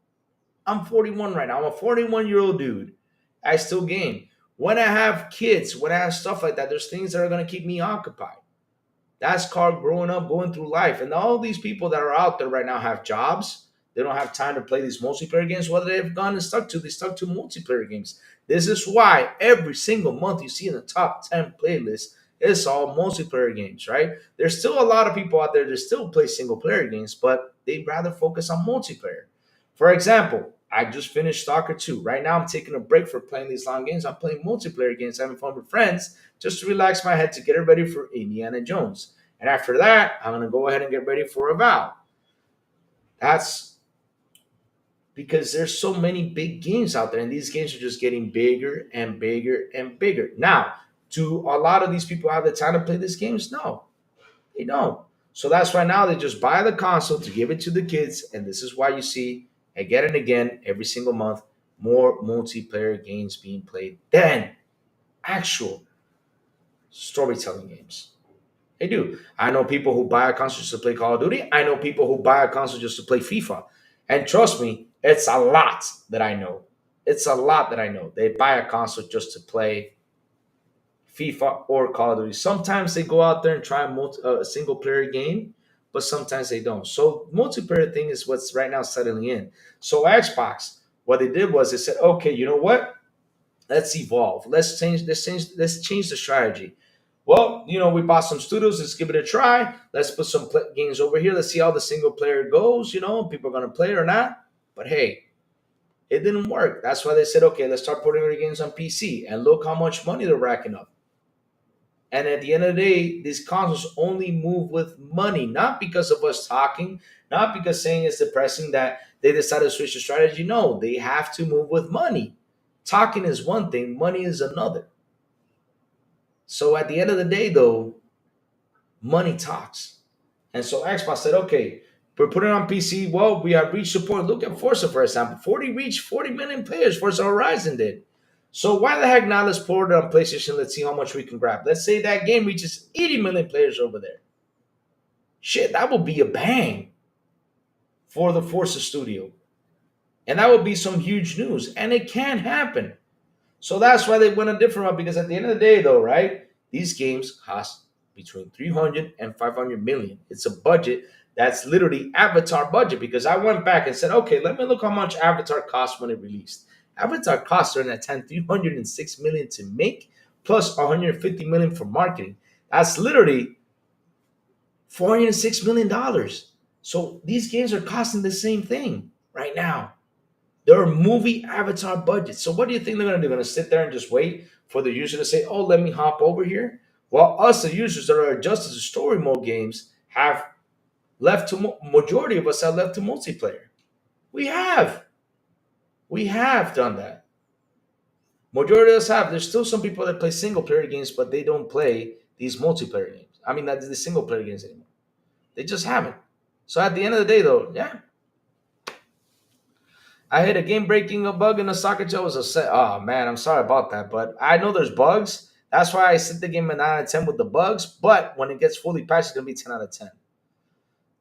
Speaker 3: I'm 41 right now. I'm a 41-year-old dude. I still game. When I have kids, when I have stuff like that, there's things that are going to keep me occupied. That's called growing up, going through life. And all these people that are out there right now have jobs. They don't have time to play these multiplayer games. What they've gone and stuck to, they stuck to multiplayer games. This is why every single month you see in the top 10 playlist, it's all multiplayer games, right? There's still a lot of people out there that still play single player games, but they'd rather focus on multiplayer. For example, I just finished Stalker 2. Right now, I'm taking a break for playing these long games. I'm playing multiplayer games, having fun with friends, just to relax my head to get ready for Indiana Jones. And after that, I'm going to go ahead and get ready for Avowed. That's because there's so many big games out there, and these games are just getting bigger and bigger and bigger. Now, do a lot of these people have the time to play these games? No, they don't. So that's why now they just buy the console to give it to the kids, and this is why you see again and again every single month more multiplayer games being played than actual storytelling games. They do. I know people who buy a console just to play Call of Duty. I know people who buy a console just to play FIFA. And trust me, it's a lot that I know. It's a lot that I know. They buy a console just to play FIFA or Call of Duty. Sometimes they go out there and try a single player game, but sometimes they don't. So multiplayer thing is what's right now settling in. So Xbox, what they did was they said, okay, you know what? Let's evolve. Let's change the strategy. Well, we bought some studios. Let's give it a try. Let's put some games over here. Let's see how the single player goes. People are going to play it or not. But hey, It didn't work. That's why they said, okay, let's start putting our games on PC. And look how much money they're racking up. And at the end of the day, these consoles only move with money, not because of us talking, not because saying it's depressing that they decided to switch the strategy. No, they have to move with money. Talking is one thing, money is another. So at the end of the day, though, money talks. And so Xbox said, okay, we're putting it on PC. Well, we have reached support. Look at Forza, for example. 40 reached 40 million players. Forza Horizon did. So why the heck not? Let's put it on PlayStation. Let's see how much we can grab. Let's say that game reaches 80 million players over there. Shit, that would be a bang for the Forza studio. And that would be some huge news. And it can happen. So that's why they went a different route. Because at the end of the day, though, right? These games cost between 300 and 500 million. It's a budget that's literally Avatar budget. Because I went back and said, okay, let me look how much Avatar cost when it released. Avatar cost during that time 306 million to make, plus 150 million for marketing. That's literally $406 million. So these games are costing the same thing right now. They're movie Avatar budgets. So what do you think they're gonna do? They're gonna sit there and just wait for the user to say, "Oh, let me hop over here." While us, the users that are adjusted to story mode games, have left to majority of us have left to multiplayer. We have, we have done that. Majority of us have. There's still some people that play single player games, but they don't play these multiplayer games. I mean, that's the single player games anymore. They just haven't. So at the end of the day, though, yeah, I hit a game breaking a bug in the socket gel was a set. Oh man, I'm sorry about that, but I know there's bugs. That's why I set the game at 9 out of 10 with the bugs. But when it gets fully patched, it's gonna be 10 out of 10.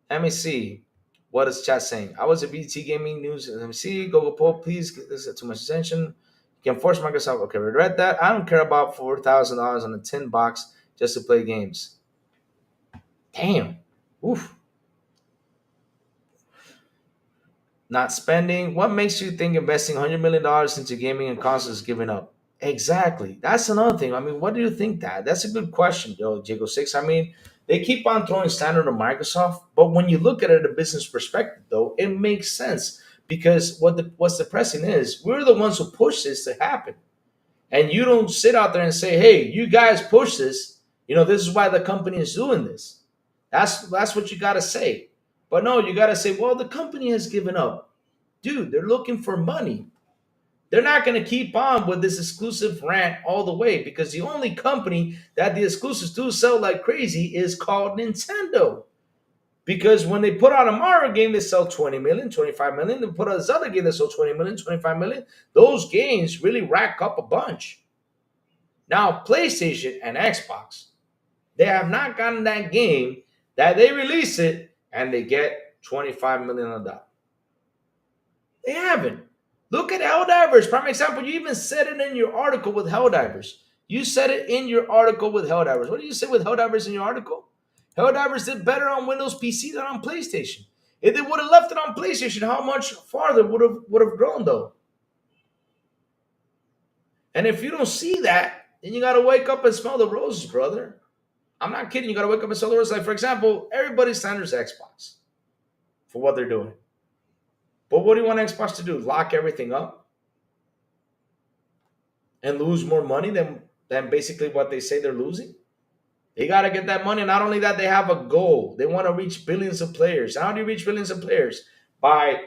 Speaker 3: Let me see. What is chat saying? I was a BT Gaming News. Let me see. Google poll, please. This is too much attention. You can force Microsoft. Okay, we read that. I don't care about $4,000 on a tin box just to play games. Damn. Oof. Not spending. What makes you think investing $100 million into gaming and consoles is giving up? Exactly. That's another thing. I mean, what do you think that? That's a good question, yo, Jago Six. I mean, they keep on throwing standard on Microsoft, but when you look at it at a business perspective, though, it makes sense because what's depressing is we're the ones who push this to happen, and you don't sit out there and say, "Hey, you guys push this. You know, this is why the company is doing this." That's what you got to say. But no, you got to say, "Well, the company has given up." Dude, they're looking for money. They're not going to keep on with this exclusive rant all the way because the only company that the exclusives do sell like crazy is called Nintendo. Because when they put out a Mario game, they sell 20 million, 25 million. They put out this other game that sells 20 million, 25 million. Those games really rack up a bunch. Now, PlayStation and Xbox, they have not gotten that game that they release it and they get 25 million on that. They haven't. Look at Helldivers. Prime example, you even said it in your article with Helldivers. You said it in your article with Helldivers. What do you say with Helldivers in your article? Helldivers did better on Windows PC than on PlayStation. If they would have left it on PlayStation, how much farther would have grown though? And if you don't see that, then you gotta wake up and smell the roses, brother. I'm not kidding. You gotta wake up and smell the roses. Like for example, everybody's standards Xbox for what they're doing. But what do you want Xbox to do? Lock everything up and lose more money than basically what they say they're losing? They got to get that money. Not only that, they have a goal. They want to reach billions of players. How do you reach billions of players? By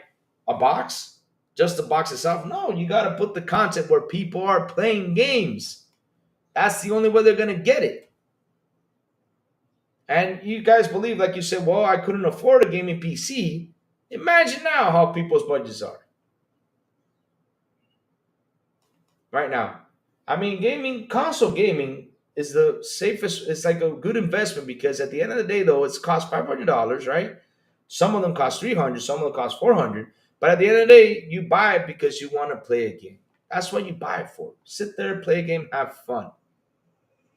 Speaker 3: a box? Just the box itself? No, you got to put the content where people are playing games. That's the only way they're going to get it. And you guys believe, like you said, well, I couldn't afford a gaming PC. Imagine now how people's budgets are right now. I mean, console gaming is the safest. It's like a good investment because at the end of the day, though, it's cost $500, right? Some of them cost 300, some of them cost 400. But at the end of the day, you buy it because you want to play a game. That's what you buy it for. Sit there, play a game, have fun.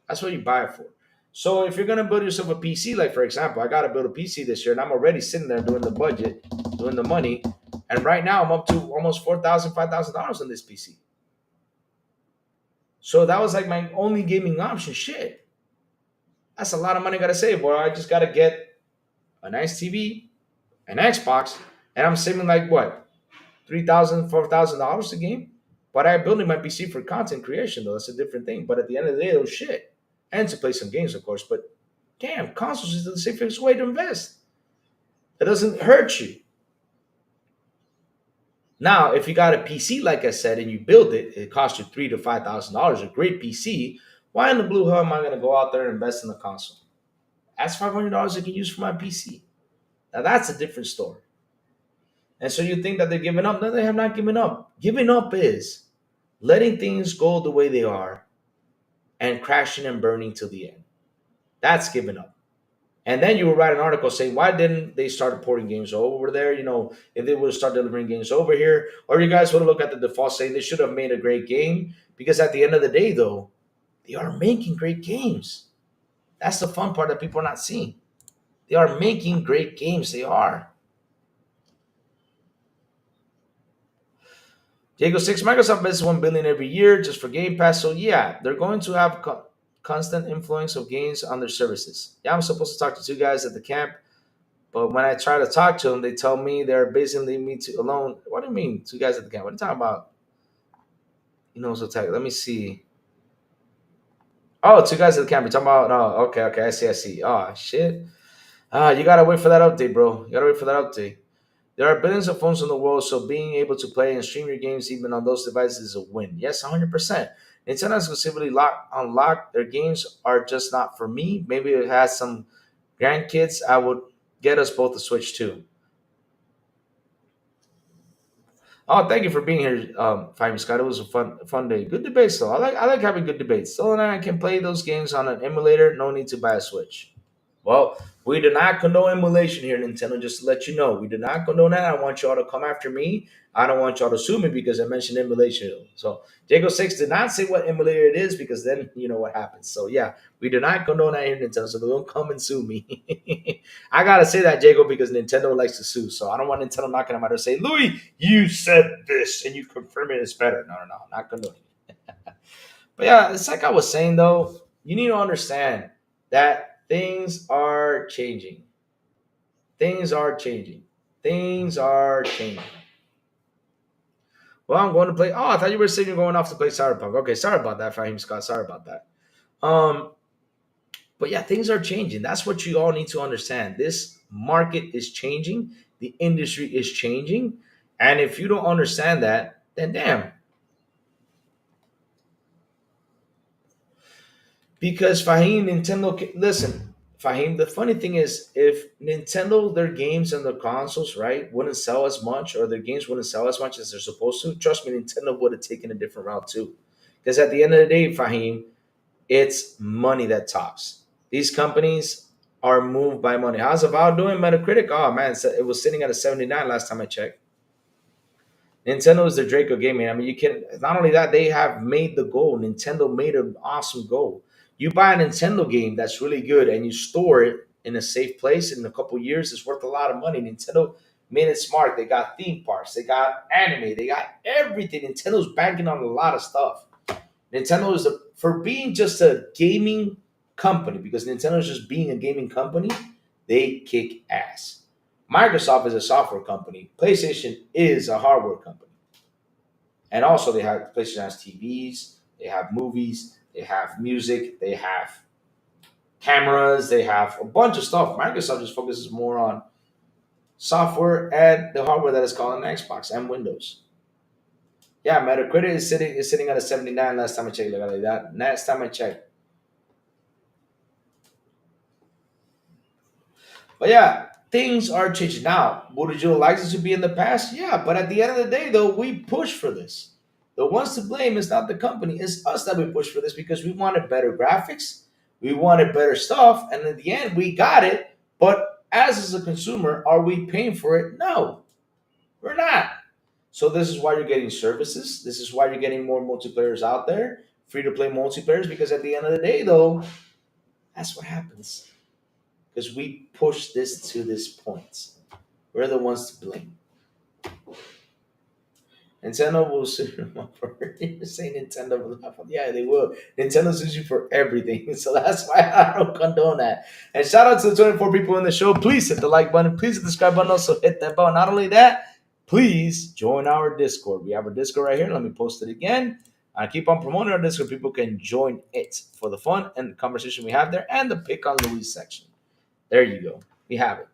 Speaker 3: That's what you buy it for. So if you're gonna build yourself a PC, like for example, I gotta build a PC this year, and I'm already sitting there doing the budget, doing the money, and right now I'm up to almost $4,000, $5,000 on this PC. So that was like my only gaming option. Shit, that's a lot of money I gotta save. Well, I just gotta get a nice TV, an Xbox, and I'm saving like what, $3,000, $4,000 a game. But I building my PC for content creation though. That's a different thing. But at the end of the day, it was shit. And to play some games, of course. But damn, consoles is the safest way to invest. It doesn't hurt you. Now, if you got a PC, like I said, and you build it, it costs you $3,000 to $5,000, a great PC. Why in the blue hell am I going to go out there and invest in a console? That's $500 I can use for my PC. Now that's a different story. And so you think that they're giving up? No, they have not given up. Giving up is letting things go the way they are and crashing and burning till the end. That's giving up. And then you will write an article saying, why didn't they start porting games over there? You know, if they would have started delivering games over here, or you guys would have looked at the default saying they should have made a great game. Because at the end of the day, though, they are making great games. That's the fun part that people are not seeing. They are making great games. They are. Diego 6, Microsoft invests $1 billion every year just for Game Pass. So yeah, they're going to have constant influence of games on their services. Yeah, I'm supposed to talk to two guys at the camp, but when I try to talk to them, they tell me they're basically me to alone. What do you mean, two guys at the camp? What are you talking about? You know, so let me see. Oh, two guys at the camp. You're talking about? Oh, okay, I see. Oh, shit. You gotta wait for that update, bro. You gotta wait for that update. There are billions of phones in the world, so being able to play and stream your games even on those devices is a win. Yes, 100%. Nintendo exclusively unlocked their games are just not for me. Maybe it has some grandkids. I would get us both a Switch too. Oh, thank you for being here, Fahim Scott. It was a fun day. Good debates though. I like having good debates. So and I can play those games on an emulator. No need to buy a Switch. Well, we do not condone emulation here, Nintendo, just to let you know. We do not condone that. I want y'all to come after me. I don't want y'all to sue me because I mentioned emulation. So Jago 6 did not say what emulator it is because then you know what happens. So yeah, we do not condone that here, Nintendo, so don't come and sue me. I gotta say that, Jago, because Nintendo likes to sue. So I don't want Nintendo knocking on my door and say, Louis, you said this and you confirm it is better. No, not condoning it. But yeah, it's like I was saying though, you need to understand that things are changing. Things are changing. Things are changing. Well, I'm going to play. Oh, I thought you were saying you're going off to play Cyberpunk. Okay, sorry about that, Fahim Scott. Sorry about that. But yeah, things are changing. That's what you all need to understand. This market is changing. The industry is changing. And if you don't understand that, then damn. Because Fahim, Nintendo, listen, Fahim, the funny thing is, if Nintendo, their games and their consoles, right, wouldn't sell as much, or their games wouldn't sell as much as they're supposed to, trust me, Nintendo would have taken a different route too. Because at the end of the day, Fahim, it's money that talks. These companies are moved by money. How's Avowed doing? Metacritic? Oh man, it was sitting at a 79 last time I checked. Nintendo is the Draco gaming. I mean, you can not only that, they have made the goal. Nintendo made an awesome goal. You buy a Nintendo game that's really good and you store it in a safe place in a couple years, it's worth a lot of money. Nintendo made it smart. They got theme parks, they got anime, they got everything. Nintendo's banking on a lot of stuff. Nintendo is for being just a gaming company, because Nintendo is just being a gaming company, they kick ass. Microsoft is a software company. PlayStation is a hardware company. And also they have PlayStation has TVs, they have movies, they have music, they have cameras, they have a bunch of stuff. Microsoft just focuses more on software and the hardware that is called an Xbox and Windows. Yeah, Metacritic is sitting at a 79 last time I checked. Look at that. Last time I checked. But yeah, things are changing. Now, would you like this to be in the past? Yeah, but at the end of the day, though, we push for this. The ones to blame is not the company, it's us that we push for this because we wanted better graphics, we wanted better stuff, and in the end, we got it. But as a consumer, are we paying for it? No, we're not. So this is why you're getting services. This is why you're getting more multiplayers out there, free to play multiplayers, because at the end of the day, though, that's what happens. Because we push this to this point. We're the ones to blame. Nintendo will sue you for you're saying Nintendo will laugh. Yeah, they will. Nintendo sues you for everything. So that's why I don't condone that. And shout out to the 24 people in the show. Please hit the like button. Please hit the subscribe button. Also hit that bell. Not only that, please join our Discord. We have our Discord right here. Let me post it again. I keep on promoting our Discord. People can join it for the fun and the conversation we have there and the pick on Louis section. There you go. We have it.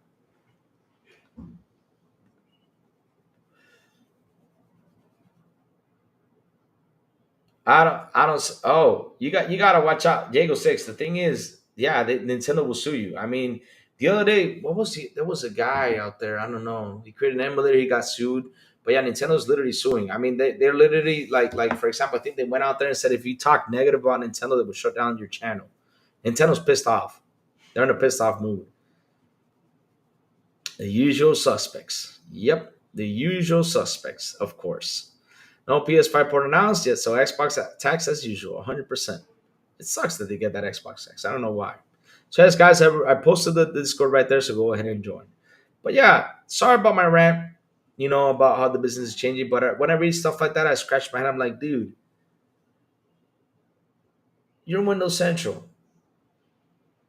Speaker 3: Oh, you gotta watch out, Diego Six. The thing is, yeah, Nintendo will sue you. I mean, the other day, what was he? There was a guy out there. I don't know. He created an emulator. He got sued. But yeah, Nintendo's literally suing. I mean, they're literally like for example, I think they went out there and said if you talk negative about Nintendo, they would shut down your channel. Nintendo's pissed off. They're in a pissed off mood. The usual suspects. Yep, the usual suspects, of course. No PS5 port announced yet, so Xbox tax as usual, 100%. It sucks that they get that Xbox tax. I don't know why. So, yes, guys, I posted the Discord right there, so go ahead and join. But yeah, sorry about my rant, about how the business is changing. But when I read stuff like that, I scratch my head. I'm like, dude, you're Windows Central.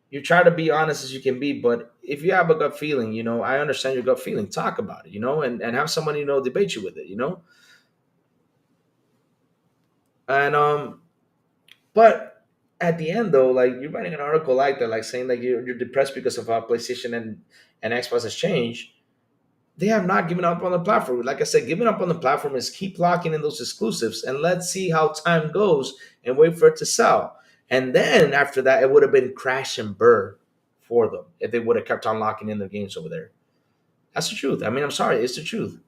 Speaker 3: You try to be honest as you can be, but if you have a gut feeling, I understand your gut feeling. Talk about it, and have somebody, debate you with it. And but at the end though, like you're writing an article like that, like saying like you're depressed because of how PlayStation and Xbox has changed. They have not given up on the platform. Like I said, giving up on the platform is keep locking in those exclusives and let's see how time goes and wait for it to sell. And then after that, it would have been crash and burn for them if they would have kept on locking in their games over there. That's the truth. I mean, I'm sorry, it's the truth.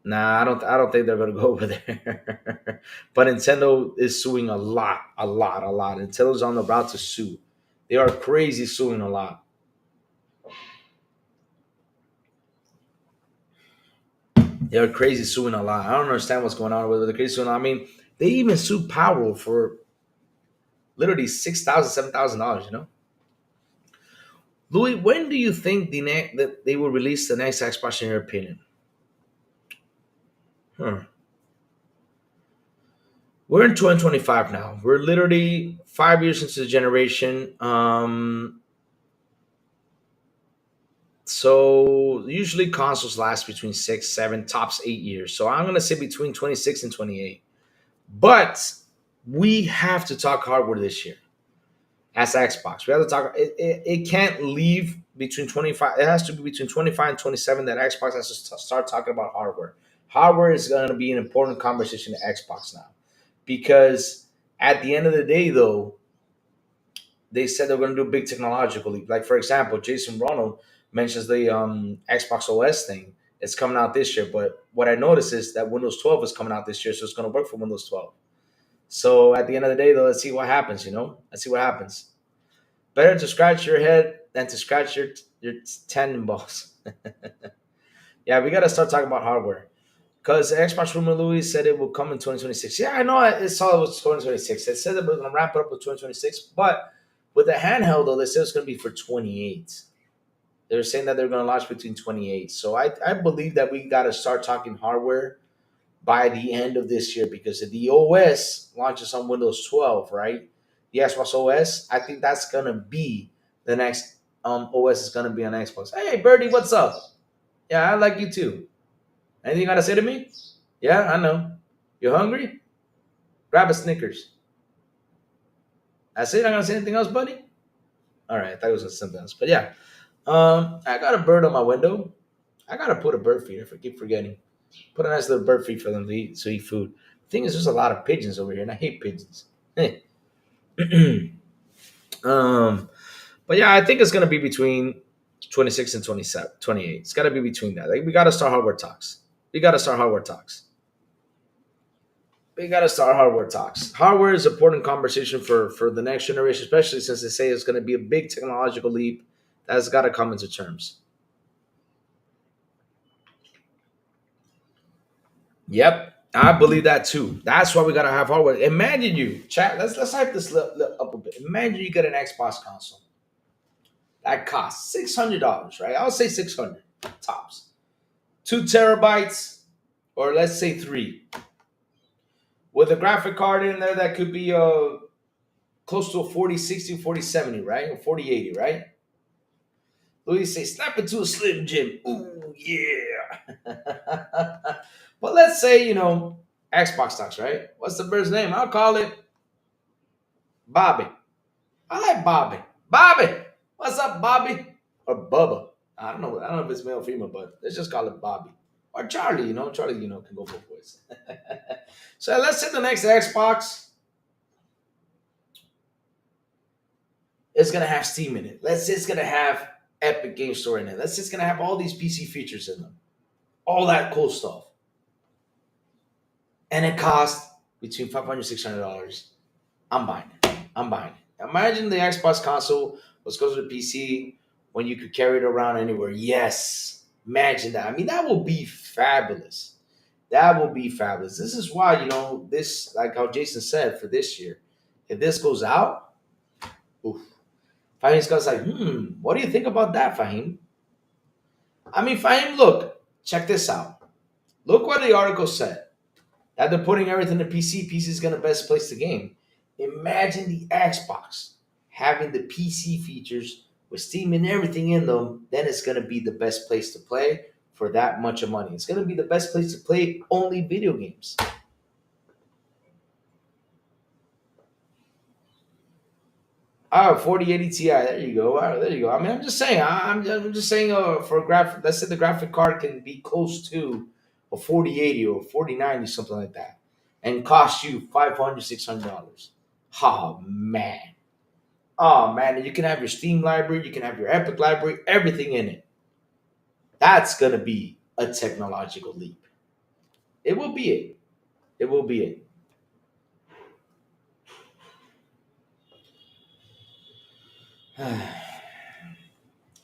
Speaker 3: Nah, I don't think they're gonna go over there. But Nintendo is suing a lot, a lot, a lot. Nintendo's on the route to sue. They are crazy suing a lot. They are crazy suing a lot. I don't understand what's going on with the crazy suing. I mean, they even sued Power for literally $6,000, $7,000. Louis, when do you think that they will release the next Xbox? In your opinion? Huh. We're in 2025 now. We're literally 5 years into the generation. So usually consoles last between 6, 7, tops 8 years. So I'm gonna say between 26 and 28. But we have to talk hardware this year as Xbox. We have to talk. It can't leave between 25. It has to be between 25 and 27 that Xbox has to start talking about hardware. Hardware is going to be an important conversation to Xbox now because at the end of the day, though, they said they're going to do big technological leap. Like for example, Jason Ronald mentions the Xbox OS thing. It's coming out this year, but what I noticed is that Windows 12 is coming out this year, so it's going to work for Windows 12. So at the end of the day, though, let's see what happens. Let's see what happens. Better to scratch your head than to scratch your tendon balls. Yeah, we got to start talking about hardware because Xbox rumor Louis said it will come in 2026. Yeah, I know. I saw it was 2026. It said that we're going to wrap it up with 2026, but with the handheld though, they said it's going to be for 28. They're saying that they're going to launch between 28. So I believe that we got to start talking hardware by the end of this year because if the OS launches on Windows 12, right? The Xbox OS, I think that's gonna be the next OS is gonna be on Xbox. Hey Birdie, what's up? Yeah, I like you too. Anything you gotta say to me? Yeah, I know. You hungry? Grab a Snickers. That's it. Not gonna say anything else, buddy. All right, I thought it was something else, but yeah. I got a bird on my window. I gotta put a bird feeder. I keep forgetting. Put a nice little bird feed for them to eat food. The thing is, there's a lot of pigeons over here, and I hate pigeons. Hey. um, but yeah, I think it's gonna be between 26 and 27, 28. It's gotta be between that. Like we gotta start hardware talks. We gotta start hardware talks. We gotta start hardware talks. Hardware is an important conversation for the next generation, especially since they say it's gonna be a big technological leap that's gotta come into terms. Yep, I believe that too. That's why we gotta have hardware. Imagine you chat. Let's hype this up a bit. Imagine you get an Xbox console that costs $600, right? I'll say 600 tops. 2 terabytes, or let's say three, with a graphic card in there that could be close to a 4060, 4070, right? Or 4080, right? Louis say, snap it to a Slim Jim. Ooh, yeah. But let's say, Xbox stocks, right? What's the bird's name? I'll call it Bobby. I like Bobby. Bobby! What's up, Bobby? Or Bubba. I don't know. I don't know if it's male or female, but let's just call it Bobby. Or Charlie, Charlie, can go both ways. So let's say the next Xbox is gonna have Steam in it. Let's say it's gonna have Epic Game Store in it. Let's say it's gonna have all these PC features in them. All that cool stuff. And it costs between $500 $600. I'm buying it. I'm buying it. Imagine the Xbox console was closer to the PC when you could carry it around anywhere. Yes. Imagine that. I mean, that will be fabulous. That will be fabulous. This is why, this, like how Jason said, for this year, if this goes out, oof. Fahim's got like, what do you think about that, Fahim? I mean, Fahim, look, check this out. Look what the article said. That they're putting everything in PC. PC is going to best place the game. Imagine the Xbox having the PC features with Steam and everything in them. Then it's going to be the best place to play for that much of money. It's going to be the best place to play only video games. Oh, 4080 Ti. There you go. There you go. I mean, I'm just saying. I'm just saying. For a graphic, let's say the graphic card can be close to a 4080 or 4090, something like that, and cost you $500 $600. Oh man. Oh man. And you can have your Steam library. You can have your Epic library. Everything in it. That's gonna be a technological leap. It will be it. It will be it.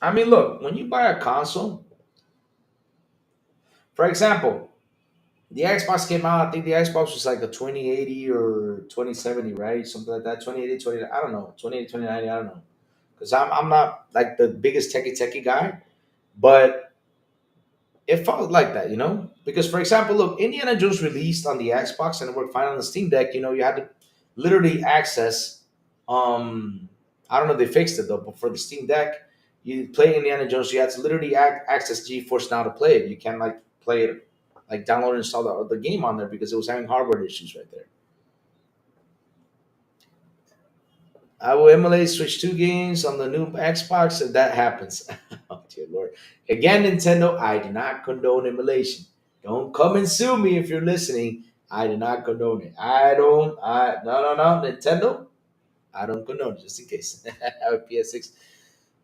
Speaker 3: I mean, look. When you buy a console, for example, the Xbox came out. I think the Xbox was like a 2080 or 2070, right? Something like that. 2080, 20. I don't know. 2080, 2090. I don't know. Because I'm not like the biggest techie guy, but it felt like that, Because for example, look, Indiana Jones released on the Xbox and it worked fine on the Steam Deck. You had to literally access. I don't know if they fixed it though, but for the Steam Deck, you play Indiana Jones, you had to literally access GeForce Now to play it. You can't like play it, like download and install the game on there because it was having hardware issues right there. I will emulate Switch 2 games on the new Xbox if that happens. Oh, dear Lord. Again, Nintendo, I do not condone emulation. Don't come and sue me if you're listening. I do not condone it. No, Nintendo, I don't condone it, just in case. I have a PS6.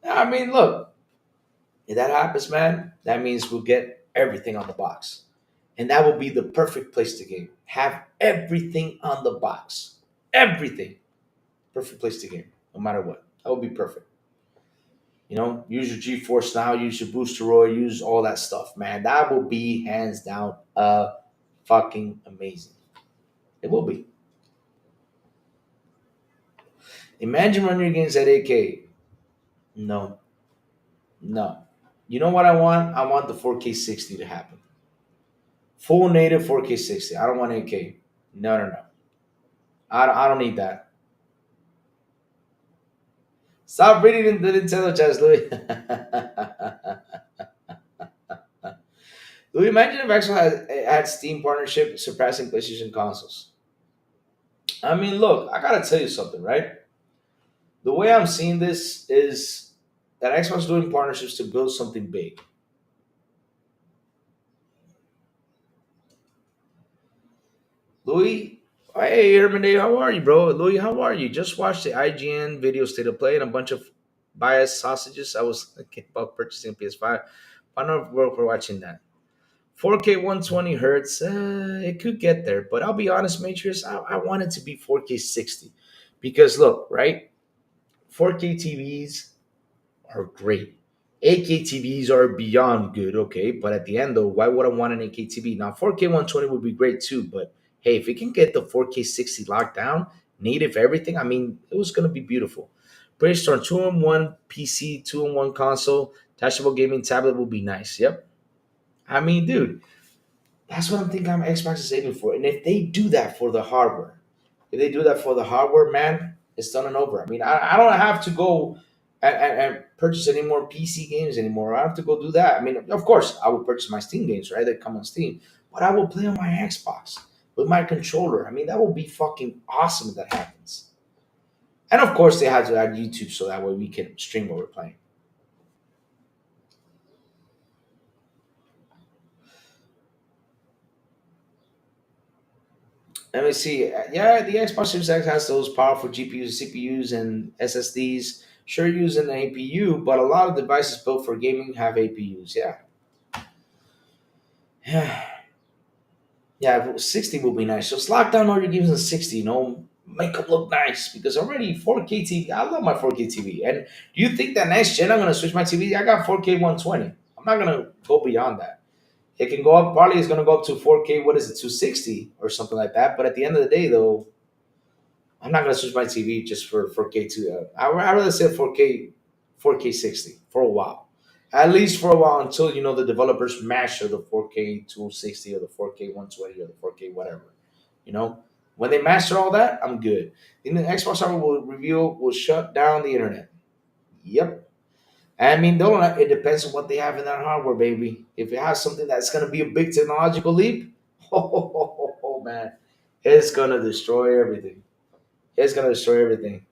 Speaker 3: I mean, look, if that happens, man, that means we'll get everything on the box. And that will be the perfect place to game. Have everything on the box. Everything. Perfect place to game, no matter what. That would be perfect. Use your GeForce Now, use your Boosteroid, use all that stuff, man. That will be hands down fucking amazing. It will be. Imagine running your games at 8K. No, no. You know what I want? I want the 4K 60 to happen. Full native 4K 60. I don't want 8K. No, no, no. I don't need that. Stop reading the Nintendo chats, Louis. Louis, imagine if Xbox had Steam partnership surpassing PlayStation consoles. I mean, look, I gotta tell you something, right? The way I'm seeing this is that Xbox is doing partnerships to build something big. Louis, hey Herman, how are you, bro? Louis, how are you? Just watched the IGN video state of play and a bunch of biased sausages. I was thinking about purchasing a PS5. I don't know if we're watching that. 4K 120 hertz, it could get there, but I'll be honest, Matrix, I want it to be 4K 60 because look, right? 4K TVs are great. 8K TVs are beyond good, okay? But at the end, though, why would I want an 8K TV? Now, 4K 120 would be great too, but hey, if we can get the 4K 60 locked down, native everything, I mean, it was going to be beautiful. Brainstorm 2-in-1 PC, 2-in-1 console, touchable gaming tablet will be nice. Yep. I mean, dude, that's what I'm thinking Xbox is aiming for. And if they do that for the hardware, man, it's done and over. I mean, I don't have to go and purchase any more PC games anymore. I don't have to go do that. I mean, of course, I will purchase my Steam games, right? That come on Steam, but I will play on my Xbox with my controller. I mean, that will be fucking awesome if that happens. And of course, they had to add YouTube so that way we can stream what we're playing. Let me see. Yeah, the Xbox Series X has those powerful GPUs, CPUs, and SSDs. Sure, using an APU, but a lot of devices built for gaming have APUs. Yeah, yeah, yeah. 60 will be nice. Just lock down all your games in 60. Make them look nice because already 4K TV. I love my 4K TV. And do you think that next gen I'm gonna switch my TV? I got 4K 120. I'm not gonna go beyond that. It can go up. Probably it's gonna go up to 4K. What is it? 260 or something like that. But at the end of the day, though, I'm not gonna switch my TV just for 4K to. I rather say 4K 60 for a while, at least for a while until the developers master the 4K 260 or the 4K 120 or the 4K whatever. You know, when they master all that, I'm good. Then the Xbox hardware will shut down the internet. Yep. I mean, don't. It depends on what they have in that hardware, baby. If it has something that's gonna be a big technological leap, oh man, it's gonna destroy everything. It's gonna destroy everything.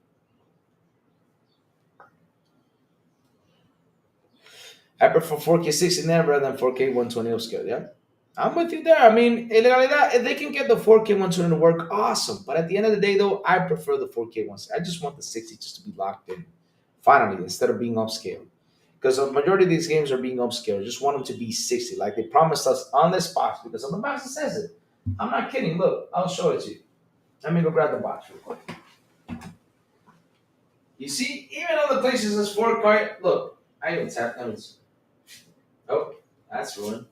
Speaker 3: I prefer 4K 60 never rather than 4K 120 upscale. Yeah, I'm with you there. I mean, in realidad, if they can get the 4K 120 to work, awesome. But at the end of the day, though, I prefer the 4K ones. I just want the 60 just to be locked in, finally, instead of being upscale. Because the majority of these games are being upscale. I just want them to be 60, like they promised us on this box. Because on the box it says it. I'm not kidding. Look, I'll show it to you. Let me go grab the box real quick. You see, even on the places that's 4K, look, I even tap. Oh, that's ruined.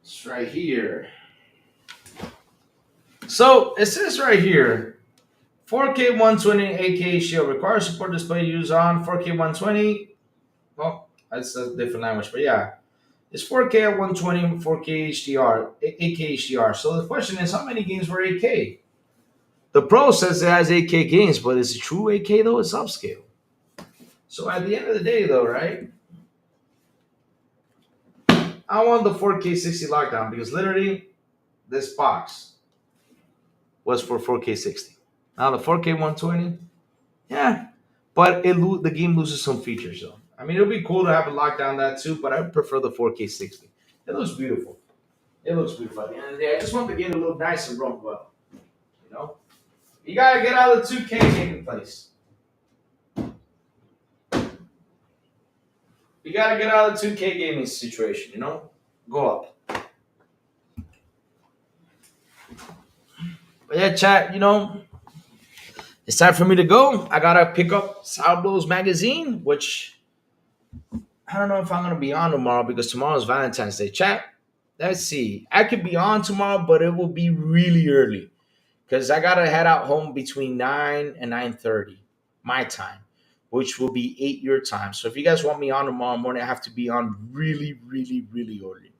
Speaker 3: It's right here. So it says right here, 4K 120 8K HDR requires support display use on 4K 120. Well, that's a different language, but yeah, it's 4K at 120, 4K HDR, 8K HDR. So the question is, how many games were 8K? The Pro says it has 8K games, but is it true 8K though? It's upscale. So at the end of the day, though, right? I want the 4K 60 lockdown because literally this box was for 4K 60. Now the 4K 120, yeah, but the game loses some features though. I mean, it'll be cool to have it locked down that too, but I prefer the 4K 60. It looks beautiful. It looks beautiful at the end of the day. I just want the game to look nice and run well. You know, you gotta get out of the 2K gaming place. You gotta get out of the 2K gaming situation. Go up. But yeah, chat. It's time for me to go. I gotta pick up Sourblow's magazine, which I don't know if I'm gonna be on tomorrow because tomorrow's Valentine's Day. Chat. Let's see. I could be on tomorrow, but it will be really early because I gotta head out home between 9 and 9:30 my time, which will be 8 your time. So if you guys want me on tomorrow morning, I have to be on really, really, really early.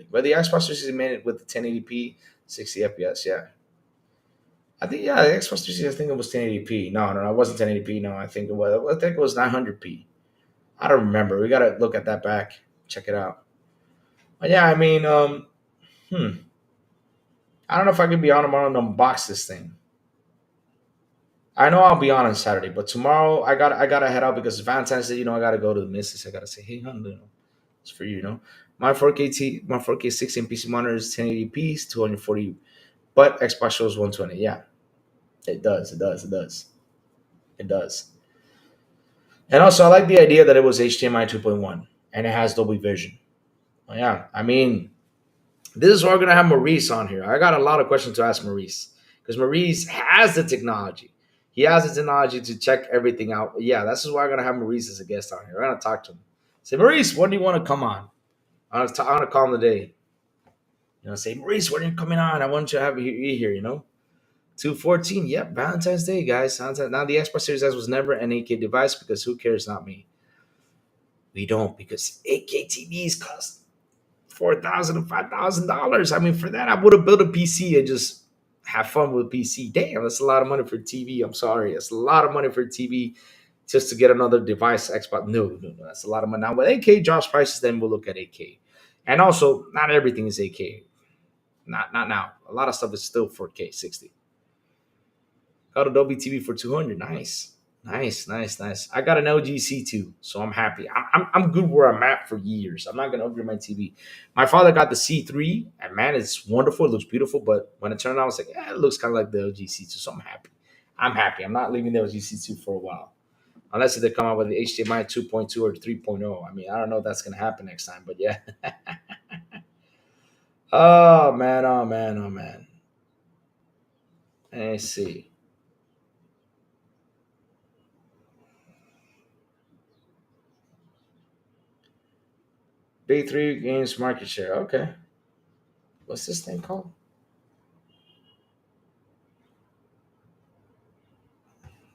Speaker 3: But the Xbox 360 made it with the 1080p, 60 FPS. Yeah, I think the Xbox 360. I think it was 1080p. No, it wasn't 1080p. No, I think it was. I think it was 900p. I don't remember. We gotta look at that back. Check it out. But yeah, I mean, I don't know if I can be on tomorrow and unbox this thing. I know I'll be on Saturday, but tomorrow I gotta head out because it's Valentine's Day. I gotta go to the missus. I gotta say, hey, hon, it's for you. My 4K 16 PC monitor is 1080p, 240, but Xbox shows 120. Yeah, it does. It does. And also, I like the idea that it was HDMI 2.1 and it has Dolby Vision. Oh, yeah, I mean, this is why we're gonna have Maurice on here. I got a lot of questions to ask Maurice because Maurice has the technology. He has the technology to check everything out. Yeah, this is why I'm gonna have Maurice as a guest on here. We're gonna talk to him. Say, Maurice, when do you want to come on? I want to call him today. Say, Maurice, when are you coming on? I want you to have you here. 214. Yep, Valentine's Day, guys. Now the Xbox Series S was never an 8K device because who cares? Not me. We don't because 8K TVs cost $4,000 to $5,000. I mean, for that, I would have built a PC and just have fun with PC. Damn, that's a lot of money for TV. I'm sorry, that's a lot of money for TV just to get another device. Xbox, no, that's a lot of money. Now, when 8K drops prices, then we'll look at 8K. And also, not everything is 8K. Not now. A lot of stuff is still 4K 60. Got Adobe TV for 200. Nice. I got an LG C2, so I'm happy. I'm good where I'm at for years. I'm not gonna upgrade my TV. My father got the C3, and man, it's wonderful. It looks beautiful, but when it turned on, I was like, it looks kind of like the LG C2. So I'm happy. I'm not leaving the LG C2 for a while, unless they come out with the HDMI 2.2 or 3.0. I mean, I don't know if that's gonna happen next time, but yeah. Oh man. Let's see. Big three games market share. Okay. What's this thing called?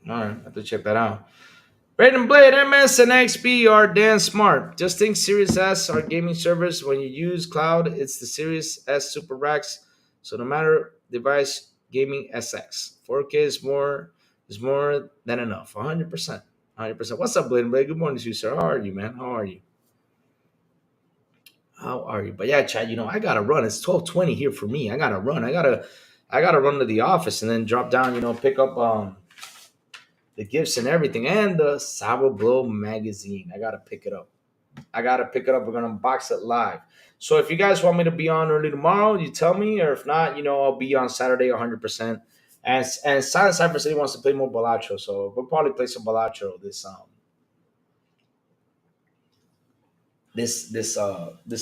Speaker 3: All right, I have to check that out. Raiden Blade, MS, and XP are damn smart. Just think Series S are gaming servers. When you use cloud, it's the Series S Super Racks. So no matter device, gaming SX. 4K is more than enough. 100%. 100%. What's up, Blade Blade? Good morning to you, sir. How are you, man? How are you? How are you? But yeah, Chad, I gotta run. It's 12:20 here for me. I gotta run. I gotta run to the office and then drop down, pick up the gifts and everything, and the Sourblow magazine. I gotta pick it up. We're gonna unbox it live. So if you guys want me to be on early tomorrow, you tell me, or if not, I'll be on Saturday 100%. And Silent Cypher said he wants to play more Balatro, so we'll probably play some Balatro this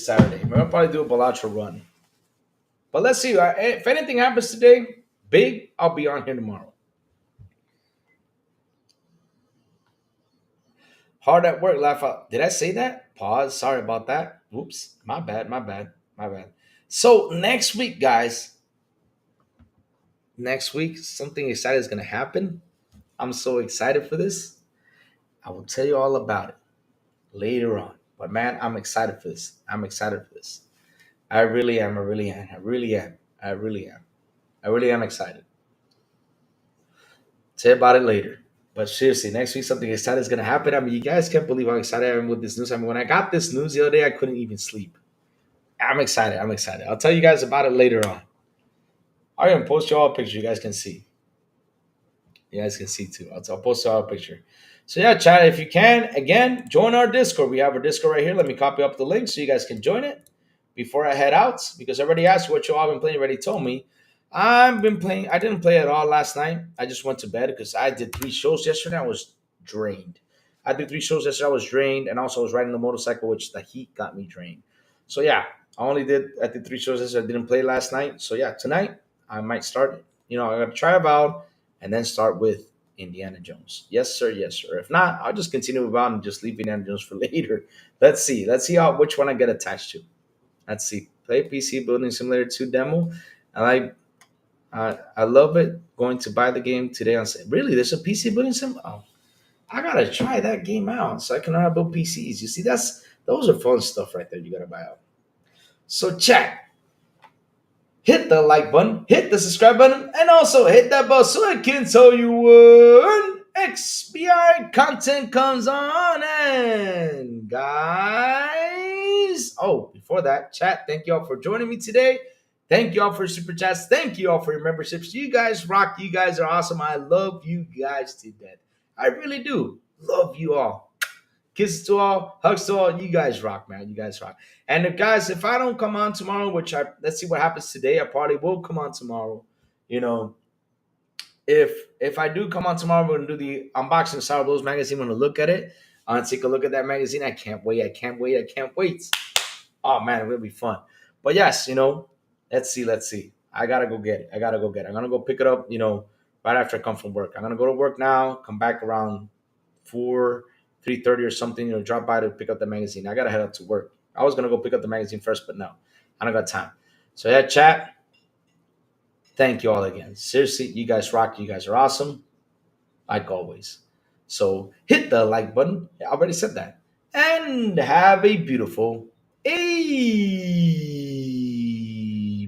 Speaker 3: Saturday. We're gonna probably do a Balatro run. But let's see. If anything happens today, big, I'll be on here tomorrow. Hard at work, laugh out. Did I say that? Pause. Sorry about that. Oops. My bad. So next week, guys, something exciting is going to happen. I'm so excited for this. I will tell you all about it later on. But man, I'm excited for this. I really am. I really am excited. Tell you about it later. But seriously, next week something exciting is gonna happen. I mean, you guys can't believe how excited I am with this news. I mean, when I got this news the other day, I couldn't even sleep. I'm excited. I'll tell you guys about it later on. I'm gonna post you all a picture. You guys can see. You guys can see too. I'll post you all a picture. So yeah, chat. If you can, again, join our Discord. We have our Discord right here. Let me copy up the link so you guys can join it before I head out. Because I already asked you what you all been playing. You already told me. I've been playing. I didn't play at all last night. I just went to bed because I did 3 shows yesterday. I was drained. I did 3 shows yesterday. I was drained, and also I was riding the motorcycle, which the heat got me drained. So yeah, I did 3 shows yesterday. I didn't play last night. So yeah, tonight I might start it. I gotta try Avowed and then start with Indiana Jones. Yes, sir. Yes, sir. If not, I'll just continue with Avowed and just leave Indiana Jones for later. Let's see. How which one I get attached to. Let's see. Play PC Building Simulator 2 demo. I like. I love it. Going to buy the game today on sale. Really, there's a PC building sim. Oh, I gotta try that game out so I can learn how to build PCs. You see, those are fun stuff right there. You gotta buy out. So chat, hit the like button, hit the subscribe button, and also hit that bell so I can tell you when XBI content comes on. And guys, before that, chat, thank you all for joining me today. Thank you all for super chats. Thank you all for your memberships. You guys rock. You guys are awesome. I love you guys to death. I really do. Love you all. Kisses to all. Hugs to all. You guys rock, man. You guys rock. And if I don't come on tomorrow, let's see what happens today. I probably will come on tomorrow. If I do come on tomorrow, we're gonna do the unboxing of Sourblow's magazine. I'm gonna look at it. I'm gonna take a look at that magazine. I can't wait. Oh man, it will be fun. But yes, let's see. I gotta go get it. I'm gonna go pick it up, right after I come from work. I'm gonna go to work now, come back around 3:30 or something, drop by to pick up the magazine. I gotta head up to work. I was gonna go pick up the magazine first, but no, I don't got time. So yeah, chat. Thank you all again. Seriously, you guys rock. You guys are awesome, like always. So hit the like button. I already said that. And have a beautiful Hey,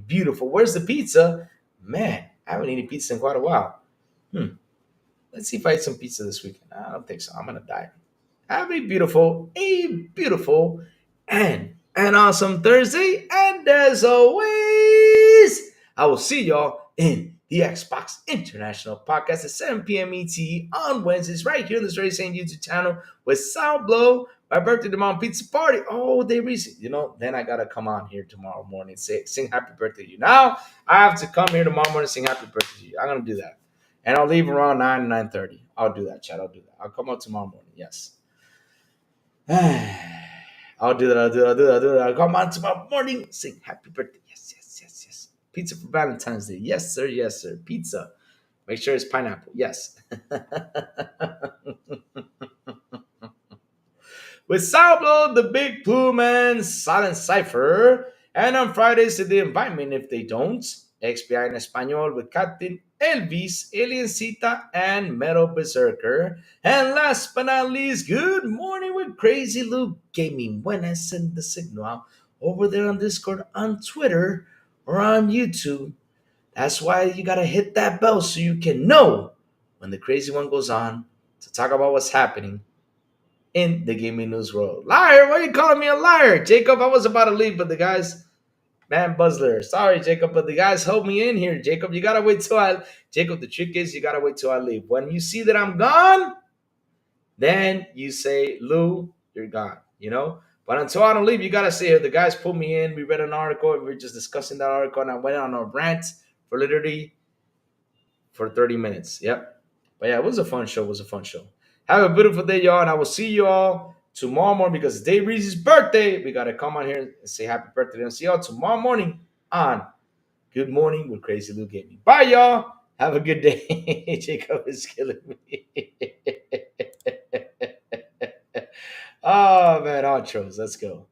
Speaker 3: beautiful. Where's the pizza? Man, I haven't eaten pizza in quite a while. Let's see if I eat some pizza this weekend. I don't think so. I'm gonna die. Have a beautiful, and an awesome Thursday. And as always, I will see y'all in the Xbox International Podcast at 7 p.m. ET on Wednesdays, right here on this very same YouTube channel with Sourblow. My birthday tomorrow pizza party. Oh, they recently, then I gotta come on here tomorrow morning, sing happy birthday to you. Now I have to come here tomorrow morning and sing happy birthday to you. I'm gonna do that. And I'll leave around 9:30. I'll do that, chat. I'll do that. I'll come out tomorrow morning. Yes. I'll do that. I'll come on tomorrow morning. Sing happy birthday. Yes. Pizza for Valentine's Day. Yes, sir. Pizza. Make sure it's pineapple. Yes. With Sourblow, the Big Plume, and Silent Cypher. And on Fridays, they invite me if they don't. XPI in Espanol with Captain Elvis, Aliencita, and Metal Berserker. And last but not least, good morning with Crazy Luke Gaming. When I send the signal out over there on Discord, on Twitter, or on YouTube. That's why you gotta hit that bell so you can know when the crazy one goes on to talk about what's happening in the gaming news world. Liar, why are you calling me a liar? Jacob, I was about to leave, but the guys, man, Buzzler. Sorry, Jacob, but the guys hold me in here. Jacob, you gotta wait till Jacob, the trick is you gotta wait till I leave. When you see that I'm gone, then you say, Lou, you're gone, But until I don't leave, you gotta say, the guys put me in. We read an article and we are just discussing that article, and I went on a rant for literally 30 minutes. Yep. But yeah, it was a fun show. Have a beautiful day, y'all, and I will see you all tomorrow morning because it's Dave Reese's birthday. We gotta come on here and say happy birthday and see y'all tomorrow morning on Good Morning with Crazy Lou Gaming. Bye, y'all. Have a good day. Jacob is killing me. Oh man, outros. Let's go.